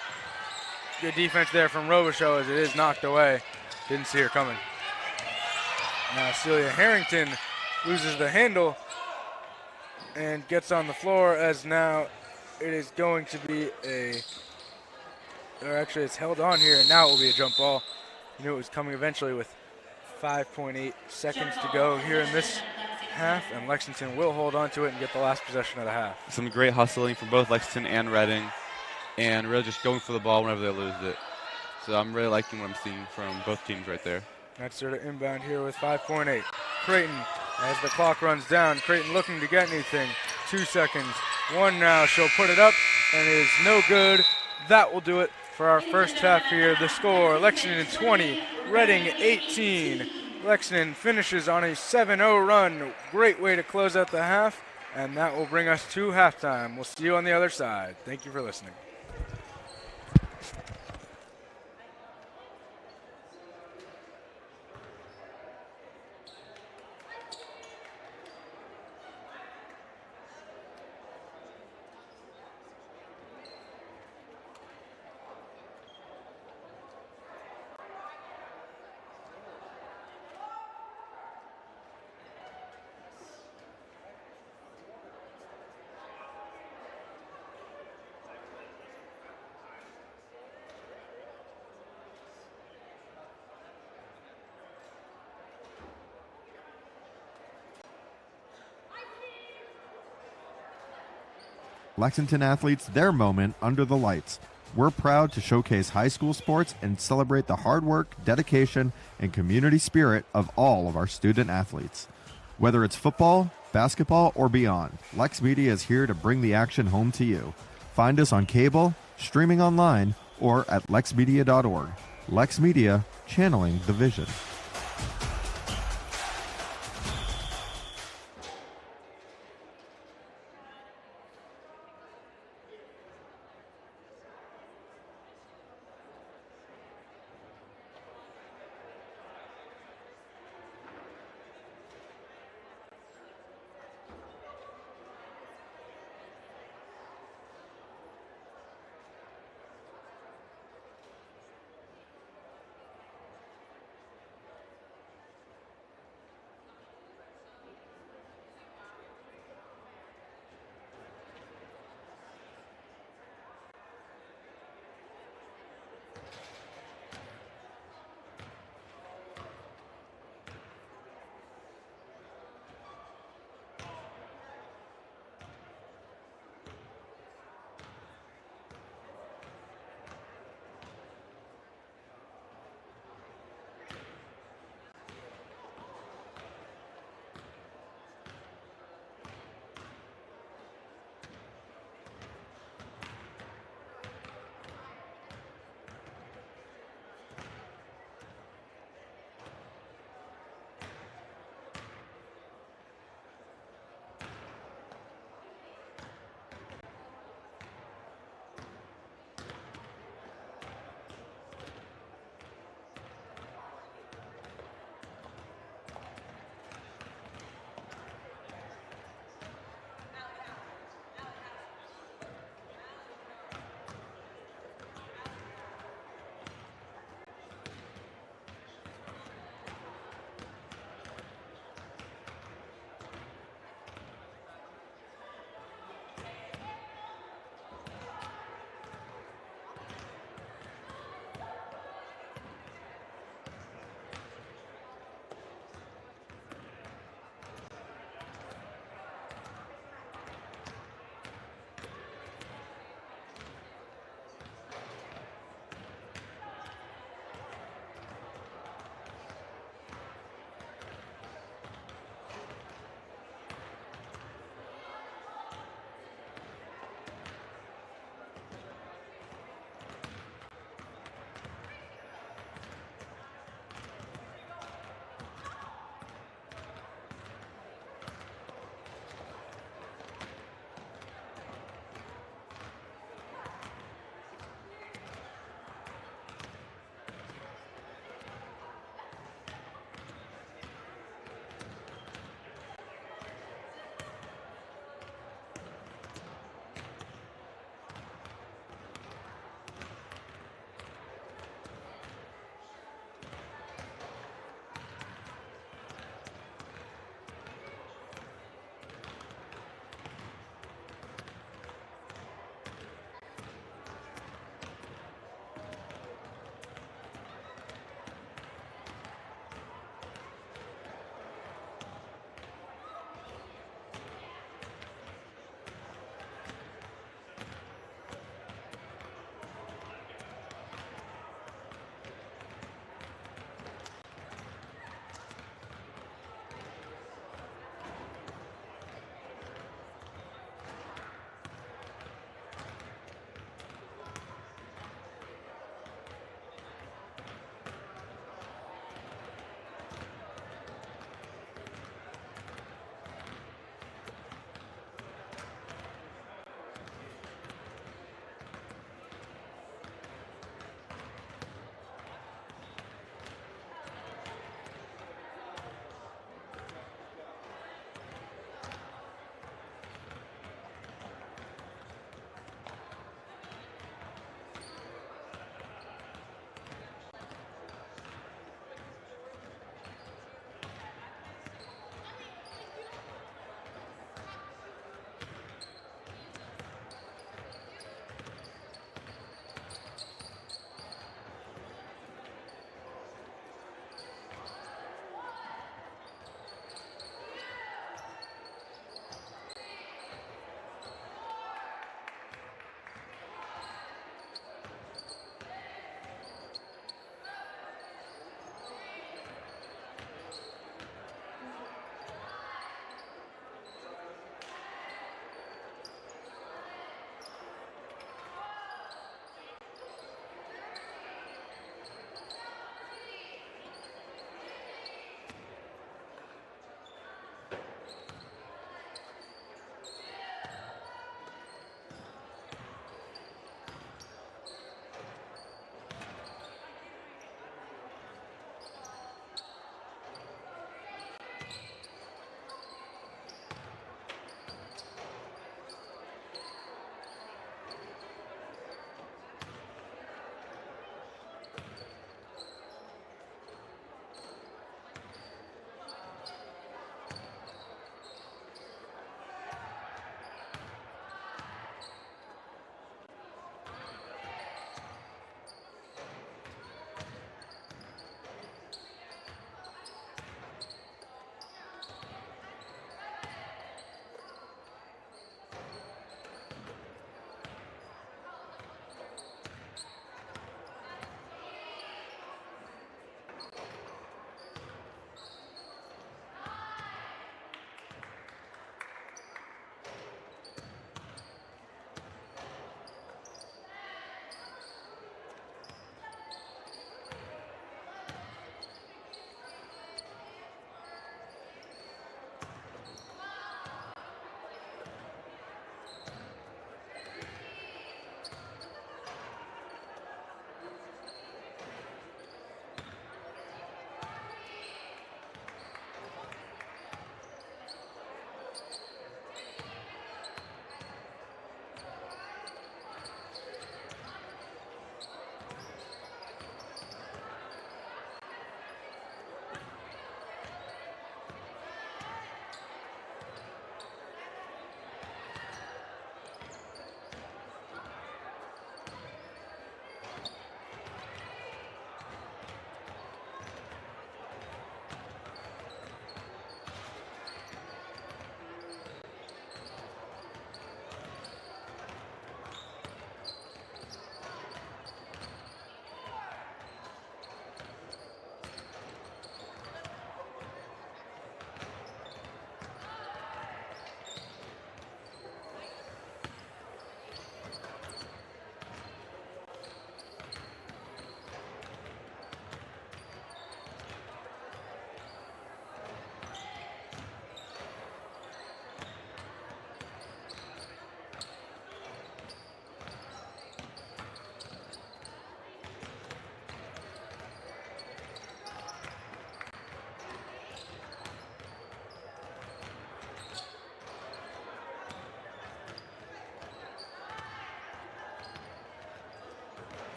good defense there from Robichaux as it is knocked away. Didn't see her coming. Now Celia Harrington loses the handle and gets on the floor, as now it is going to be actually it's held on here, and now it will be a jump ball. You knew it was coming eventually with 5.8 seconds to go here in this half, and Lexington will hold on to it and get the last possession of the half. Some great hustling from both Lexington and Reading, and really just going for the ball whenever they lose it. So I'm really liking what I'm seeing from both teams right there. Netzer to inbound here with 5.8. Creighton, as the clock runs down, Creighton looking to get anything. 2 seconds. One now. She'll put it up, and it is no good. That will do it for our first half here. The score, Lexington 20, Reading 18. Lexington finishes on a 7-0 run. Great way to close out the half, and that will bring us to halftime. We'll see you on the other side. Thank you for listening. Lexington athletes, their moment under the lights. We're proud to showcase high school sports and celebrate the hard work, dedication, and community spirit of all of our student athletes. Whether it's football, basketball, or beyond, LexMedia is here to bring the action home to you. Find us on cable, streaming online, or at lexmedia.org. LexMedia, channeling the vision.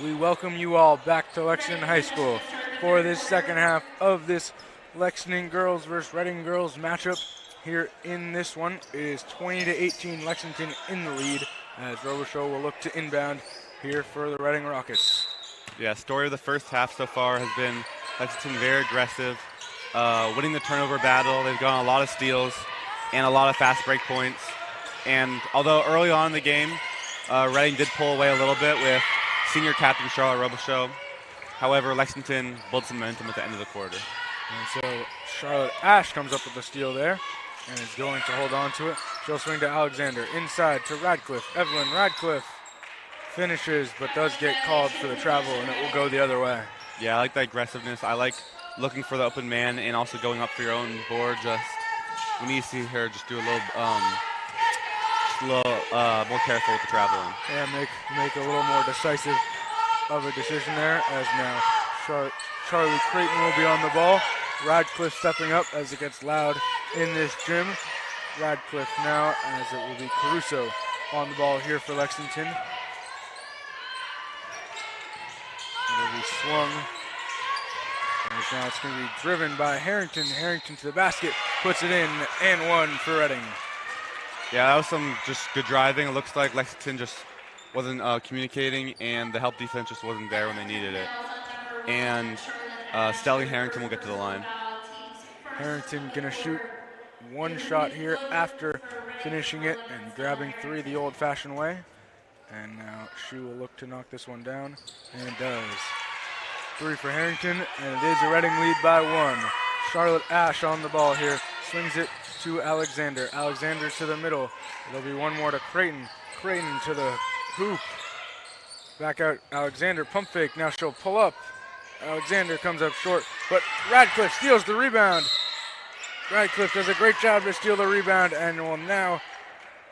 We welcome you all back to Lexington High School for this second half of this Lexington girls versus Reading girls matchup. Here in this one, it is 20-18 Lexington in the lead as Robichaud will look to inbound here for the Reading Rockets. Yeah, story of the first half so far has been Lexington very aggressive, winning the turnover battle. They've gotten a lot of steals and a lot of fast break points. And although early on in the game, Reading did pull away a little bit with senior captain Charlotte Robichaud. However, Lexington built some momentum at the end of the quarter. And so Charlotte Ash comes up with the steal there and is going to hold on to it. She'll swing to Alexander, inside to Radcliffe. Evelyn Radcliffe finishes but does get called for the travel, and it will go the other way. Yeah, I like the aggressiveness. I like looking for the open man and also going up for your own board. We need to see her just do a little more careful with the traveling. Yeah, make a little more decisive of a decision there, as now Charlie Creighton will be on the ball. Radcliffe stepping up as it gets loud in this gym. Radcliffe now, as it will be Caruso on the ball here for Lexington. It will be swung. And now it's going to be driven by Harrington. Harrington to the basket, puts it in, and one for Reading. Yeah, that was some just good driving. It looks like Lexington just wasn't communicating, and the help defense just wasn't there when they needed it. And Stelling Harrington will get to the line. Harrington going to shoot one shot here after finishing it and grabbing three the old-fashioned way. And now she will look to knock this one down, and does. Three for Harrington, and it is a Reading lead by one. Charlotte Ash on the ball here, swings it to Alexander. Alexander to the middle. There'll be one more to Creighton. Creighton to the hoop. Back out Alexander, pump fake, now she'll pull up. Alexander comes up short, but Radcliffe steals the rebound. Radcliffe does a great job to steal the rebound and will now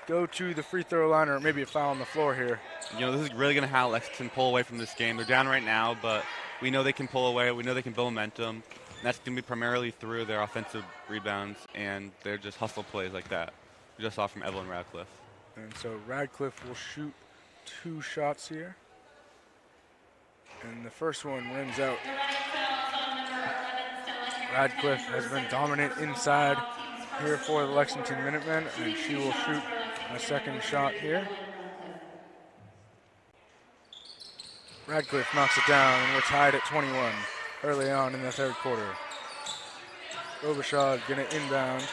go to the free throw line, or maybe a foul on the floor here. You know, this is really going to have Lexington pull away from this game. They're down right now, but we know they can pull away. We know they can build momentum. And that's going to be primarily through their offensive rebounds and their just hustle plays like that. We just saw from Evelyn Radcliffe. And so Radcliffe will shoot two shots here. And the first one rims out. Radcliffe has been dominant inside here for the Lexington Minutemen, and she will shoot a second shot here. Radcliffe knocks it down, and we're tied at 21 early on in the third quarter. Robichaud going to inbound,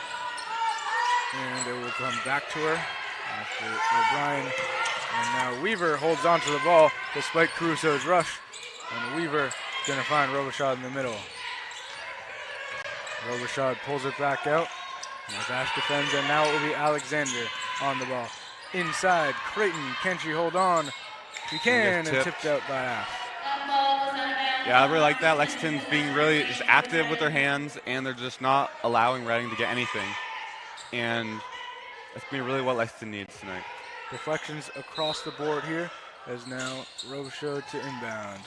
and it will come back to her after O'Brien. And now Weaver holds on to the ball despite Caruso's rush, and Weaver going to find Robichaud in the middle. Robichaud pulls it back out. As Ash defends, and now it will be Alexander on the ball. Inside, Creighton, can she hold on? She can, and tipped out by Ash. Yeah, I really like that. Lexington's being really just active with their hands, and they're just not allowing Reading to get anything. And that's going to be really what Lexington needs tonight. Deflections across the board here, as now Robichaud to inbound.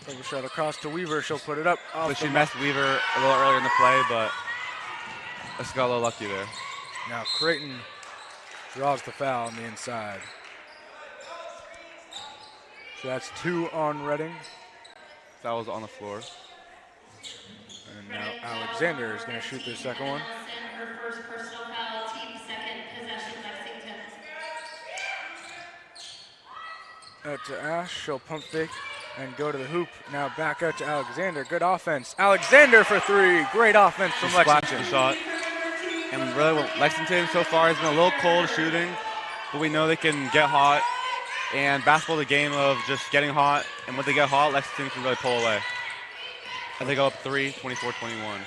Robichaud across to Weaver, she'll put it up. So she messed Weaver a little earlier in the play, but just got a little lucky there. Now Creighton draws the foul on the inside. So that's two on Reading. Foul was on the floor. And now Alexander is going to shoot the second one. Her first personal foul, team second possession, Lexington. Out to Ash, she'll pump fake and go to the hoop. Now back out to Alexander. Good offense. Alexander for three. Great offense from Lexington. Shot. And really, Lexington so far has been a little cold shooting, but we know they can get hot. And basketball is a game of just getting hot. And when they get hot, Lexington can really pull away. And they go up 3, 24-21.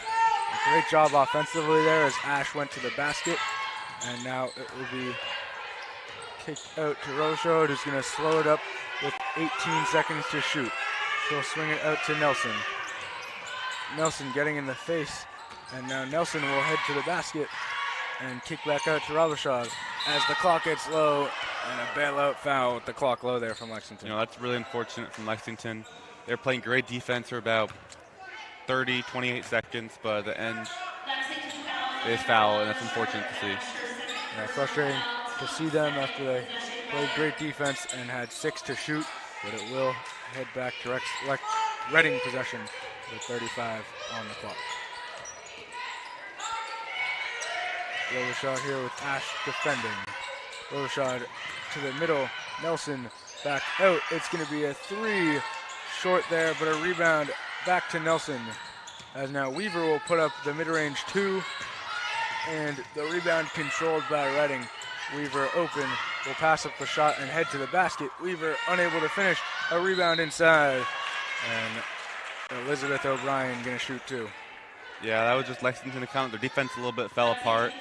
Great job offensively there as Ash went to the basket. And now it will be kicked out to Robichaud, who's going to slow it up with 18 seconds to shoot. She'll swing it out to Nelson. Nelson getting in the face, and now Nelson will head to the basket and kick back out to Robichaud as the clock gets low, and a bailout foul with the clock low there from Lexington. You know, that's really unfortunate from Lexington. They're playing great defense for about 30, 28 seconds, but at the end, they just foul, and that's unfortunate to see. Yeah, frustrating to see them after they played great defense and had 6 to shoot, but it will head back to Reading possession with 35 on the clock. Robichaud here with Ash defending. Robichaud to the middle. Nelson back out. It's going to be a 3 short there, but a rebound back to Nelson. As now Weaver will put up the mid-range 2, and the rebound controlled by Reading. Weaver open, will pass up the shot and head to the basket. Weaver unable to finish, a rebound inside, and Elizabeth O'Brien going to shoot 2. Yeah, that was just Lexington account. Their defense a little bit fell apart.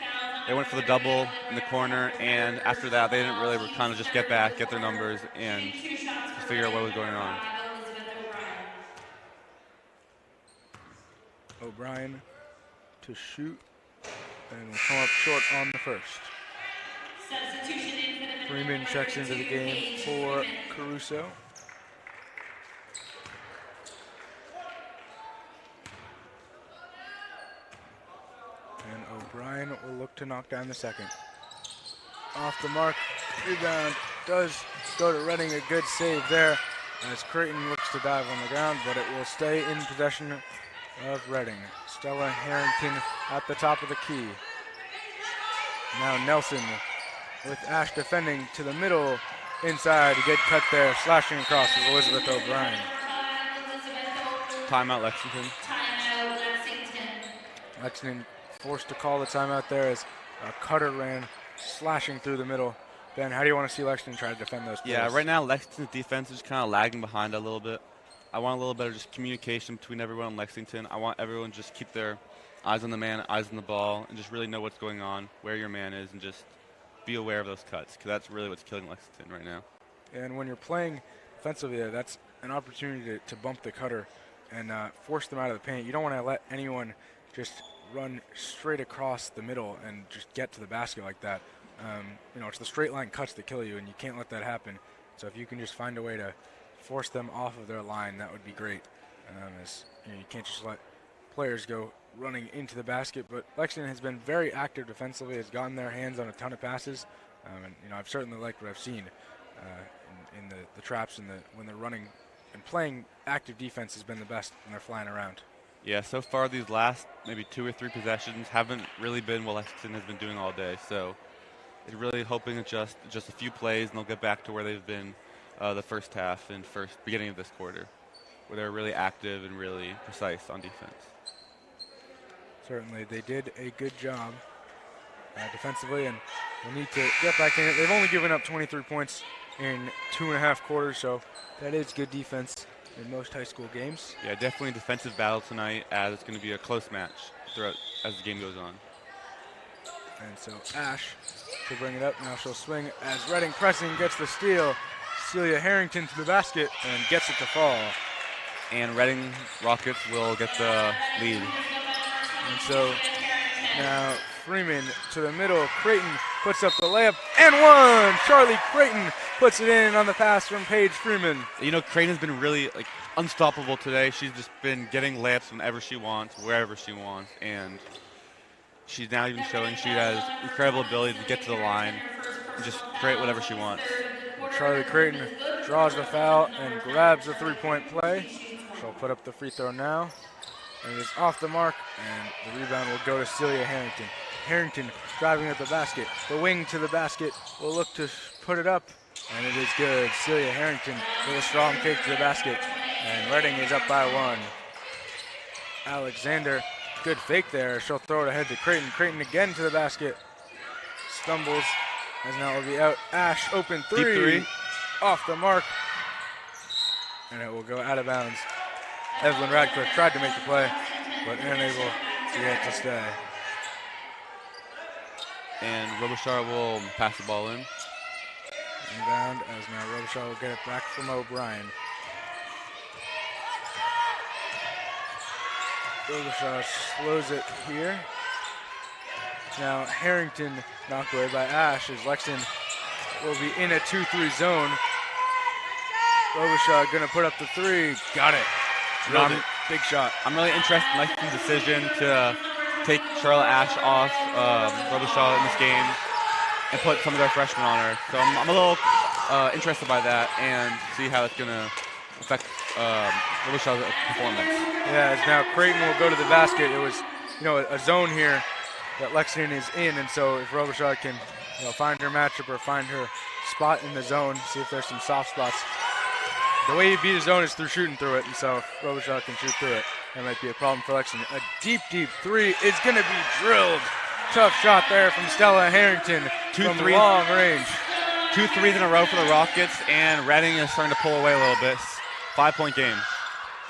They went for the double in the corner, and after that, they didn't really kind of just get back, get their numbers, and just figure out what was going on. O'Brien to shoot, and will come up short on the first. Freeman checks into the game for Caruso. And O'Brien will look to knock down the second. Off the mark, rebound does go to Reading, a good save there as Creighton looks to dive on the ground, but it will stay in possession of Reading. Stella Harrington at the top of the key. Now Nelson with Ash defending to the middle, inside, a good cut there, slashing across with Elizabeth O'Brien. Timeout Lexington. Lexington forced to call the timeout there as Cutter ran slashing through the middle. Ben, how do you want to see Lexington try to defend those plays? Yeah, right now Lexington's defense is kind of lagging behind a little bit. I want a little better just communication between everyone in Lexington. I want everyone to just keep their eyes on the man, eyes on the ball, and just really know what's going on, where your man is, and just be aware of those cuts, because that's really what's killing Lexington right now. And when you're playing defensively, that's an opportunity to bump the cutter and force them out of the paint. You don't want to let anyone just run straight across the middle and just get to the basket like that. It's the straight line cuts that kill you, and you can't let that happen. So if you can just find a way to force them off of their line, that would be great. You can't just let players go running into the basket. But Lexington has been very active defensively, has gotten their hands on a ton of passes. I've certainly liked what I've seen in the traps and when they're running and playing active defense has been the best when they're flying around. Yeah, so far these last maybe 2 or 3 possessions haven't really been what Lexington has been doing all day. So it's really hoping it's just a few plays and they'll get back to where they've been the first half and beginning of this quarter, where they're really active and really precise on defense. Certainly, they did a good job defensively, and they need to get back in it. They've only given up 23 points in 2.5 quarters, so that is good defense in most high school games. Yeah, definitely a defensive battle tonight, as it's going to be a close match throughout as the game goes on. And so Ash to bring it up. Now she'll swing as Reading pressing, gets the steal. Celia Harrington to the basket and gets it to fall. And Reading Rockets will get the lead. And so now Freeman to the middle. Creighton puts up the layup and one. Charlie Creighton puts it in on the pass from Paige Freeman. Creighton's been really unstoppable today. She's just been getting layups whenever she wants, wherever she wants, and she's now even showing she has incredible ability to get to the line and just create whatever she wants. Charlie Creighton draws the foul and grabs the three-point play. She'll put up the free throw now. And it is off the mark, and the rebound will go to Celia Harrington. Harrington driving at the basket. The wing to the basket will look to put it up, and it is good. Celia Harrington with a strong kick to the basket, and Reading is up by 1. Alexander, good fake there. She'll throw it ahead to Creighton. Creighton again to the basket. Stumbles, as now it will be out. Ash, open three. Deep three. Off the mark, and it will go out of bounds. Evelyn Radcliffe tried to make the play, but unable to get to stay. And Robichaud will pass the ball in. Inbound, as now Robichaud will get it back from O'Brien. Robichaud slows it here. Now Harrington knocked away by Ash as Lexington will be in a 2-3 zone. Robichaud gonna put up the 3. Got it. Big shot. I'm really interested in Lexington's decision to take Charlotte Ash off Robichaud in this game and put some of their freshmen on her. So I'm a little interested by that and see how it's going to affect Robichaud's performance. Yeah, as now Creighton will go to the basket. It was, a zone here that Lexington is in, and so if Robichaud can, find her matchup or find her spot in the zone, see if there's some soft spots. The way you beat a zone is through shooting through it, and so if Robichaud can shoot through it, that might be a problem for Lexington. A deep, deep three is going to be drilled. Tough shot there from Stella Harrington from long range. 2 threes in a row for the Rockets, and Reading is starting to pull away a little bit. 5-point game.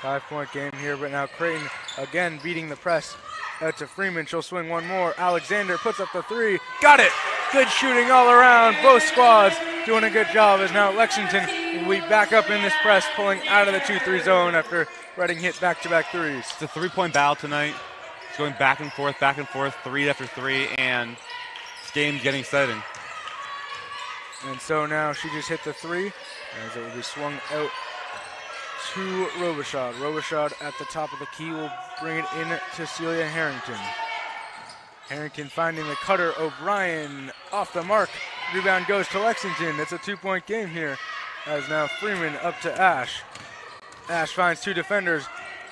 5-point game here, but now Creighton again beating the press. Out to Freeman, she'll swing one more. Alexander puts up the three. Got it! Good shooting all around. Both squads doing a good job as now Lexington will be back up in this press, pulling out of the 2-3 zone after Reading hit back-to-back threes. It's a 3-point battle tonight. It's going back and forth, three after three, and this game's getting exciting. And so now she just hit the three as it will be swung out to Robichaud. Robichaud at the top of the key will bring it in to Celia Harrington. Harrington finding the cutter. O'Brien off the mark. Rebound goes to Lexington. It's a 2-point game here as now Freeman up to Ash. Ash finds 2 defenders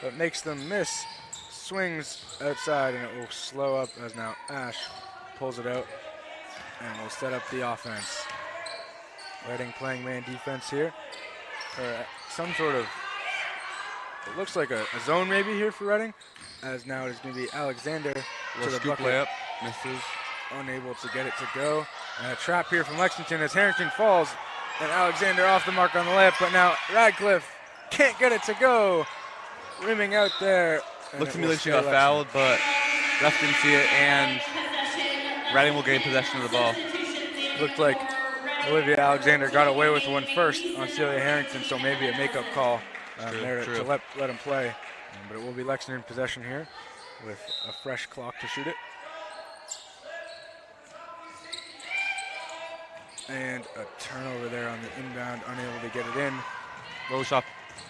but makes them miss. Swings outside and it will slow up as now Ash pulls it out and will set up the offense. Reading playing man defense here. Or some sort of, it looks like a zone maybe here for Reading, as now it is going to be Alexander to the scoop bucket. layup, misses. Unable to get it to go. And a trap here from Lexington as Harrington falls, and Alexander off the mark on the layup, but now Radcliffe can't get it to go. Rimming out there. Looks to me like she got fouled, but ref didn't see it, and Reading will gain possession of the ball. Looked like Olivia Alexander got away with one first on Celia Harrington, so maybe a makeup call there to let him play. But it will be Lexington in possession here with a fresh clock to shoot it. And a turnover there on the inbound, unable to get it in. Robichaud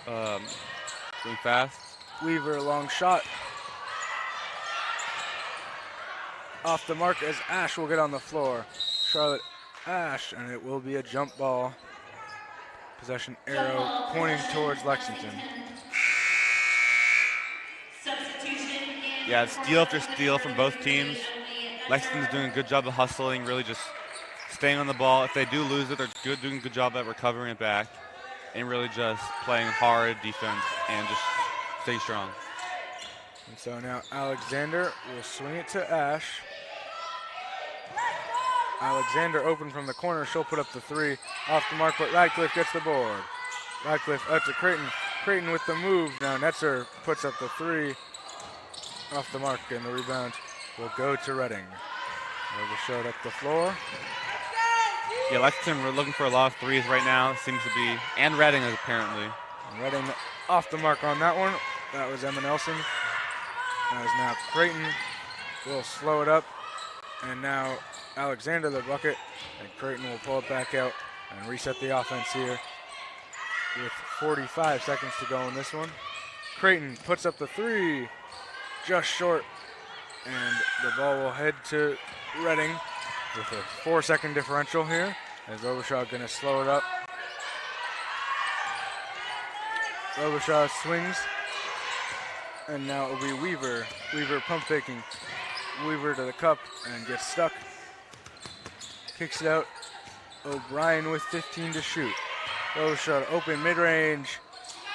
going fast. Weaver, long shot. Off the mark as Ash will get on the floor. Charlotte Ash, and it will be a jump ball. Possession arrow pointing towards Lexington. Yeah, steal after steal from both teams. Lexington's doing a good job of hustling, really just staying on the ball. If they do lose it, they're doing a good job at recovering it back and really just playing hard defense and just stay strong. And so now Alexander will swing it to Ash. Alexander open from the corner. She'll put up the three. Off the mark, but Radcliffe gets the board. Radcliffe out to Creighton. Creighton with the move. Now Netzer puts up the three. Off the mark, and the rebound will go to Reading. Robichaud up the floor. Yeah, Lexington, we're looking for a lot of threes right now. Seems to be, and Reading apparently. And Reading off the mark on that one. That was Emma Nelson. That is now Creighton. Will slow it up. And now Alexander the bucket. And Creighton will pull it back out and reset the offense here with 45 seconds to go in this one. Creighton puts up the three. Just short. And the ball will head to Reading with a 4-second differential here. As Robichaud going to slow it up. Robichaud swings. And now it will be Weaver. Weaver pump faking. Weaver to the cup and gets stuck. Kicks it out. O'Brien with 15 to shoot. Robichaud open mid-range.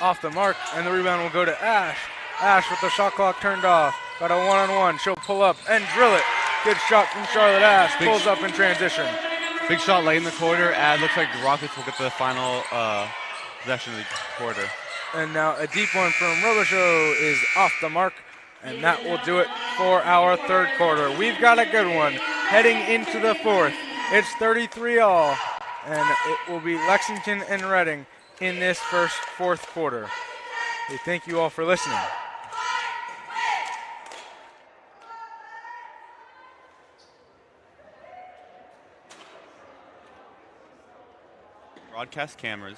Off the mark. And the rebound will go to Ash. Ash with the shot clock turned off. Got a one-on-one. She'll pull up and drill it. Good shot from Charlotte Ash. Pulls up in transition. Big shot late in the quarter. And looks like the Rockets will get the final possession of the quarter. And now a deep one from Robichaud is off the mark. And that will do it for our third quarter. We've got a good one heading into the fourth. It's 33-all. And it will be Lexington and Reading in this fourth quarter. We thank you all for listening. Broadcast cameras,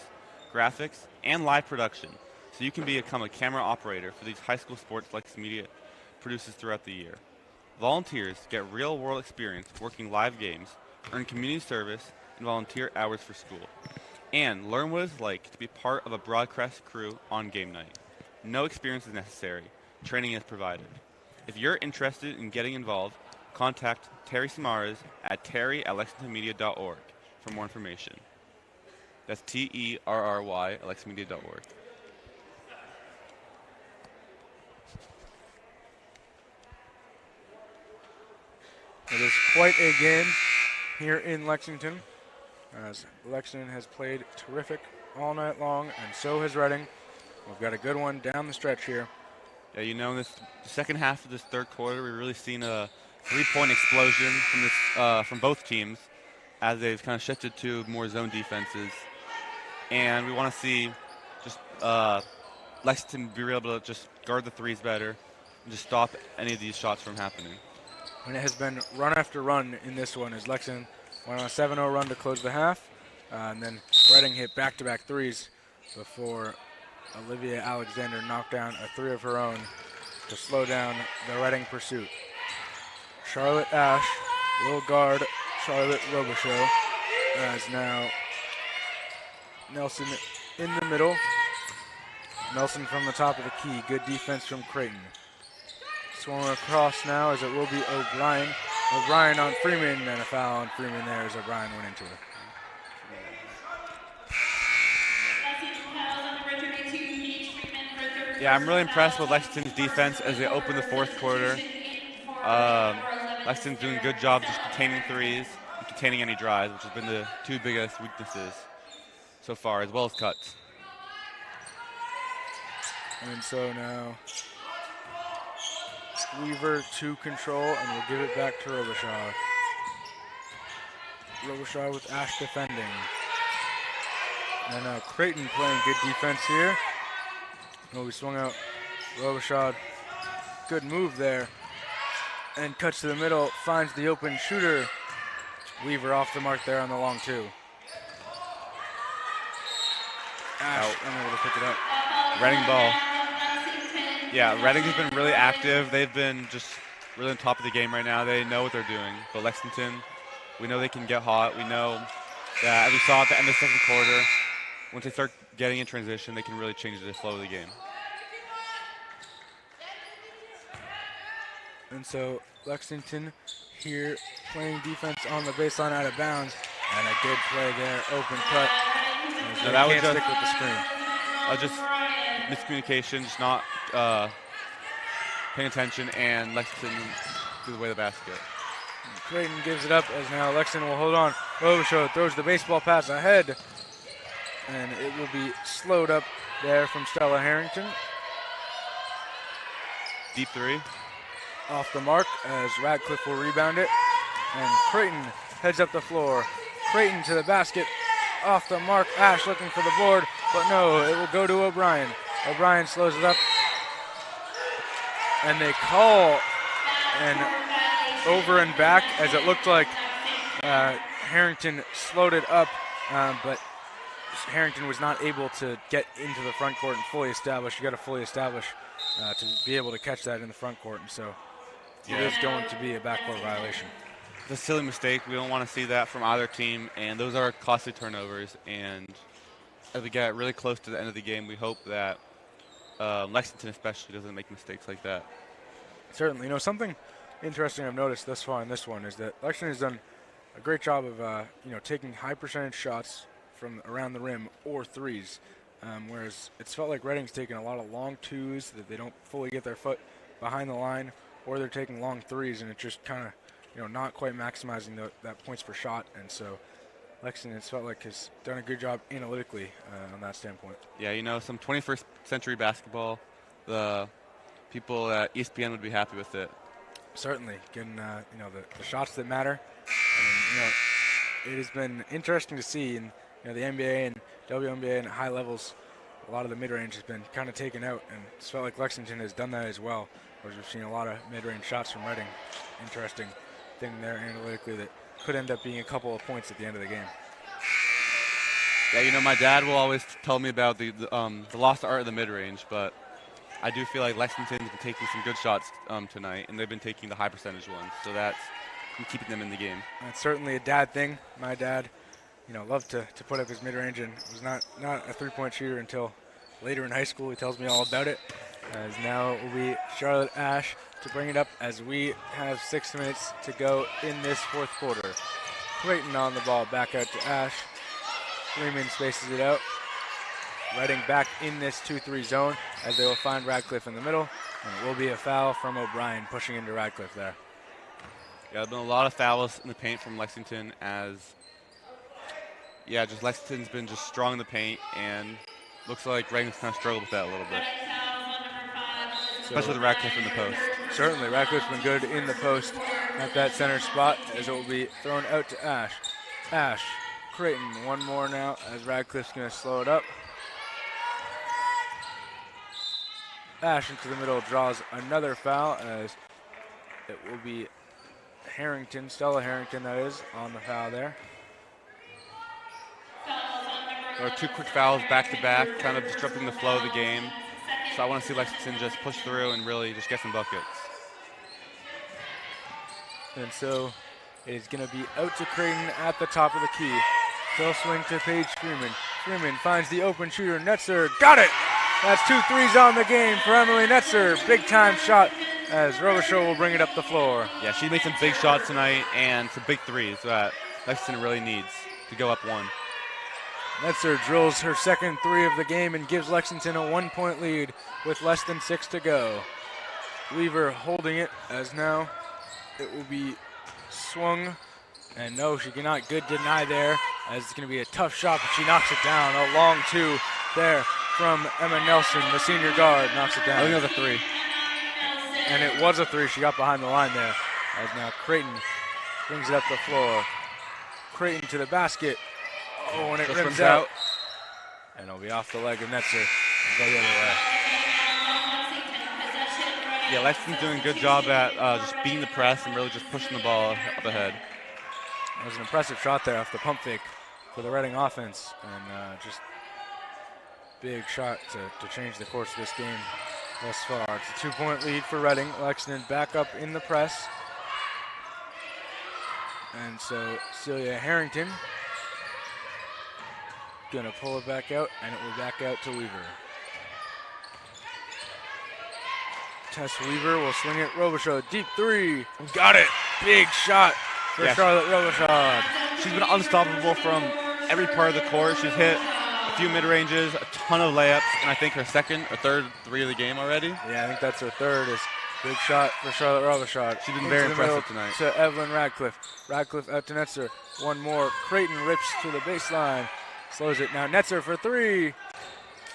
graphics, and live production, so you can become a camera operator for these high school sports LexMedia produces throughout the year. Volunteers get real-world experience working live games, earn community service, and volunteer hours for school. and learn what it's like to be part of a broadcast crew on game night. No experience is necessary. Training is provided. If you're interested in getting involved, contact Terry Samaras at terry@lexingtonmedia.org for more information. That's TERRY at lexmedia.org. It is quite a game here in Lexington, as Lexington has played terrific all night long, and so has Reading. We've got a good one down the stretch here. Yeah, in the second half of this third quarter, we've really seen a three-point explosion from both teams as they've kind of shifted to more zone defenses. And we want to see just Lexington be able to just guard the threes better and just stop any of these shots from happening. And it has been run after run in this one as Lexington went on a 7-0 run to close the half. And then Reading hit back-to-back threes before Olivia Alexander knocked down a three of her own to slow down the Reading pursuit. Charlotte Ash will guard Charlotte Robichaud, as now Nelson in the middle. Nelson from the top of the key. Good defense from Creighton. Swung across now as it will be O'Brien. O'Brien on Freeman, and a foul on Freeman there as O'Brien went into it. Yeah, I'm really impressed with Lexington's defense as they open the fourth quarter. Lexington's doing a good job just containing threes and containing any drives, which has been the two biggest weaknesses so far, as well as cuts. And so now Weaver to control, and we'll give it back to Robichaud. Robichaud with Ash defending. And now Creighton playing good defense here. Oh, we swung out Robichaud. Good move there. And cuts to the middle, finds the open shooter. Weaver off the mark there on the long two. Ash unable to pick it up. Reading ball. Yeah, Reading has been really active. They've been just really on top of the game right now. They know what they're doing. But Lexington, we know they can get hot. We know that, as we saw at the end of the second quarter, once they start getting in transition, they can really change the flow of the game. And so Lexington here playing defense on the baseline out of bounds. And a good play there, open cut. So that was stick with the screen. Just miscommunication, just not paying attention, and Lexington threw away the basket. Creighton gives it up as now Lexington will hold on. Robichaud throws the baseball pass ahead. And it will be slowed up there from Stella Harrington. Deep three. Off the mark as Radcliffe will rebound it. And Creighton heads up the floor. Creighton to the basket. Off the mark. Ash looking for the board. But no, it will go to O'Brien. O'Brien slows it up. And they call an over and back as it looked like Harrington slowed it up. But Harrington was not able to get into the front court and fully establish. You got to fully establish to be able to catch that in the front court. And so it is going to be a backcourt violation. It's a silly mistake. We don't want to see that from either team, and those are costly turnovers. And as we get really close to the end of the game, we hope that Lexington especially doesn't make mistakes like that. Certainly. Something interesting I've noticed thus far in this one is that Lexington has done a great job of taking high percentage shots from around the rim or threes, whereas it's felt like Reading's taking a lot of long twos that they don't fully get their foot behind the line, or they're taking long threes, and it's just kind of not quite maximizing that points per shot. And so Lexington, it's felt like, has done a good job analytically on that standpoint. Yeah, some 21st century basketball, the people at ESPN would be happy with it. Certainly, getting the shots that matter. And, it has been interesting to see in the NBA and WNBA and at high levels. A lot of the mid-range has been kind of taken out, and it's felt like Lexington has done that as well. Whereas we've seen a lot of mid-range shots from Reading. Interesting thing there analytically that could end up being a couple of points at the end of the game. Yeah, my dad will always tell me about the lost art of the mid-range, but I do feel like Lexington's been taking some good shots tonight, and they've been taking the high percentage ones, so that's keeping them in the game. That's certainly a dad thing. My dad loved to put up his mid-range, and was not a three-point shooter until later in high school. He tells me all about it. As now it will be Charlotte Ash to bring it up as we have 6 minutes to go in this fourth quarter. Creighton on the ball, back out to Ash. Freeman spaces it out. Reading back in this 2-3 zone as they will find Radcliffe in the middle, and it will be a foul from O'Brien pushing into Radcliffe there. Yeah, there's been a lot of fouls in the paint from Lexington just Lexington's been just strong in the paint, and looks like Reading's kind of struggled with that a little bit. Especially with Radcliffe in the post. Certainly, Radcliffe's been good in the post at that center spot as it will be thrown out to Ash. Ash, Creighton, one more now as Radcliffe's going to slow it up. Ash into the middle draws another foul as it will be Harrington, Stella Harrington that is, on the foul there. There are 2 quick fouls back-to-back, kind of disrupting the flow of the game. So I want to see Lexington just push through and really just get some buckets. And so it is going to be out to Creighton at the top of the key. They'll swing to Paige Freeman. Freeman finds the open shooter, Netzer, got it! That's 2 threes on the game for Emily Netzer. Big time shot as Robichaud will bring it up the floor. Yeah, she made some big shots tonight and some big threes that Lexington really needs to go up 1. Netzer drills her second 3 of the game and gives Lexington a 1-point lead with less than 6 to go. Weaver holding it as now it will be swung. And no, she cannot good deny there as it's going to be a tough shot, but she knocks it down. A long 2 there from Emma Nelson, the senior guard, knocks it down. I think it was a 3. And it was a 3. She got behind the line there. As now Creighton brings it up the floor. Creighton to the basket. Oh, and it rims out. And it'll be off the leg of Netzer. Go the other way. Yeah, Lexington's doing a good job at just beating the press and really just pushing the ball up ahead. It was an impressive shot there off the pump fake for the Reading offense. And just big shot to change the course of this game thus far. It's a 2-point lead for Reading. Lexington back up in the press. And so Celia Harrington gonna pull it back out, and it will back out to Weaver. Tess Weaver will swing it. Robichaud, deep 3. Got it. Big shot for Charlotte Robichaud. She's been unstoppable from every part of the court. She's hit a few mid-ranges, a ton of layups, and I think her second or third 3 of the game already. Yeah, I think that's her third. Is big shot for Charlotte Robichaud. She's been very impressive tonight. To Evelyn Radcliffe. Radcliffe out to Netzer. One more. Creighton rips to the baseline. Slows it now. Netzer for 3.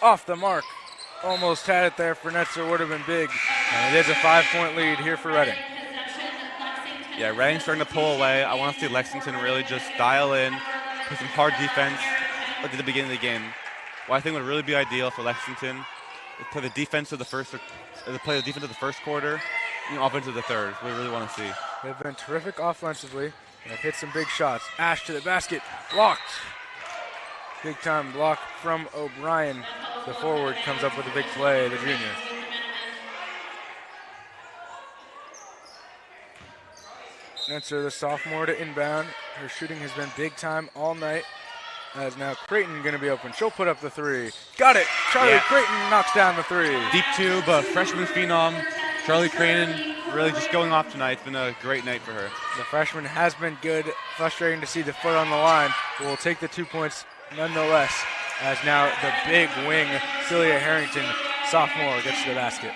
Off the mark. Almost had it there for Netzer. Would have been big. And it is a 5-point lead here for Reading. Yeah, Reading's starting to pull away. I want to see Lexington really just dial in, play some hard defense at the beginning of the game. What I think would really be ideal for Lexington is play the defense of the first quarter and offense of the third. We really want to see. They've been terrific offensively and have hit some big shots. Ash to the basket. Blocked. Big time block from O'Brien. The forward comes up with a big play, the junior. Netzer, the sophomore, to inbound. Her shooting has been big time all night. As now Creighton going to be open. She'll put up the 3. Got it. Charlie Creighton knocks down the 3. Deep 2, but freshman phenom Charlie Creighton really just going off tonight. It's been a great night for her. The freshman has been good. Frustrating to see the foot on the line, but we'll take the 2 points nonetheless. As now the big wing, Celia Harrington, sophomore, gets to the basket.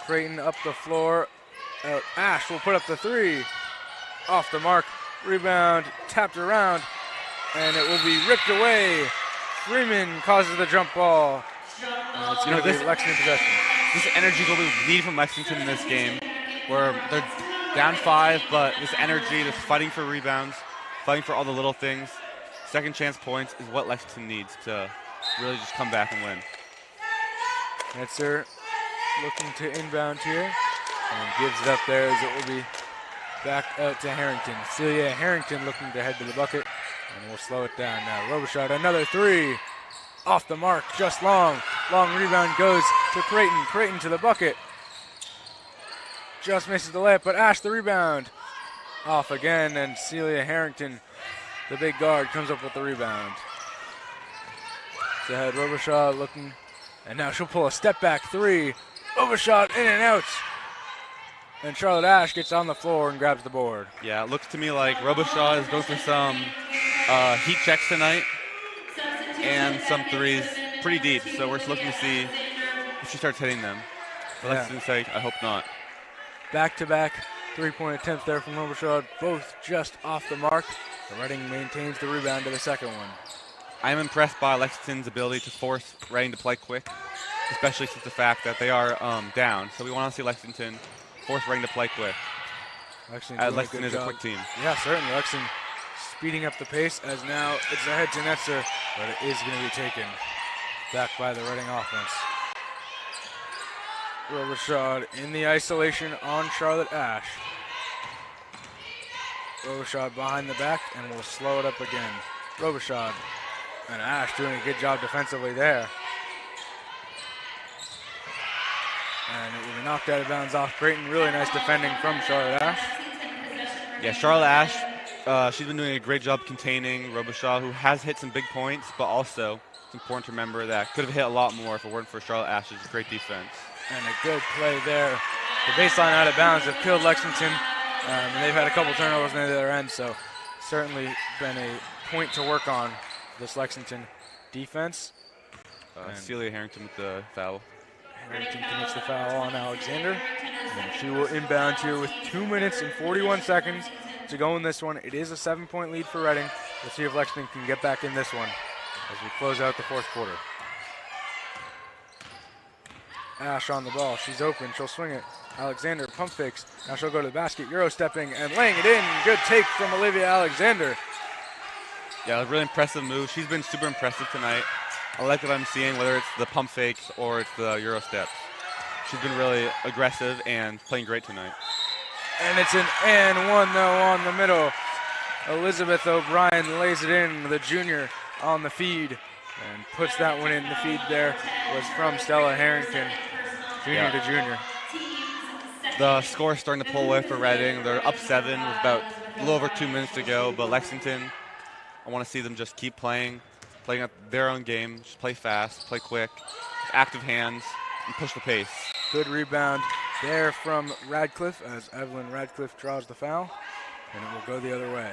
Creighton up the floor. Ash will put up the 3. Off the mark. Rebound tapped around. And it will be ripped away. Freeman causes the jump ball. And it's going to be Lexington possession. This energy is what we need from Lexington in this game, where they're down 5, but this energy, this fighting for rebounds, fighting for all the little things, second chance points is what Lexington needs to really just come back and win. Netzer looking to inbound here and gives it up there as it will be back out to Harrington. Celia Harrington looking to head to the bucket, and we'll slow it down now. Robichaud, another 3. Off the mark, just long. Long rebound goes to Creighton. Creighton to the bucket. just misses the layup, but Ash the rebound. Off again, and Celia Harrington, the big guard, comes up with the rebound. It's ahead, Robichaud looking, and now she'll pull a step back three. Robichaud in and out. And Charlotte Ash gets on the floor and grabs the board. Yeah, it looks to me like Robichaud is going for some heat checks tonight and some threes pretty deep. So we're just looking to see if she starts hitting them. For Lexington's sake, I hope not. Back-to-back three-point attempts there from Robichaud, both just off the mark. The Reading maintains the rebound to the second one. I'm impressed by Lexington's ability to force Reading to play quick, especially since the fact that they are down. So we want to see Lexington force Reading to play quick. Lexington is a quick team. Yeah, certainly. Lexington speeding up the pace as now it's ahead to Netzer, but it is going to be taken back by the Reading offense. Robichaud in the isolation on Charlotte Ash. Robichaud behind the back, and will slow it up again. Robichaud and Ash doing a good job defensively there. And it will be knocked out of bounds off Creighton. Really nice defending from Charlotte Ash. Yeah, Charlotte Ash, she's been doing a great job containing Robichaud, who has hit some big points, but also it's important to remember that could have hit a lot more if it weren't for Charlotte Ash's great defense. And a good play there. The baseline out of bounds have killed Lexington. And they've had a couple turnovers on the other end, so certainly been a point to work on this Lexington defense. Celia Harrington with the foul. Harrington commits the foul on Alexander. And she will inbound here with 2 minutes and 41 seconds to go in this one. It is a 7-point lead for Reading. We'll see if Lexington can get back in this one as we close out the fourth quarter. Ash on the ball. She's open. She'll swing it. Alexander pump fakes. Now she'll go to the basket. Euro stepping and laying it in. Good take from Olivia Alexander. Yeah, a really impressive move. She's been super impressive tonight. I like what I'm seeing, whether it's the pump fakes or it's the Euro steps. She's been really aggressive and playing great tonight. And it's an and one, though, on the middle. Elizabeth O'Brien lays it in, the junior on the feed, and puts that one in. The feed there was from Stella Harrington, junior to junior. The score is starting to pull away for Reading. They're up 7 with about a little over 2 minutes to go, but Lexington, I want to see them just keep playing up their own game, just play fast, play quick, active hands, and push the pace. Good rebound there from Radcliffe as Evelyn Radcliffe draws the foul, and it will go the other way.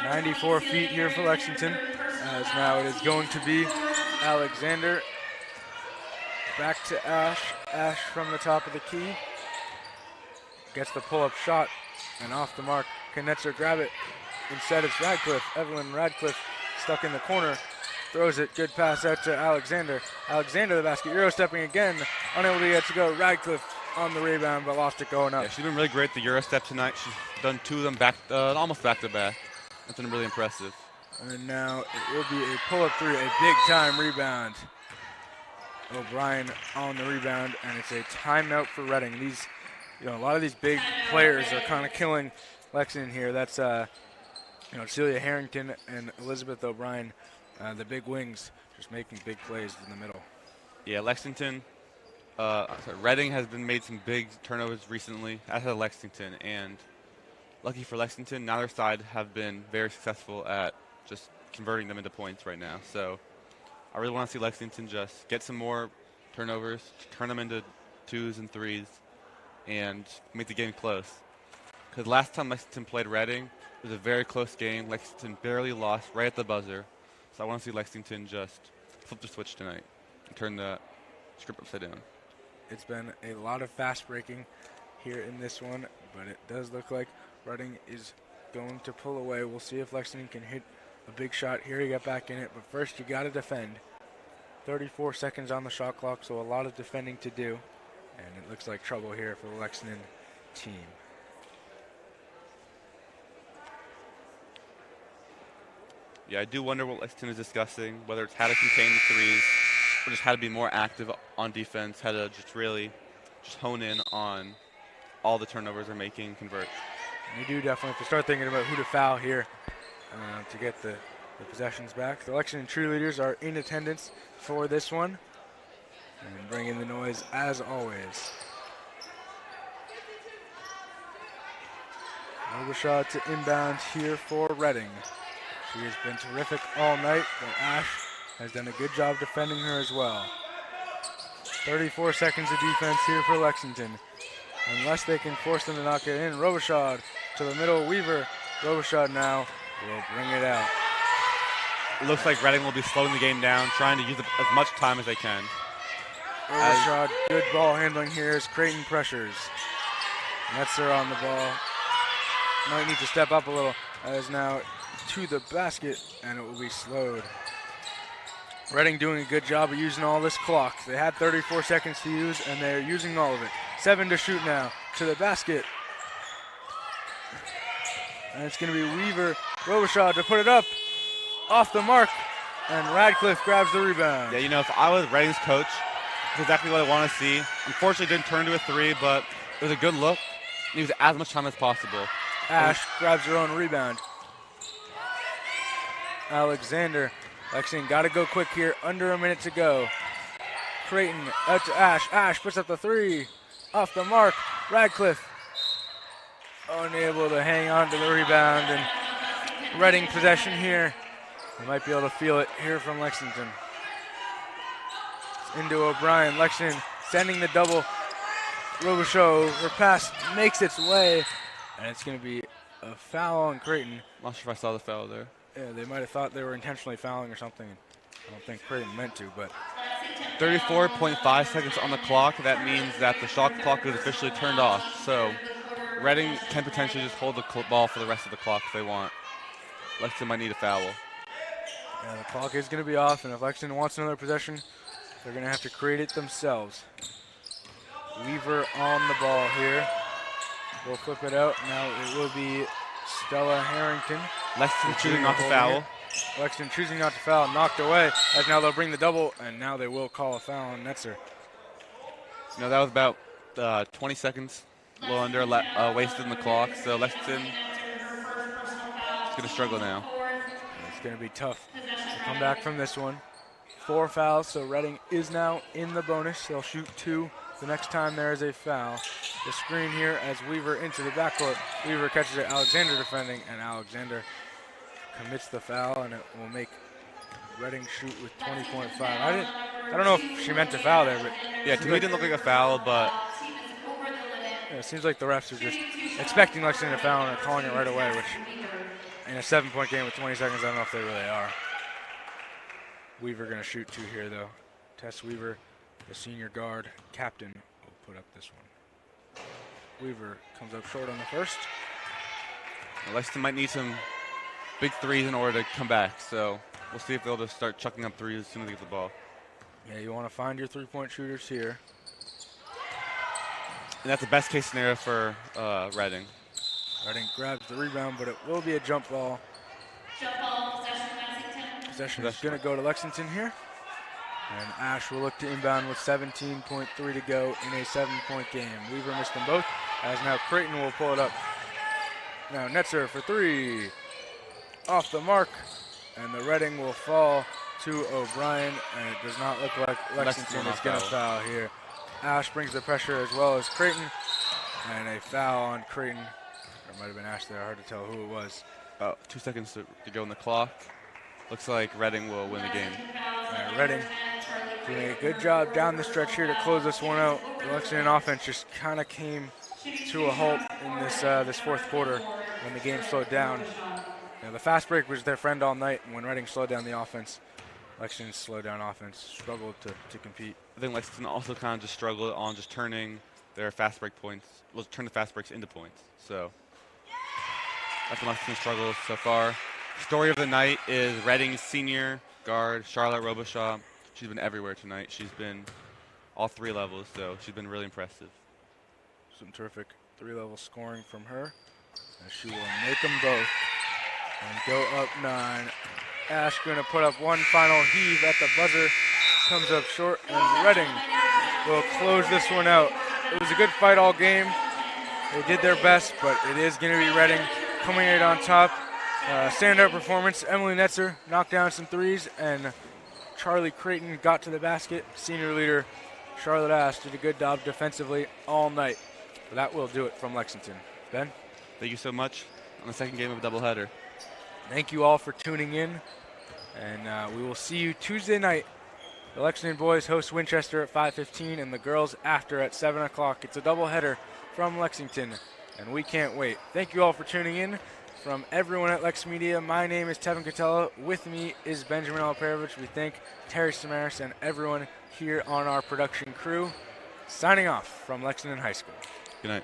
.94 feet here for Lexington, as now it is going to be Alexander. Back to Ash. Ash from the top of the key. Gets the pull-up shot, and off the mark. Can Netzer grab it? Instead, it's Radcliffe. Evelyn Radcliffe stuck in the corner. Throws it. Good pass out to Alexander. Alexander, the basket. Euro stepping again. Unable to get to go. Radcliffe on the rebound, but lost it going up. Yeah, she's been really great at the Euro step tonight. She's done 2 of them almost back-to-back. That's been really impressive. And now it will be a pull-up three, a big-time rebound. O'Brien on the rebound, and it's a timeout for Reading. These, a lot of these big players are kind of killing Lexington here. That's, Celia Harrington and Elizabeth O'Brien, the big wings, just making big plays in the middle. Yeah, Reading has made some big turnovers recently, as has Lexington, and lucky for Lexington, neither side have been very successful at just converting them into points right now. So I really want to see Lexington just get some more turnovers, turn them into 2s and 3s, and make the game close. Because last time Lexington played Reading, it was a very close game. Lexington barely lost right at the buzzer. So I want to see Lexington just flip the switch tonight and turn the script upside down. It's been a lot of fast breaking here in this one, but it does look like Reading is going to pull away. We'll see if Lexington can hit a big shot here to get back in it, but first you got to defend. 34 seconds on the shot clock, so a lot of defending to do, and it looks like trouble here for the Lexington team. Yeah, I do wonder what Lexington is discussing, whether it's how to contain the threes or just how to be more active on defense, how to just really hone in on all the turnovers they're making and convert. You do definitely have to start thinking about who to foul here to get the The possession's back. The Lexington cheerleaders are in attendance for this one and bringing the noise as always. Robichaud to inbound here for Reading. She has been terrific all night, but Ash has done a good job defending her as well. 34 seconds of defense here for Lexington. Unless they can force them to knock it in. Robichaud to the middle. Weaver. Robichaud now will bring it out. It looks like Reading will be slowing the game down, trying to use as much time as they can. Robichaud, good ball handling here as Creighton pressures. Netzer on the ball. Might need to step up a little. As now to the basket, and it will be slowed. Reading doing a good job of using all this clock. They had 34 seconds to use, and they're using all of it. 7 to shoot now. To the basket. And it's going to be Weaver. Robichaud to put it up. Off the mark. And Radcliffe grabs the rebound. Yeah, you know, if I was Reading's coach, that's exactly what I want to see. Unfortunately, it didn't turn to a 3, but it was a good look. And use as much time as possible. Ash grabs her own rebound. Alexander. Lexington got to go quick here. Under a minute to go. Creighton out to Ash. Ash puts up the 3. Off the mark. Radcliffe unable to hang on to the rebound. And Reading possession here. They might be able to feel it here from Lexington. It's into O'Brien. Lexington sending the double. Robichaud, her pass makes its way. And it's going to be a foul on Creighton. Not sure if I saw the foul there. Yeah, they might have thought they were intentionally fouling or something. I don't think Creighton meant to, but 34.5 seconds on the clock. That means that the shot clock is officially turned off. So Reading can potentially just hold the ball for the rest of the clock if they want. Lexington might need a foul. yeah, the clock is going to be off, and if Lexington wants another possession, they're going to have to create it themselves. Weaver on the ball here. We'll flip it out. Now it will be Stella Harrington. Lexington choosing not to foul. Lexington choosing not to foul, knocked away. As now they'll bring the double, and now they will call a foul on Netzer. You know, that was about 20 seconds, a little under wasted in the clock. So Lexington is going to struggle now. It's going to be tough to come back from this one. 4 fouls, so Reading is now in the bonus. They'll shoot 2 the next time there is a foul. The screen here as Weaver into the backcourt. Weaver catches it, Alexander defending, and Alexander commits the foul, and it will make Reading shoot with 20.5. I don't know if she meant to foul there, but yeah, to me it didn't look like a foul, but yeah, it seems like the refs are just expecting Lexington to foul and they're calling it right away, which in a 7-point game with 20 seconds, I don't know if they really are. Weaver going to shoot 2 here, though. Tess Weaver, the senior guard captain, will put up this one. Weaver comes up short on the first. Lexington might need some big threes in order to come back. So we'll see if they'll just start chucking up threes as soon as they get the ball. Yeah, you want to find your 3-point shooters here. And that's the best case scenario for Reading. Reading grabs the rebound, but it will be a jump ball. Jump ball, possession, Lexington. Possession is going to go to Lexington here. And Ash will look to inbound with 17.3 to go in a 7-point game. Weaver missed them both, as now Creighton will pull it up. Now Netzer for 3. Off the mark, and the Reading will fall to O'Brien, and it does not look like Lexington is going to foul here. Ash brings the pressure as well as Creighton, and a foul on Creighton. Or it might have been Ash there, hard to tell who it was. About 2 seconds to go on the clock. Looks like Reading will win the game. Reading doing a good job down the stretch here to close this one out. The Lexington offense just kind of came to a halt in this fourth quarter when the game slowed down. You know, the fast break was their friend all night, and when Reading slowed down the offense, Lexington slowed down offense, struggled to compete. I think Lexington also kind of just struggled on just turning their fast break points, turn the fast breaks into points. So that's the Lexington struggles so far. Story of the night is Reading's senior guard, Charlotte Robichaud. She's been everywhere tonight. She's been all 3 levels, so she's been really impressive. Some terrific 3-level scoring from her, and she will make them both and go up 9. Ash going to put up one final heave at the buzzer, comes up short, and Reading will close this one out. It was a good fight all game. They did their best, but it is going to be Reading coming out on top. Standout performance. Emily Netzer knocked down some threes, and Charlie Creighton got to the basket. Senior leader Charlotte Ash did a good job defensively all night. But that will do it from Lexington. Ben? Thank you so much on the second game of a doubleheader. Thank you all for tuning in, and we will see you Tuesday night. The Lexington boys host Winchester at 5:15, and the girls after at 7 o'clock. It's a doubleheader from Lexington, and we can't wait. Thank you all for tuning in. From everyone at LexMedia, my name is Tevin Catella. With me is Benjamin Alperovich. We thank Terry Samaras and everyone here on our production crew. Signing off from Lexington High School. Good night.